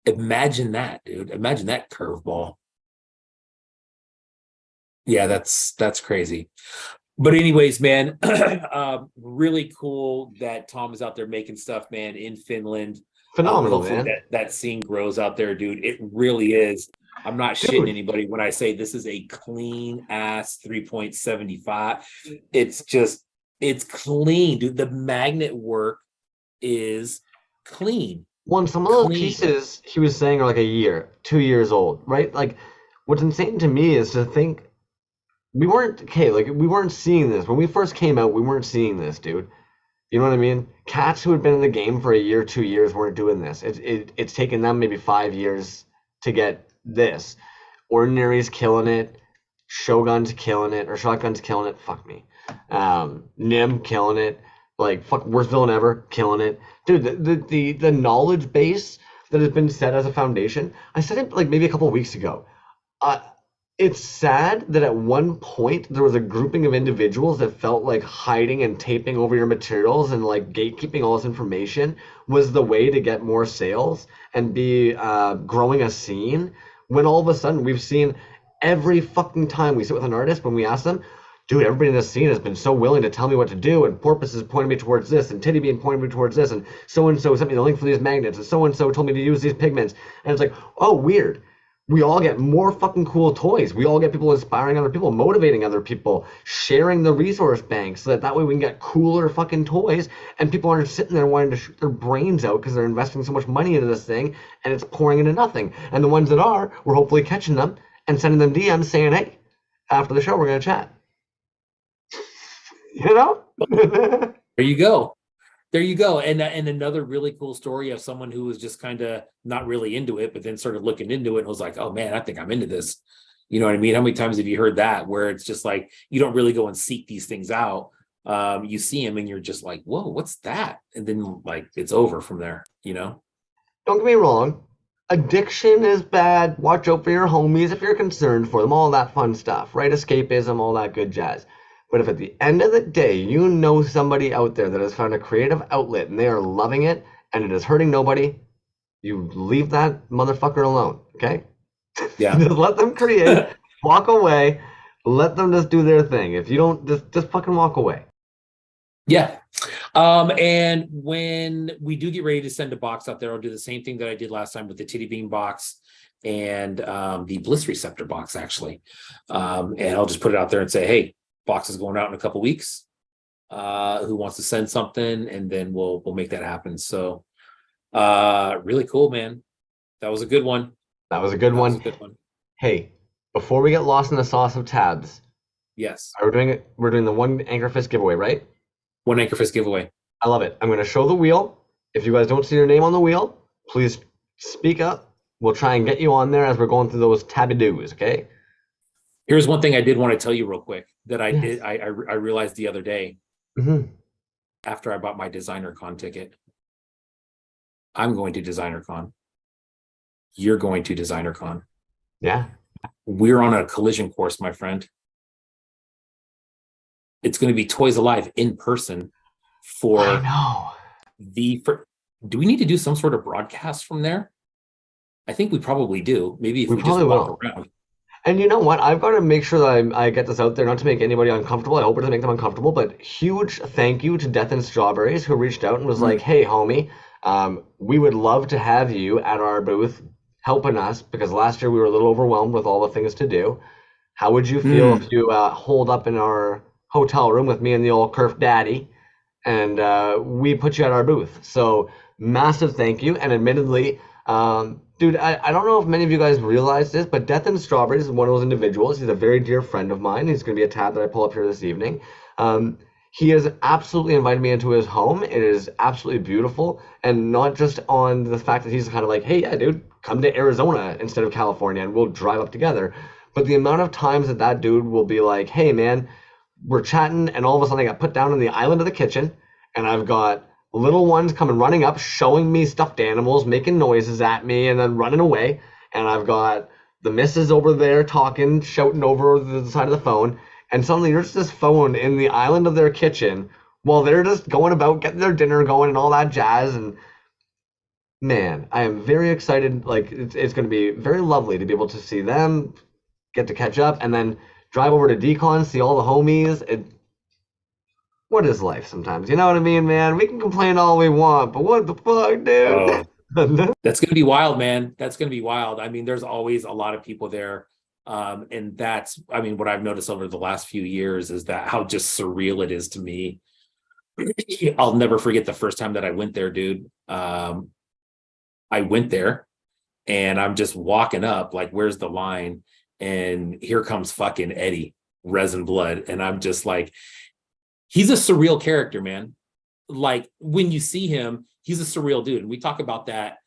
Imagine that, dude. Imagine that curveball. Yeah, that's crazy. But anyways, man, really cool that Tom is out there making stuff, man, in Finland. Phenomenal, Hopefully man. that scene grows out there, dude. It really is. I'm not shitting anybody when I say this is a clean ass 3.75. It's clean, dude. The magnet work is clean. Well, some of those pieces he was saying are like a year, 2 years old, right? Like, what's insane to me is to think we weren't seeing this when we first came out. We weren't seeing this, dude. You know what I mean? Cats who had been in the game for a year, 2 years weren't doing this. It's taken them maybe 5 years to get this. Ordinary's killing it. Shogun's killing it, or Shotgun's killing it. Fuck me. Nim killing it. Like, fuck, worst villain ever, killing it. Dude, the knowledge base that has been set as a foundation, I said it like maybe a couple of weeks ago. It's sad that at one point there was a grouping of individuals that felt like hiding and taping over your materials and like gatekeeping all this information was the way to get more sales and be growing a scene, when all of a sudden we've seen every fucking time we sit with an artist, when we ask them, dude, everybody in this scene has been so willing to tell me what to do, and Porpoise is pointing me towards this, and Titty Bean pointing me towards this, and so sent me the link for these magnets, and so told me to use these pigments. And it's like, oh, weird. We all get more fucking cool toys. We all get people inspiring other people, motivating other people, sharing the resource bank so that way we can get cooler fucking toys, and people aren't sitting there wanting to shoot their brains out because they're investing so much money into this thing and it's pouring into nothing. And the ones that are, we're hopefully catching them and sending them DMs saying, hey, after the show, we're going to chat. You know? There you go. There you go. And another really cool story of someone who was just kind of not really into it, but then started looking into it and was like, oh man, I think I'm into this. You know what I mean? How many times have you heard that, where it's just like, you don't really go and seek these things out. You see them and you're just like, whoa, what's that? And then like, it's over from there, you know? Don't get me wrong. Addiction is bad. Watch out for your homies if you're concerned for them, all that fun stuff, right? Escapism, all that good jazz. But if at the end of the day, you know somebody out there that has found a creative outlet and they are loving it and it is hurting nobody, you leave that motherfucker alone, okay? Yeah. Just let them create, walk away, let them just do their thing. If you don't, just fucking walk away. Yeah. And when we do get ready to send a box out there, I'll do the same thing that I did last time with the Titty Bean box and the Bliss Receptor box, actually. And I'll just put it out there and say, hey, box is going out in a couple weeks. Who wants to send something? And then we'll make that happen. So really cool, man. That was a good one. That was a good one. Hey, before we get lost in the sauce of tabs. Yes. We're doing the one Anchorfist giveaway, right? One Anchorfist giveaway. I love it. I'm going to show the wheel. If you guys don't see your name on the wheel, please speak up. We'll try and get you on there as we're going through those tabby-doos, okay? Here's one thing I did want to tell you real quick that I did. I realized the other day after I bought my DesignerCon ticket. I'm going to DesignerCon. You're going to DesignerCon. Yeah. We're on a collision course, my friend. It's going to be Toys Alive in person for I know. Do we need to do some sort of broadcast from there? I think we probably do. Maybe if we just walk around. And you know what? I've got to make sure that I get this out there, not to make anybody uncomfortable. I hope it doesn't make them uncomfortable, but huge thank you to Death and Strawberries, who reached out and was like, hey, homie, we would love to have you at our booth helping us, because last year we were a little overwhelmed with all the things to do. How would you feel if you holed up in our hotel room with me and the old Kerf Daddy, and we put you at our booth? So massive thank you. And admittedly, dude, I don't know if many of you guys realize this, but Death and Strawberries is one of those individuals. He's a very dear friend of mine. He's going to be a tab that I pull up here this evening. He has absolutely invited me into his home. It is absolutely beautiful. And not just on the fact that he's kind of like, hey, yeah, dude, come to Arizona instead of California and we'll drive up together. But the amount of times that dude will be like, hey, man, we're chatting, and all of a sudden I got put down on the island of the kitchen, and I've got little ones coming running up, showing me stuffed animals, making noises at me, and then running away. And I've got the missus over there talking, shouting over the side of the phone. And suddenly there's this phone in the island of their kitchen while they're just going about getting their dinner going and all that jazz. And man, I am very excited. Like it's going to be very lovely to be able to see them, get to catch up, and then drive over to Decon, see all the homies. What is life sometimes? You know what I mean, man? We can complain all we want, but what the fuck, dude? Oh, that's going to be wild, man. That's going to be wild. I mean, there's always a lot of people there. And that's, I mean, what I've noticed over the last few years is that how just surreal it is to me. I'll never forget the first time that I went there, dude. I went there and I'm just walking up, like, where's the line? And here comes fucking Eddie, Resin Blood. And I'm just like, he's a surreal character, man. Like when you see him, he's a surreal dude. And we talk about that,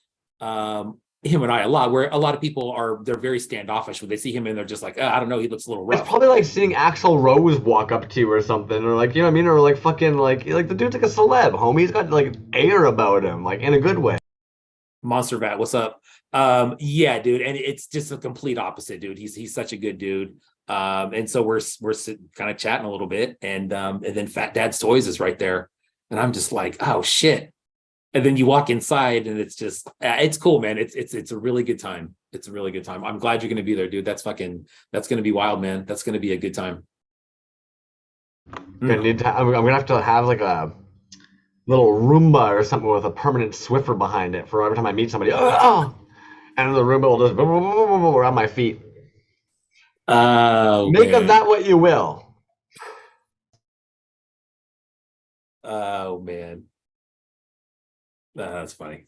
him and I a lot, where a lot of people they're very standoffish when they see him and they're just like, I don't know, he looks a little rough. It's probably like seeing Axl Rose walk up to you or something, or like, you know what I mean? Or like fucking like the dude's like a celeb, homie. He's got like air about him, like in a good way. Monster Vat, what's up? Yeah, dude. And it's just a complete opposite, dude. He's such a good dude. And so we're kind of chatting a little bit, and then Fat Dad's Toys is right there, and I'm just like, oh shit. And then you walk inside, and it's just it's cool, man. It's a really good time. It's a really good time. I'm glad you're gonna be there, dude. That's gonna be wild, man. That's gonna be a good time. I'm gonna have to have like a little Roomba or something with a permanent Swiffer behind it for every time I meet somebody. Oh, and the Roomba will just around my feet. Make of that what you will. Oh man, that's funny.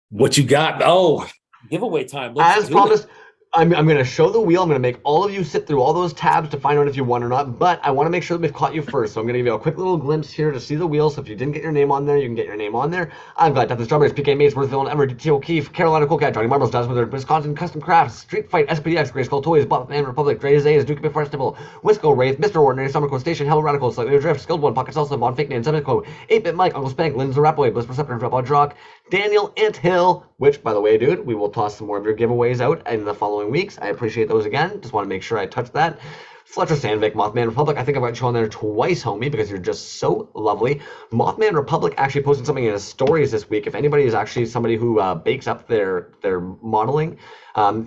What you got? Oh, giveaway time. As promised, I'm going to show the wheel. I'm going to make all of you sit through all those tabs to find out if you won or not, but I want to make sure that we've caught you first. So I'm going to give you a quick little glimpse here to see the wheel. So if you didn't get your name on there, you can get your name on there. I'm glad to have the Strawberries, PK Mates, Worthville, and Everett, T. O'Keefe, Carolina Coolcat, Johnny Marbles, Daz Wizard, Wisconsin Custom Crafts, Street Fight, SPDX, Grey Skull Toys, Botman Republic, Dre Zayas, Duke Festival, Wisco Wraith, Mr. Ordinary, Summer Coast Station, Hell Radical, Slightly Drift, Skilled One, Pocket Salsa, Von Fake Name, Semico, 8-Bit Mike, Uncle Spank, Linz the Rapaway, Bliss Perceptor, Dropout Jock, Daniel Anthill, which, by the way, dude, we will toss some more of your giveaways out in the following weeks. I appreciate those again. Just want to make sure I touch that. Fletcher Sandvik, Mothman Republic. I think I've got you on there twice, homie, because you're just so lovely. Mothman Republic actually posted something in his stories this week. If anybody is actually somebody who bakes up their modeling,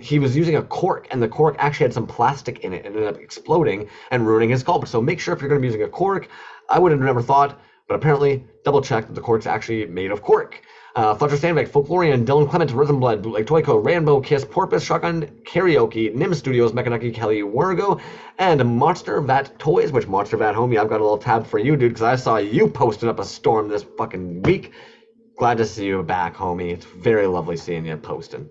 he was using a cork, and the cork actually had some plastic in it and ended up exploding and ruining his sculpt. So make sure if you're going to be using a cork, I would have never thought, but apparently double check that the cork's actually made of cork. Fletcher Sandvik, Folklorian, Dylan Clement, Rhythm Blood, Bootleg Toyco, Rainbow Kiss, Porpoise, Shotgun, Karaoke, Nim Studios, Mechanaki, Kelly, Wargo, and Monster Vat Toys, which Monster Vat, homie, I've got a little tab for you, dude, because I saw you posting up a storm this fucking week. Glad to see you back, homie. It's very lovely seeing you posting.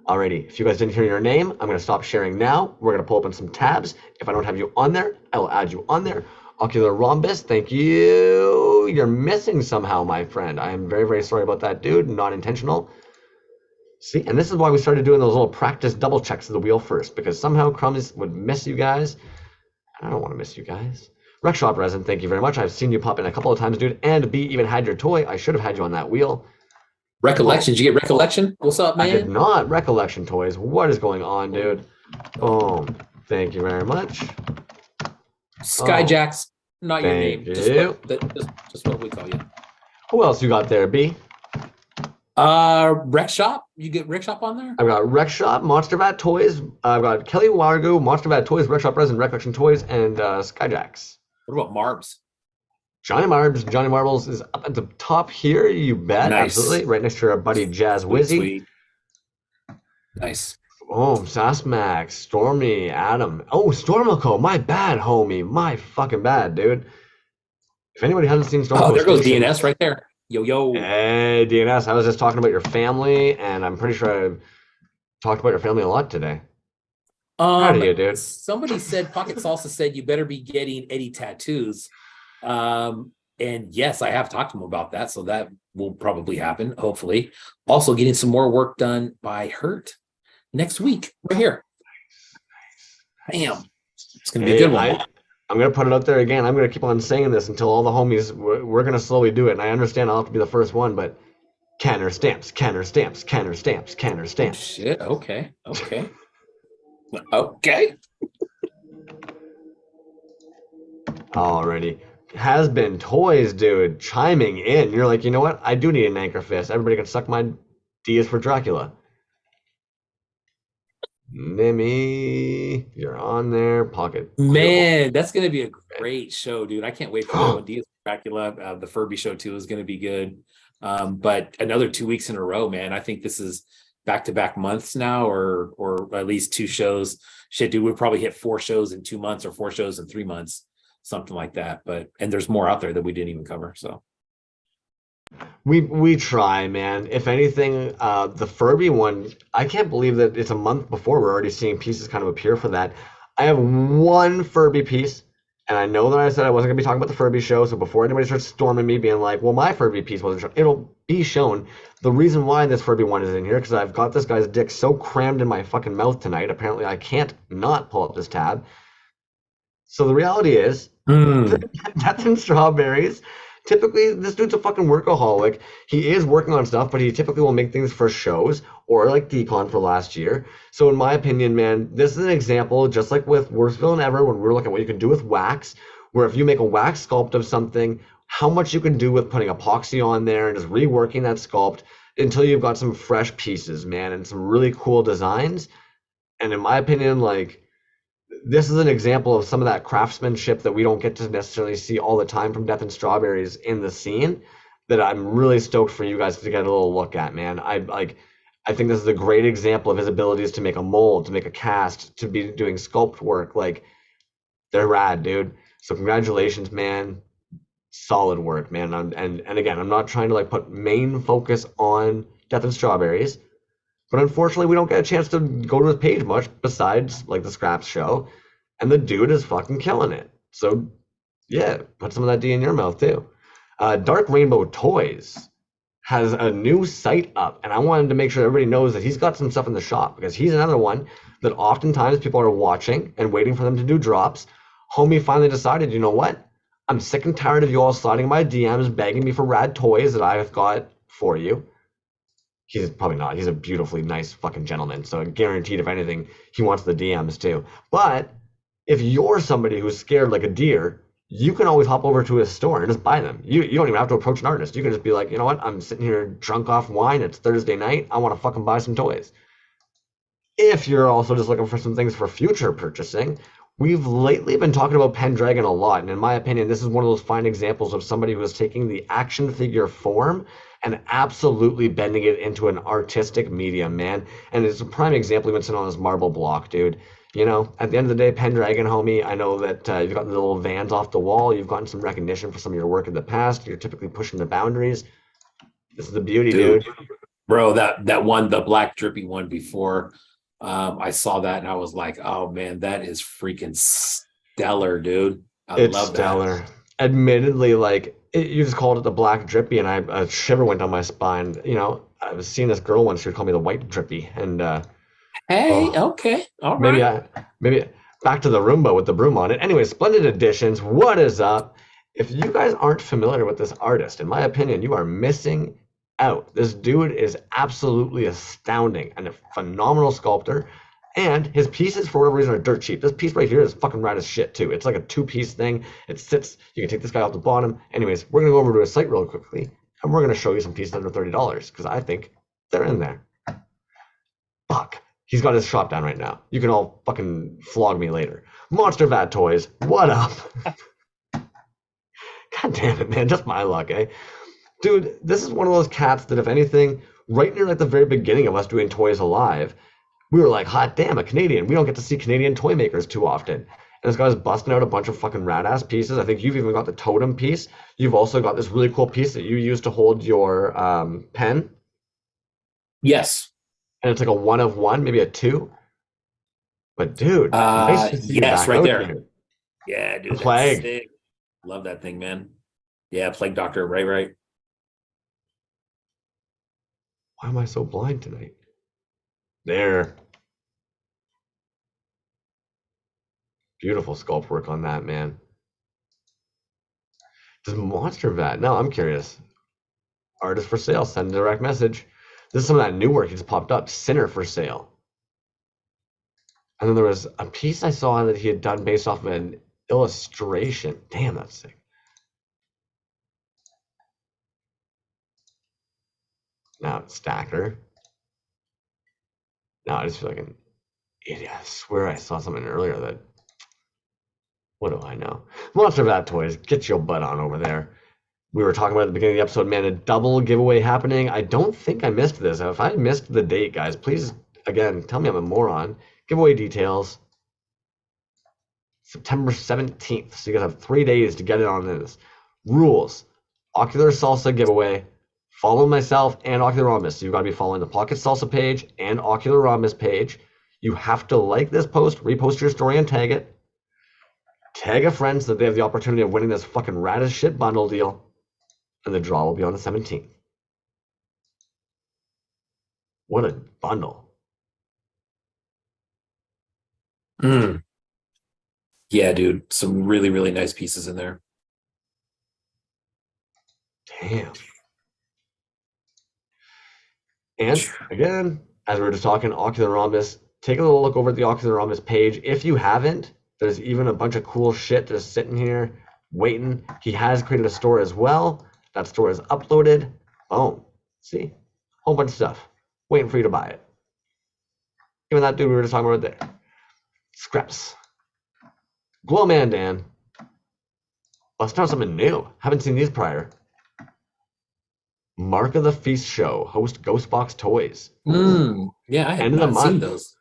Alrighty, if you guys didn't hear your name, I'm going to stop sharing now. We're going to pull open some tabs. If I don't have you on there, I will add you on there. Ocular Rhombus, thank you. You're missing somehow, my friend. I am very, very sorry about that, dude. Not intentional. See, and this is why we started doing those little practice double checks of the wheel first, because somehow Crumbs would miss you guys. I don't want to miss you guys. Rec Shop Resin, thank you very much. I've seen you pop in a couple of times, dude. And B even had your toy. I should have had you on that wheel. Recollection. Did you get Recollection? What's up, man? I did not. Recollection Toys. What is going on, dude? Boom. Thank you very much. Skyjacks, not your name. You. Just what we call you. Who else you got there, B? Rec Shop. You get Rec Shop on there? I've got Rec Shop, Monster Vat Toys. I've got Kelly Wargo, Monster Vat Toys, Rec Shop Resin, Recollection Toys, and Skyjacks. What about Marbs? Johnny Marbles is up at the top here. You bet. Nice. Absolutely. Right next to our buddy Jazz Wizzy. Sweet. Nice. Oh, Sasmax, Stormy, Adam. Oh, Stormico, my bad, homie. My fucking bad, dude. If anybody hasn't seen Stormico, oh, there goes DNS right there. Yo. Hey, DNS. I was just talking about your family, and I'm pretty sure I talked about your family a lot today. Proud of you, dude. Somebody said, Pocket Salsa said you better be getting Eddie tattoos. And yes, I have talked to him about that, so that will probably happen, hopefully. Also getting some more work done by Hurt next week, right here. Bam. It's going to be a good one. I'm gonna put it out there again. I'm gonna keep on saying this until all the homies. We're gonna slowly do it. And I understand I'll have to be the first one, but Canner stamps, Canner stamps, Canner stamps, Canner Oh stamps. shit. Okay. Okay. Okay. Alrighty. Has been Toys, dude, chiming in. You're like, you know what? I do need an Anchorfist. Everybody can suck my D is for Dracula. Nimmy, you're on there. Pocket. Man, that's gonna be a great show, dude. I can't wait for that one. Diaz Dracula, the Furby show too is gonna be good. But another 2 weeks in a row, man. I think this is back-to-back months now, or at least two shows. Shit, dude, we'll probably hit 4 shows in 2 months or 4 shows in 3 months, something like that. But and there's more out there that we didn't even cover. So We try, man. If anything, the Furby one, I can't believe that it's a month before we're already seeing pieces kind of appear for that. I have one Furby piece, and I know that I said I wasn't gonna be talking about the Furby show, so before anybody starts storming me, being like, "Well, my Furby piece wasn't shown," it'll be shown. The reason why this Furby one is in here because I've got this guy's dick so crammed in my fucking mouth tonight. Apparently, I can't not pull up this tab. So the reality is, Death and Strawberries. Typically, this dude's a fucking workaholic. He is working on stuff, but he typically will make things for shows or like Decon for last year. So, in my opinion, man, this is an example, just like with Worst Villain Ever, when we're looking at what you can do with wax, where if you make a wax sculpt of something, how much you can do with putting epoxy on there and just reworking that sculpt until you've got some fresh pieces, man, and some really cool designs. And in my opinion, like, this is an example of some of that craftsmanship that we don't get to necessarily see all the time from Death and Strawberries in the scene that I'm really stoked for you guys to get a little look at, man. I think this is a great example of his abilities to make a mold, to make a cast, to be doing sculpt work. Like, they're rad, dude. So congratulations, man. Solid work, man. And again, I'm not trying to like put main focus on Death and Strawberries. But unfortunately, we don't get a chance to go to his page much besides like the Scraps show, and the dude is fucking killing it. So yeah, put some of that D in your mouth too. Dark Rainbow Toys has a new site up, and I wanted to make sure everybody knows that he's got some stuff in the shop because he's another one that oftentimes people are watching and waiting for them to do drops. Homie finally decided, you know what? I'm sick and tired of you all sliding my DMs, begging me for rad toys that I've got for you. He's probably not. He's a beautifully nice fucking gentleman. So guaranteed, if anything, he wants the DMs too. But if you're somebody who's scared like a deer, you can always hop over to his store and just buy them. You don't even have to approach an artist. You can just be like, you know what? I'm sitting here drunk off wine. It's Thursday night. I want to fucking buy some toys. If you're also just looking for some things for future purchasing, we've lately been talking about Pendragon a lot. And in my opinion, this is one of those fine examples of somebody who is taking the action figure form and absolutely bending it into an artistic medium, man. And it's a prime example even sitting on this marble block, dude. You know, at the end of the day, Pendragon, homie, I know that you've got the little vans off the wall. You've gotten some recognition for some of your work in the past. You're typically pushing the boundaries. This is the beauty, dude. Bro, that one, the black drippy one before, I saw that and I was like, oh man, that is freaking stellar, dude. It's love stellar. That. Admittedly, like you just called it the black drippy, and a shiver went down my spine. You know, I was seeing this girl once. She would call me the white drippy, and hey, okay, all maybe right. Maybe back to the Roomba with the broom on it. Anyway, Splendid Editions. What is up? If you guys aren't familiar with this artist, in my opinion, you are missing out. This dude is absolutely astounding and a phenomenal sculptor. And his pieces, for whatever reason, are dirt cheap. This piece right here is fucking rad as shit, too. It's like a two-piece thing. It sits, you can take this guy off the bottom. Anyways, we're going to go over to his site real quickly, and we're going to show you some pieces under $30, because I think they're in there. Fuck. He's got his shop down right now. You can all fucking flog me later. Monster Vat Toys, what up? God damn it, man. Just my luck, eh? Dude, this is one of those cats that, if anything, right near like the very beginning of us doing Toys Alive, we were like, hot damn, a Canadian. We don't get to see Canadian toy makers too often. And this guy's busting out a bunch of fucking rad-ass pieces. I think you've even got the totem piece. You've also got this really cool piece that you use to hold your pen. Yes. And it's like a 1 of 1, maybe a 2. But dude, nice to see yes, you right there. Here. Yeah, dude. The Plague. Sick. Love that thing, man. Yeah, Plague Doctor, right. Why am I so blind tonight? There. Beautiful sculpt work on that, man. Does Monster Vat? No, I'm curious. Artist for sale. Send a direct message. This is some of that new work. He just popped up. Sinner for sale. And then there was a piece I saw that he had done based off of an illustration. Damn, that's sick. Now it's Stacker. Now I just feel like an idiot. I swear I saw something earlier that. What do I know? Monster Vat Toys, get your butt on over there. We were talking about at the beginning of the episode, man, a double giveaway happening. I don't think I missed this. If I missed the date, guys, please, again, tell me I'm a moron. Giveaway details. September 17th. So you guys have 3 days to get it on this. Rules. Ocular Salsa giveaway. Follow myself and Ocular Rhombus. So you've got to be following the Pocket Salsa page and Ocular Rhombus page. You have to like this post, repost your story, and tag it. Tag a friend so that they have the opportunity of winning this fucking rad as shit bundle deal. And the draw will be on the 17th. What a bundle. Yeah, dude. Some really, really nice pieces in there. Damn. And again, as we were just talking, Ocular Rhombus, take a little look over at the Ocular Rhombus page. If you haven't, there's even a bunch of cool shit just sitting here waiting. He has created a store as well. That store is uploaded. Boom. See? Whole bunch of stuff waiting for you to buy it. Even that dude we were just talking about right there. Scraps. Glow Man Dan. Let's start something new. Haven't seen these prior. Mark of the Feast Show. Host Ghostbox Toys. Yeah, I have not seen those.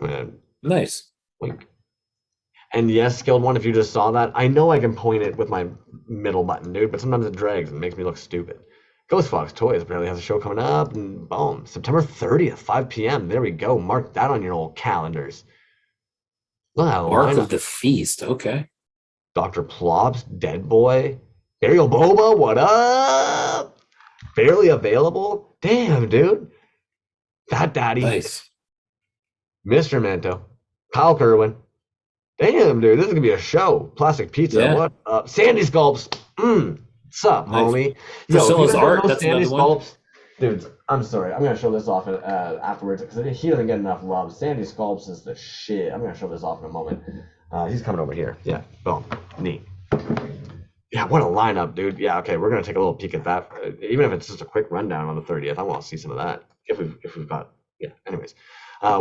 I mean, nice. Like, and yes, Skilled One, if you just saw that, I know I can point it with my middle button, dude, but sometimes it drags and makes me look stupid. Ghostbox Toys apparently has a show coming up, and boom, September 30th, 5 p.m. There we go. Mark that on your old calendars. Look at that Mark lineup. of the Feast. Okay. Dr. Plops, Dead Boy, Burial Boba, what up? Barely available? Damn, dude. Fat Daddy. Nice. Mr. Mento. Kyle Kerwin. Damn, dude, this is gonna be a show. Plastic Pizza, Yeah. what up? Sandy Sculpts. What's up, Nice. homie? Priscilla's if you guys don't art, know that's Sandy another one. Sculpts, dudes, I'm sorry. I'm gonna show this off afterwards because he doesn't get enough love. Sandy Sculpts is the shit. I'm gonna show this off in a moment. He's coming over here. Yeah, boom, neat. Yeah, what a lineup, dude. Yeah, okay, we're gonna take a little peek at that. Even if it's just a quick rundown on the 30th, I want to see some of that. If we've got, yeah. Anyways,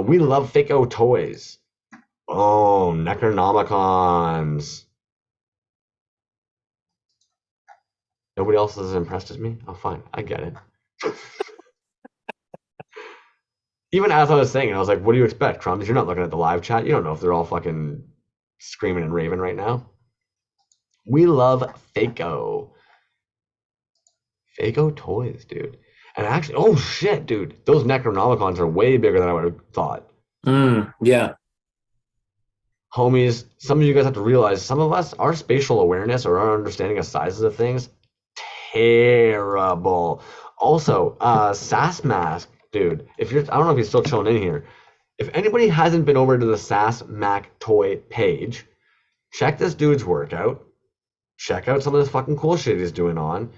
we love Fako Toys. Oh, Necronomicons. Nobody else is as impressed as me? Oh, fine. I get it. Even as I was saying it, I was like, what do you expect, Crumbs? You're not looking at the live chat. You don't know if they're all fucking screaming and raving right now. We love Fako. Fako Toys, dude. And actually, oh shit, dude. Those Necronomicons are way bigger than I would have thought. Yeah. Homies, some of you guys have to realize, some of us, our spatial awareness or our understanding of sizes of things, terrible. Also, Sass Mask, dude, if you're, I don't know if he's still chilling in here. If anybody hasn't been over to the Sass Mac toy page, check this dude's workout. Check out some of this fucking cool shit he's doing on.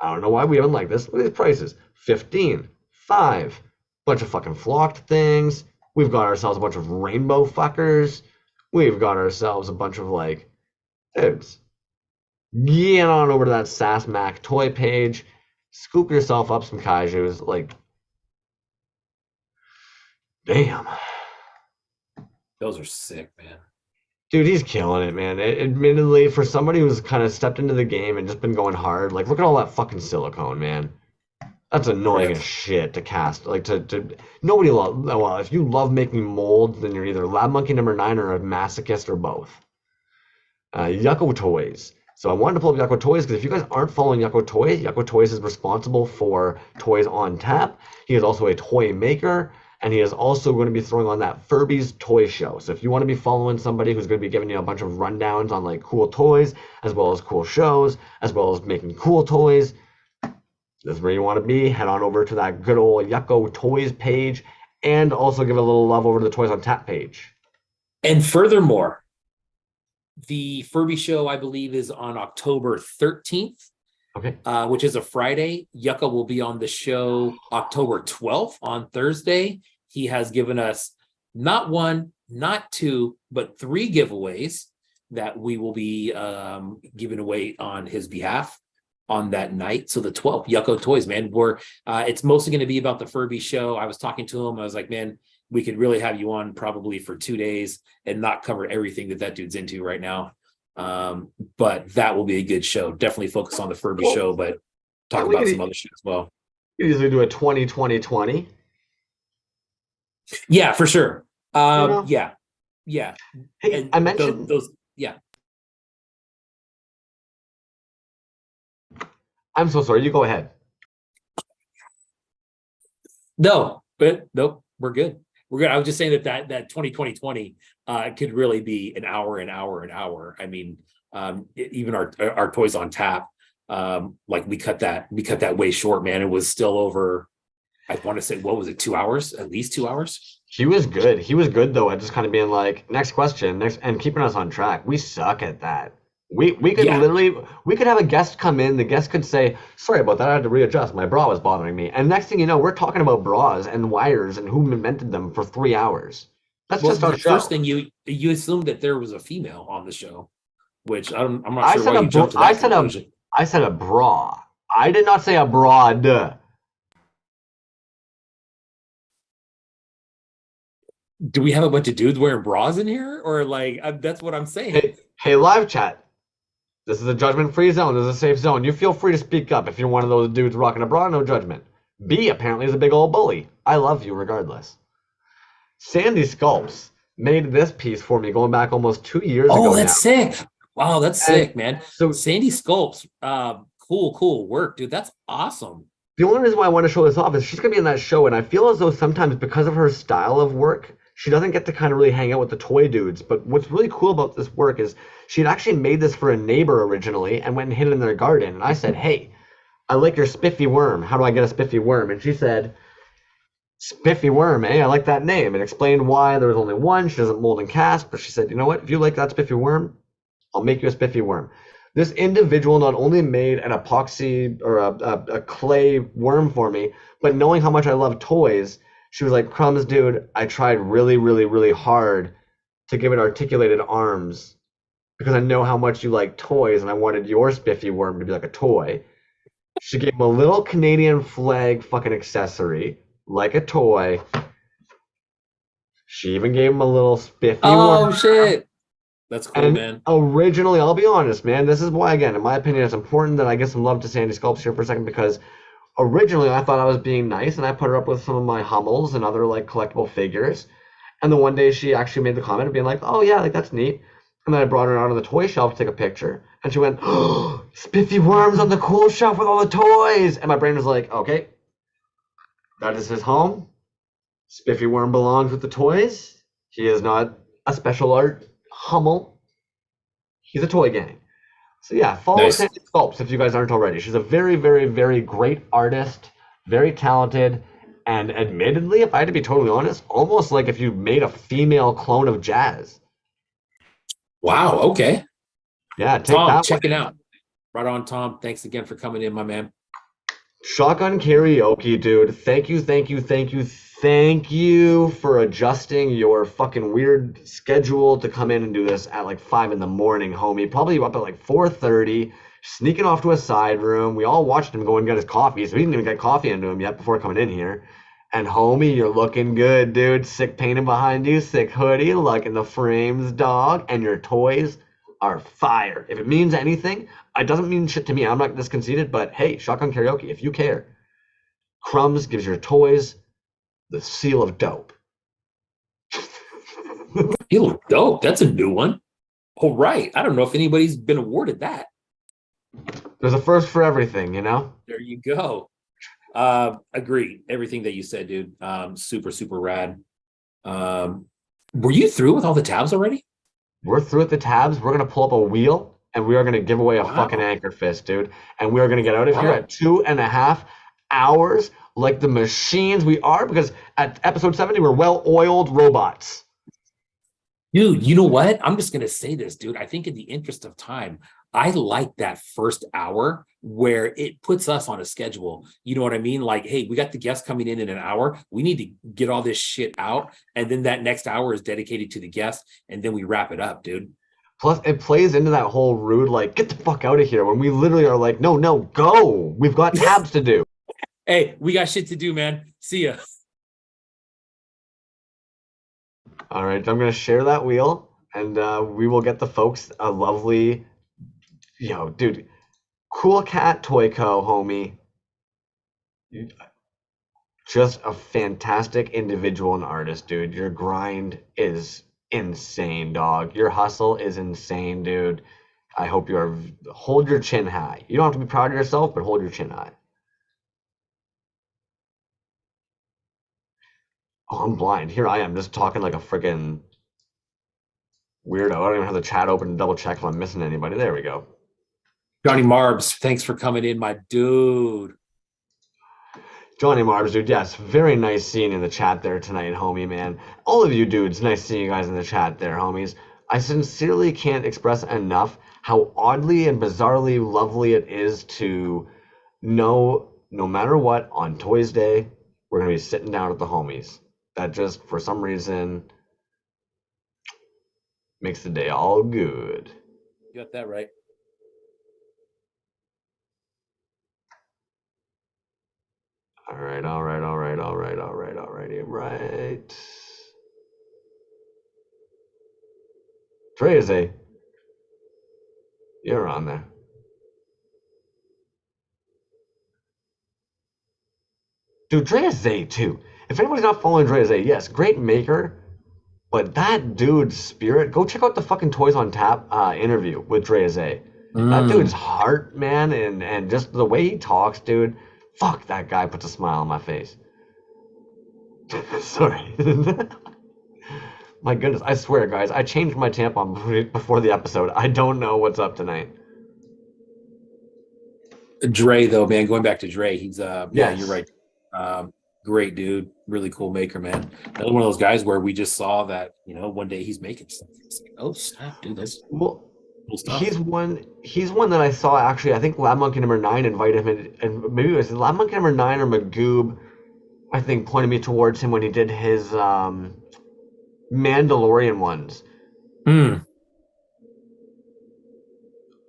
I don't know why we haven't liked this. Look at these prices. 15, 5, bunch of fucking flocked things. We've got ourselves a bunch of rainbow fuckers. We've got ourselves a bunch of like, dudes. Get on over to that Sass Mac toy page. Scoop yourself up some kaijus. Like, damn. Those are sick, man. Dude, he's killing it, man. Admittedly, for somebody who's kind of stepped into the game and just been going hard, like, look at all that fucking silicone, man. That's annoying as shit to cast. Like, nobody well, if you love making molds, then you're either Lab Monkey number 9 or a masochist or both. Yucko Toys. So I wanted to pull up Yucko Toys because if you guys aren't following Yucko Toys is responsible for Toys on Tap. He is also a toy maker. And he is also going to be throwing on that Furby's toy show. So if you want to be following somebody who's going to be giving you a bunch of rundowns on like cool toys, as well as cool shows, as well as making cool toys, this is where you want to be. Head on over to that good old Yucko Toys page, and also give a little love over to the Toys on Tap page. And furthermore, The Furby show, I believe, is on October 13th, Okay. which is a Friday. Yucca will be on the show October 12th on Thursday. He has given us not one, not two, but 3 giveaways that we will be giving away on his behalf on that night. So the 12th, Yucca Toys, man. It's mostly going to be about the Furby show. I was talking to him. I was like, man, we could really have you on probably for 2 days and not cover everything that dude's into right now. But that will be a good show. Definitely focus on the Furby show, but talk about some other shit as well. You usually do a 20-20-20. Yeah, for sure. Yeah. Hey, And I mentioned those. Yeah. I'm so sorry. You go ahead. No, but nope, we're good. We're good. I was just saying that 2020 could really be an hour. I mean, even our Toys on Tap, like we cut that way short, man. It was still over. I want to say, what was it? 2 hours, at least 2 hours. He was good. He was good though at just kind of being like, next question, next, and keeping us on track. We suck at that. We could we could have a guest come in. The guest could say, "Sorry about that. I had to readjust. My bra was bothering me." And next thing you know, we're talking about bras and wires and who invented them for 3 hours. That's just our show. First thing you assumed that there was a female on the show, which I'm not sure why you jumped to that conclusion. I said a bra. I did not say a broad. Do we have a bunch of dudes wearing bras in here, or like that's what I'm saying? Hey, live chat. This is a judgment-free zone. This is a safe zone. You feel free to speak up if you're one of those dudes rocking a bra. No judgment. B apparently is a big old bully. I love you regardless. Sandy Sculpts made this piece for me going back almost 2 years ago. Oh, that's sick. Wow, that's sick, man. So Sandy Sculpts, cool work, dude. That's awesome. The only reason why I want to show this off is she's going to be in that show, and I feel as though sometimes because of her style of work, she doesn't get to kind of really hang out with the toy dudes. But what's really cool about this work is she had actually made this for a neighbor originally and went and hid it in their garden. And I said, "Hey, I like your spiffy worm. How do I get a spiffy worm?" And she said, "Spiffy worm, eh? I like that name." And explained why there was only one. She doesn't mold and cast, but she said, "You know what? If you like that spiffy worm, I'll make you a spiffy worm." This individual not only made an epoxy or a clay worm for me, but knowing how much I love toys, she was like, "Crumbs, dude, I tried really hard to give it articulated arms because I know how much you like toys and I wanted your spiffy worm to be like a toy." She gave him a little Canadian flag fucking accessory, like a toy. She even gave him a little spiffy worm. Oh, shit. That's cool, man. Originally, I'll be honest, man, this is why, again, in my opinion, it's important that I give some love to Sandy Sculpts here for a second, because originally I thought I was being nice and I put her up with some of my Hummels and other like collectible figures. And then one day she actually made the comment of being like, "Oh yeah, like that's neat." And then I brought her out on the toy shelf to take a picture and she went, "Oh, spiffy worms on the cool shelf with all the toys." And my brain was like, okay, that is his home. Spiffy worm belongs with the toys. He is not a special art Hummel. He's a toy gang. So yeah, follow Sandy Sculpts if you guys aren't already. She's a very great artist, very talented, and admittedly, if I had to be totally honest, almost like if you made a female clone of Jazz. Wow, okay. Yeah, Tom, check it out. Right on, Tom. Thanks again for coming in, my man. Shotgun Karaoke, dude. Thank you for adjusting your fucking weird schedule to come in and do this at like 5 a.m, homie. Probably up at like 4:30, sneaking off to a side room. We all watched him go and get his coffee, so we didn't even get coffee into him yet before coming in here. And homie, you're looking good, dude. Sick painting behind you, sick hoodie, liking the frames, dog, and your toys are fire. If it means anything, it doesn't mean shit to me. I'm not this conceited, but hey, Shotgun Karaoke, if you care, Crumbs gives your toys the seal of dope. Seal of dope? That's a new one. All right. I don't know if anybody's been awarded that. There's a first for everything, you know? There you go. Agree. Everything that you said, dude. Super rad. Were you through with all the tabs already? We're through with the tabs. We're going to pull up a wheel and we are going to give away a fucking Anchorfist, dude. And we are going to get out of here at 2.5 hours like the machines we are, because at episode 70, we're well-oiled robots. Dude, you know what? I'm just gonna say this, dude. I think in the interest of time, I like that first hour where it puts us on a schedule. You know what I mean? Like, hey, we got the guest coming in an hour. We need to get all this shit out, and then that next hour is dedicated to the guest, and then we wrap it up, dude. Plus, it plays into that whole rude, like, get the fuck out of here, when we literally are like, no, no, go. We've got tabs to do. Hey, we got shit to do, man. See ya. All right, I'm going to share that wheel, and we will get the folks a lovely, dude, Cool Cat Toy Co., homie. Just a fantastic individual and artist, dude. Your grind is insane, dog. Your hustle is insane, dude. I hope hold your chin high. You don't have to be proud of yourself, but hold your chin high. Oh, I'm blind. Here I am, just talking like a freaking weirdo. I don't even have the chat open to double check if I'm missing anybody. There we go. Johnny Marbs, thanks for coming in, my dude. Johnny Marbs, dude, yes, very nice seeing you in the chat there tonight, homie, man. All of you dudes, nice seeing you guys in the chat there, homies. I sincerely can't express enough how oddly and bizarrely lovely it is to know, no matter what, on Toyz Day, we're going to be sitting down with the homies. That just, for some reason, makes the day all good. You got that right. All right. Toyz, you're on there. Dude, Toyz too. If anybody's not following Toyz, yes, great maker, but that dude's spirit. Go check out the fucking Toys on Tap interview with Toyz. That dude's heart, man, and just the way he talks, dude. Fuck, that guy puts a smile on my face. Sorry. My goodness, I swear, guys, I changed my tampon before the episode. I don't know what's up tonight. Dre, though, man, going back to Dre, he's Yes. Yeah, you're right. Great dude, really cool maker, man. Another one of those guys where we just saw that, one day he's making stuff. It's like, oh snap, dude, that's Well, cool stuff. he's one that I saw actually. I think Lab Monkey number 9 invited him in, and maybe it was Lab Monkey number 9 or Magoob, I think, pointed me towards him when he did his Mandalorian ones.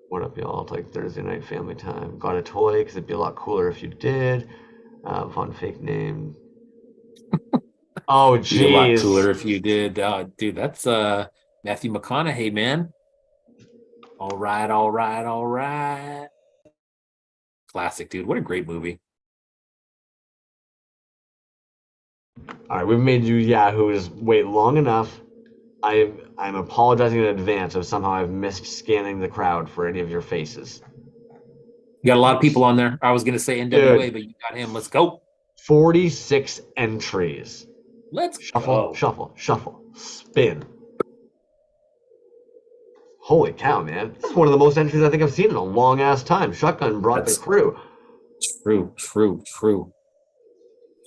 What up, y'all? It's like Thursday night family time. Got a toy because it'd be a lot cooler if you did. Fun fake name. Oh, Be a lot cooler jeez. if you did. Dude, that's Matthew McConaughey, man. All right. Classic, dude. What a great movie. All right, we've made you yahoos wait long enough. I'm apologizing in advance if somehow I've missed scanning the crowd for any of your faces. You got a lot of people on there. I was gonna say NWA, Dude. but you got him. Let's go. 46 entries. Let's Shuffle, go. shuffle, spin. Holy cow, man. This is one of the most entries I think I've seen in a long ass time. Shotgun brought the crew. True.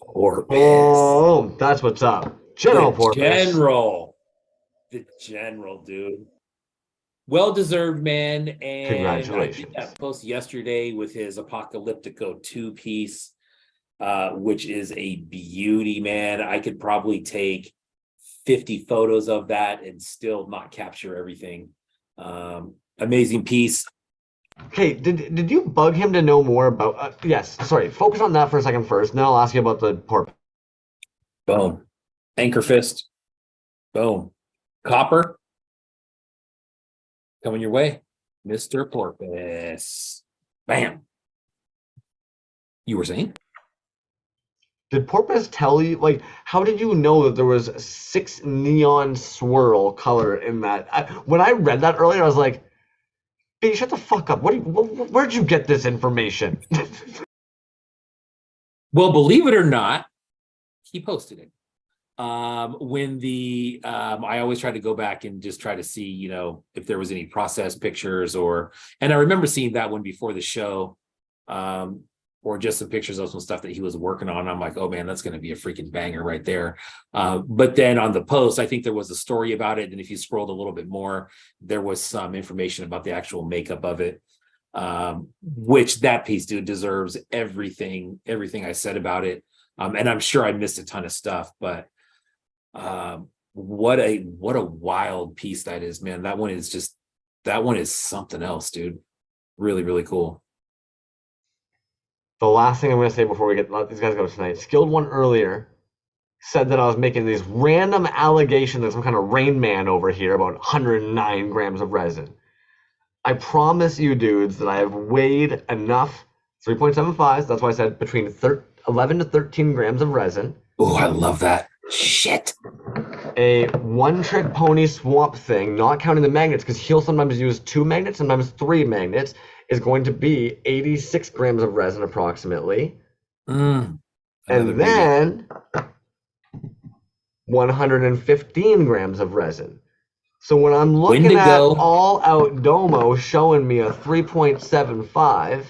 Porpoise. Oh, that's what's up. General Porpoise. The general, dude. Well deserved, man. And Congratulations. I did that post yesterday with his Apocalyptico 2-piece, which is a beauty, man. I could probably take 50 photos of that and still not capture everything. Amazing piece. Okay, did you bug him to know more about? Yes, sorry. Focus on that for a second first. Then I'll ask you about the porpoise. Boom. Anchorfist. Boom. Copper. Coming your way. Mr. Porpoise. Bam. You were saying? Did Porpoise tell you, like, how did you know that there was 6 neon swirl color in that? When I read that earlier, I was like, hey, shut the fuck up. Where'd you get this information? Well, believe it or not, he posted it. When I always try to go back and just try to see, if there was any process pictures and I remember seeing that one before the show. or just some pictures of some stuff that he was working on. I'm like, oh man, that's going to be a freaking banger right there. But then on the post, I think there was a story about it. And if you scrolled a little bit more, there was some information about the actual makeup of it, which that piece, dude, deserves everything I said about it. And I'm sure I missed a ton of stuff, but what a wild piece that is, man. That one is something else, dude. Really, really cool. The last thing I'm going to say before we let these guys go tonight, Skilled One earlier said that I was making these random allegations of some kind of Rain Man over here about 109 grams of resin. I promise you, dudes, that I have weighed enough 3.75s. That's why I said between 11 to 13 grams of resin. Oh, I love that. Shit. A one-trick pony swamp thing, not counting the magnets, because he'll sometimes use 2 magnets, sometimes 3 magnets, is going to be 86 grams of resin approximately. And then 115 grams of resin. So when I'm looking at All Out Domo showing me a 3.75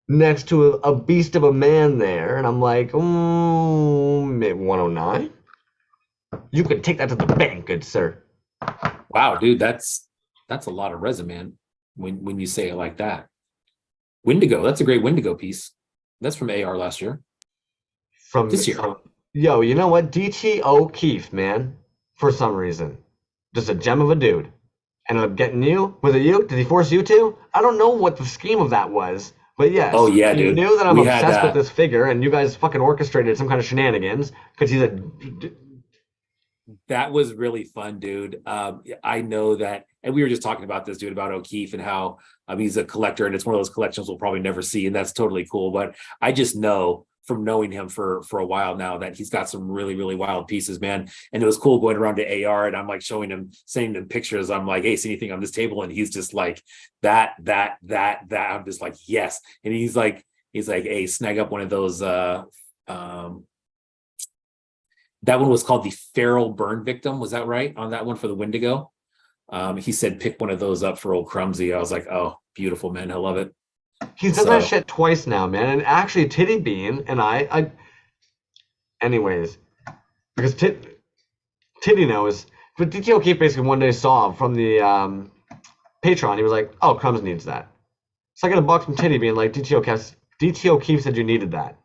next to a beast of a man there, and I'm like, maybe 109? You can take that to the bank, good sir. Wow, dude, that's a lot of resin, man. When you say it like that. Wendigo, that's a great Wendigo piece. That's from AR last year. From this year. Yo, you know what? DT O'Keefe, man. For some reason. Just a gem of a dude. Ended up getting you. Was it you? Did he force you to? I don't know what the scheme of that was. But yes. Oh, yeah, he dude. knew that I'm obsessed with this figure, and you guys fucking orchestrated some kind of shenanigans. Because he's a... That was really fun, dude. I know that, and we were just talking about this, dude, about O'Keefe and how he's a collector, and it's one of those collections we'll probably never see, and that's totally cool. But I just know from knowing him for a while now that he's got some really, really wild pieces, man. And it was cool going around to AR, and I'm like sending him pictures. I'm like, hey, see anything on this table? And he's just like, that. I'm just like, yes. And he's like, hey, snag up one of those. That one was called the Feral Burn Victim. Was that right on that one for the Wendigo? He said, pick one of those up for old Crumsy. I was like, oh, beautiful, man. I love it. He's done that shit twice now, man. And actually, Titty Bean and I anyways, because Titty knows, but DT O'Keefe basically one day saw from the Patreon, he was like, oh, Crumbs needs that. So I got a box from Titty Bean, like, DT O'Keefe said you needed that.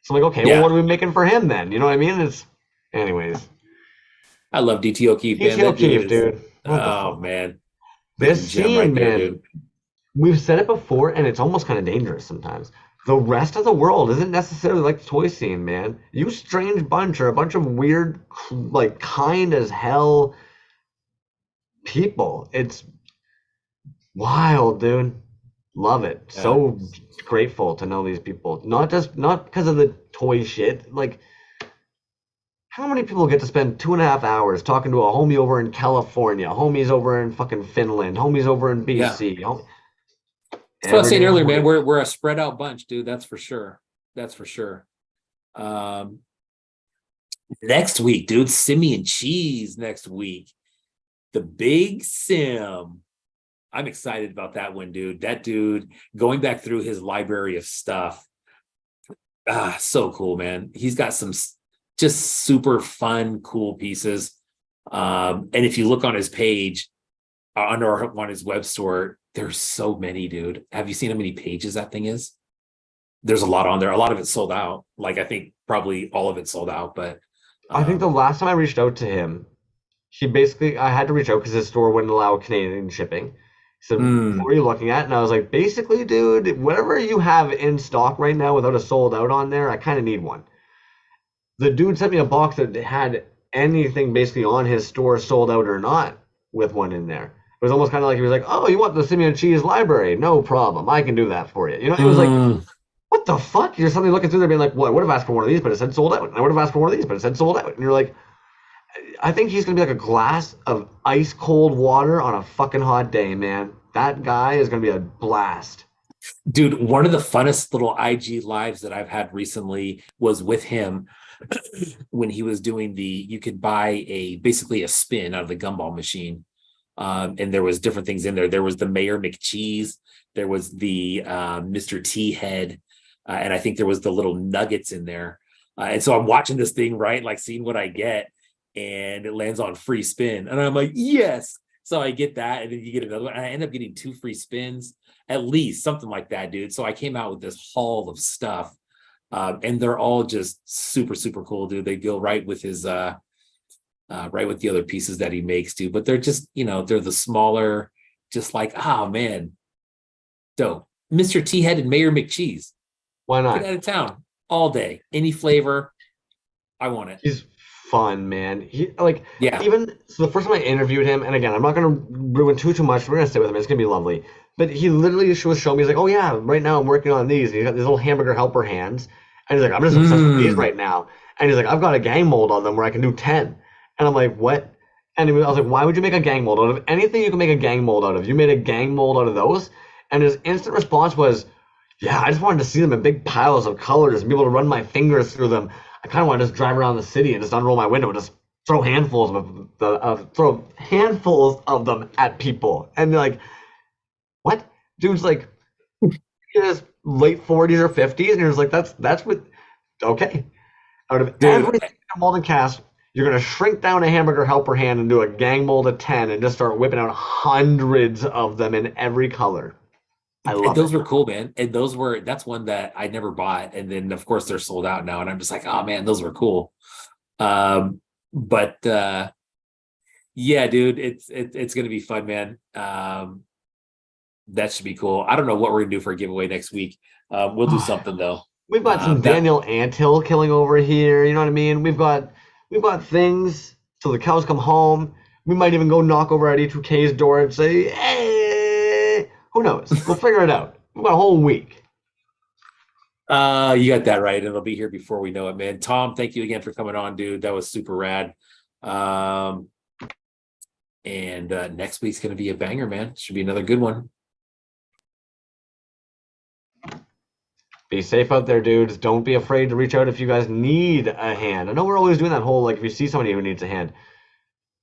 So I'm like, okay, well, what are we making for him then? You know what I mean? Anyways. I love DT O'Keefe, man. DT O'Keefe, dude. Oh, man. This scene, right man. There, we've said it before, and it's almost kind of dangerous sometimes. The rest of the world isn't necessarily like the toy scene, man. You strange bunch are a bunch of weird, like, kind as hell people. It's wild, dude. Love it. Yeah. So grateful to know these people. Not because of the toy shit. Like, how many people get to spend 2.5 hours talking to a homie over in California, homies over in fucking Finland, homies over in BC? Yeah. That's what I was saying earlier, man. We're a spread out bunch, dude. That's for sure. Next week, dude, Simeon Cheese next week. The Big Sim. I'm excited about that one, dude. That dude, going back through his library of stuff. So cool, man. He's got some just super fun, cool pieces. And if you look on his page, on his web store, there's so many, dude. Have you seen how many pages that thing is? There's a lot on there. A lot of it's sold out. Like, I think probably all of it's sold out, but I think the last time I reached out to him, I had to reach out because his store wouldn't allow Canadian shipping. He said, what are you looking at? And I was like, basically, dude, whatever you have in stock right now without a sold out on there, I kind of need one. The dude sent me a box that had anything basically on his store sold out or not with one in there. It was almost kind of like he was like, oh, you want the Simeon Cheese library? No problem. I can do that for you. You know, it was like, what the fuck? You're suddenly looking through there being like, well, I would have asked for one of these, but it said sold out. And I would have asked for one of these, but it said sold out. And you're like, I think he's going to be like a glass of ice cold water on a fucking hot day, man. That guy is going to be a blast. Dude, one of the funnest little IG lives that I've had recently was with him when he was doing you could buy basically a spin out of the gumball machine. And there was different things in there. There was the Mayor McCheese. There was the Mr. T head. and I think there was the little nuggets in there. And so I'm watching this thing, right, like seeing what I get, and it lands on free spin, and I'm like, yes. So I get that, and then you get another one, and I end up getting 2 free spins, at least something like that, dude. So I came out with this haul of stuff, and they're all just super, super cool, dude. They go right with his right with the other pieces that he makes, dude. But they're just, they're the smaller, just like, oh man, dope. Mr. T-headed Mayor McCheese. Why not? Get out of town all day, any flavor. I want it. He's fun, man. Yeah. Even so, the first time I interviewed him, and again, I'm not gonna ruin too much. We're gonna stay with him. It's gonna be lovely. But he literally was showing me. He's like, "Oh yeah, right now I'm working on these." And he's got these little hamburger helper hands, and he's like, "I'm just obsessed with these right now." And he's like, "I've got a gang mold on them where I can do 10." And I'm like, "What?" And I was like, "Why would you make a gang mold out of anything you can make a gang mold out of? You made a gang mold out of those?" And his instant response was, "Yeah, I just wanted to see them in big piles of colors and be able to run my fingers through them. I kind of want to just drive around the city and just unroll my window and just throw handfuls of them at people." And they're like, "What?" Dude's like, in his late 40s or 50s, and he was like, "That's what." Okay, out of everything in mold and cast, you're gonna shrink down a hamburger helper hand and do a gang mold of 10 and just start whipping out hundreds of them in every color. I love those were cool, man. And that's one that I never bought. And then of course they're sold out now. And I'm just like, oh man, those were cool. But yeah, dude, it's gonna be fun, man. That should be cool. I don't know what we're gonna do for a giveaway next week. We'll do something though. We've got some Daniel Anthill killing over here. You know what I mean? We've got things till the cows come home. We might even go knock over at E2K's door and say, "Hey." Who knows? We'll figure it out. We've got a whole week. You got that right. It'll be here before we know it, man. Tom, thank you again for coming on, dude. That was super rad. And next week's going to be a banger, man. Should be another good one. Be safe out there, dudes. Don't be afraid to reach out if you guys need a hand. I know we're always doing that whole, like, if you see somebody who needs a hand.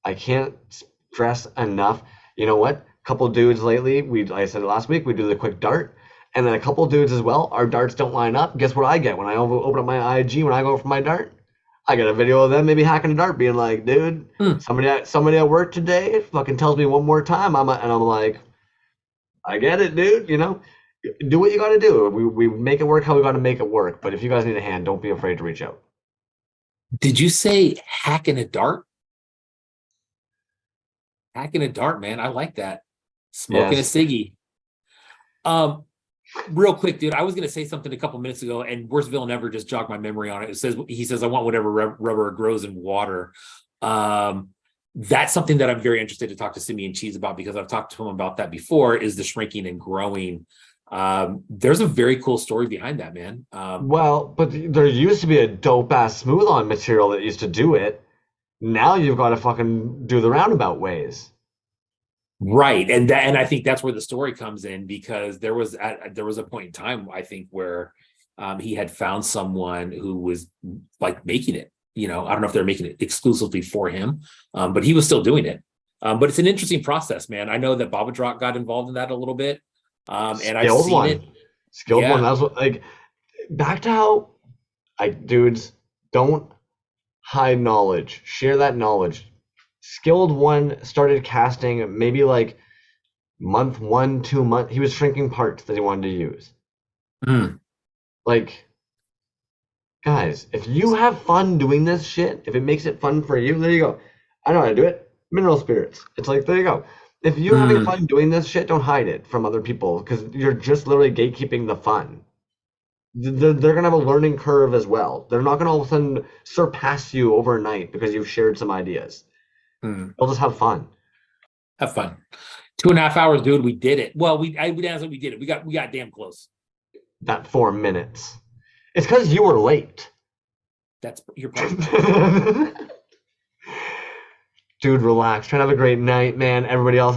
I can't stress enough. You know what? Couple dudes lately, I said it last week, we do the quick dart, and then a couple dudes as well, our darts don't line up. Guess what I get when I open up my IG when I go for my dart? I get a video of them maybe hacking a dart being like, "Dude, somebody at work today fucking tells me one more time," and I'm like, "I get it, dude, do what you gotta do. We make it work how we gotta make it work. But if you guys need a hand, don't be afraid to reach out." Did you say hacking a dart? Hacking a dart, man. I like that. Smoking a ciggy. Real quick, dude. I was gonna say something a couple minutes ago, and Worst Villain Ever just jogged my memory on it. He says, "I want whatever rubber grows in water." That's something that I'm very interested to talk to Simeon Cheese about, because I've talked to him about that before. Is the shrinking and growing? There's a very cool story behind that, man. Well, but there used to be a dope ass smooth on material that used to do it. Now you've got to fucking do the roundabout ways. Right. And I think that's where the story comes in, because there was a point in time, I think, where he had found someone who was like making it. I don't know if they're making it exclusively for him, but he was still doing it. But it's an interesting process, man. I know that Babadrock got involved in that a little bit. And I've seen it. Skilled one. That's what, back to how dudes don't hide knowledge. Share that knowledge. Skilled one started casting maybe like month 1, 2 months. He was shrinking parts that he wanted to use. Guys, if you have fun doing this shit, if it makes it fun for you, there you go. I know how to do it. Mineral spirits. It's like, there you go. If you're having fun doing this shit, don't hide it from other people, because you're just literally gatekeeping the fun. They're going to have a learning curve as well. They're not going to all of a sudden surpass you overnight because you've shared some ideas. They'll just have fun. Have fun. 2.5 hours, dude. We did it. Well, we did it. We got damn close. That 4 minutes. It's because you were late. You're probably Dude, relax. Try to have a great night, man. Everybody else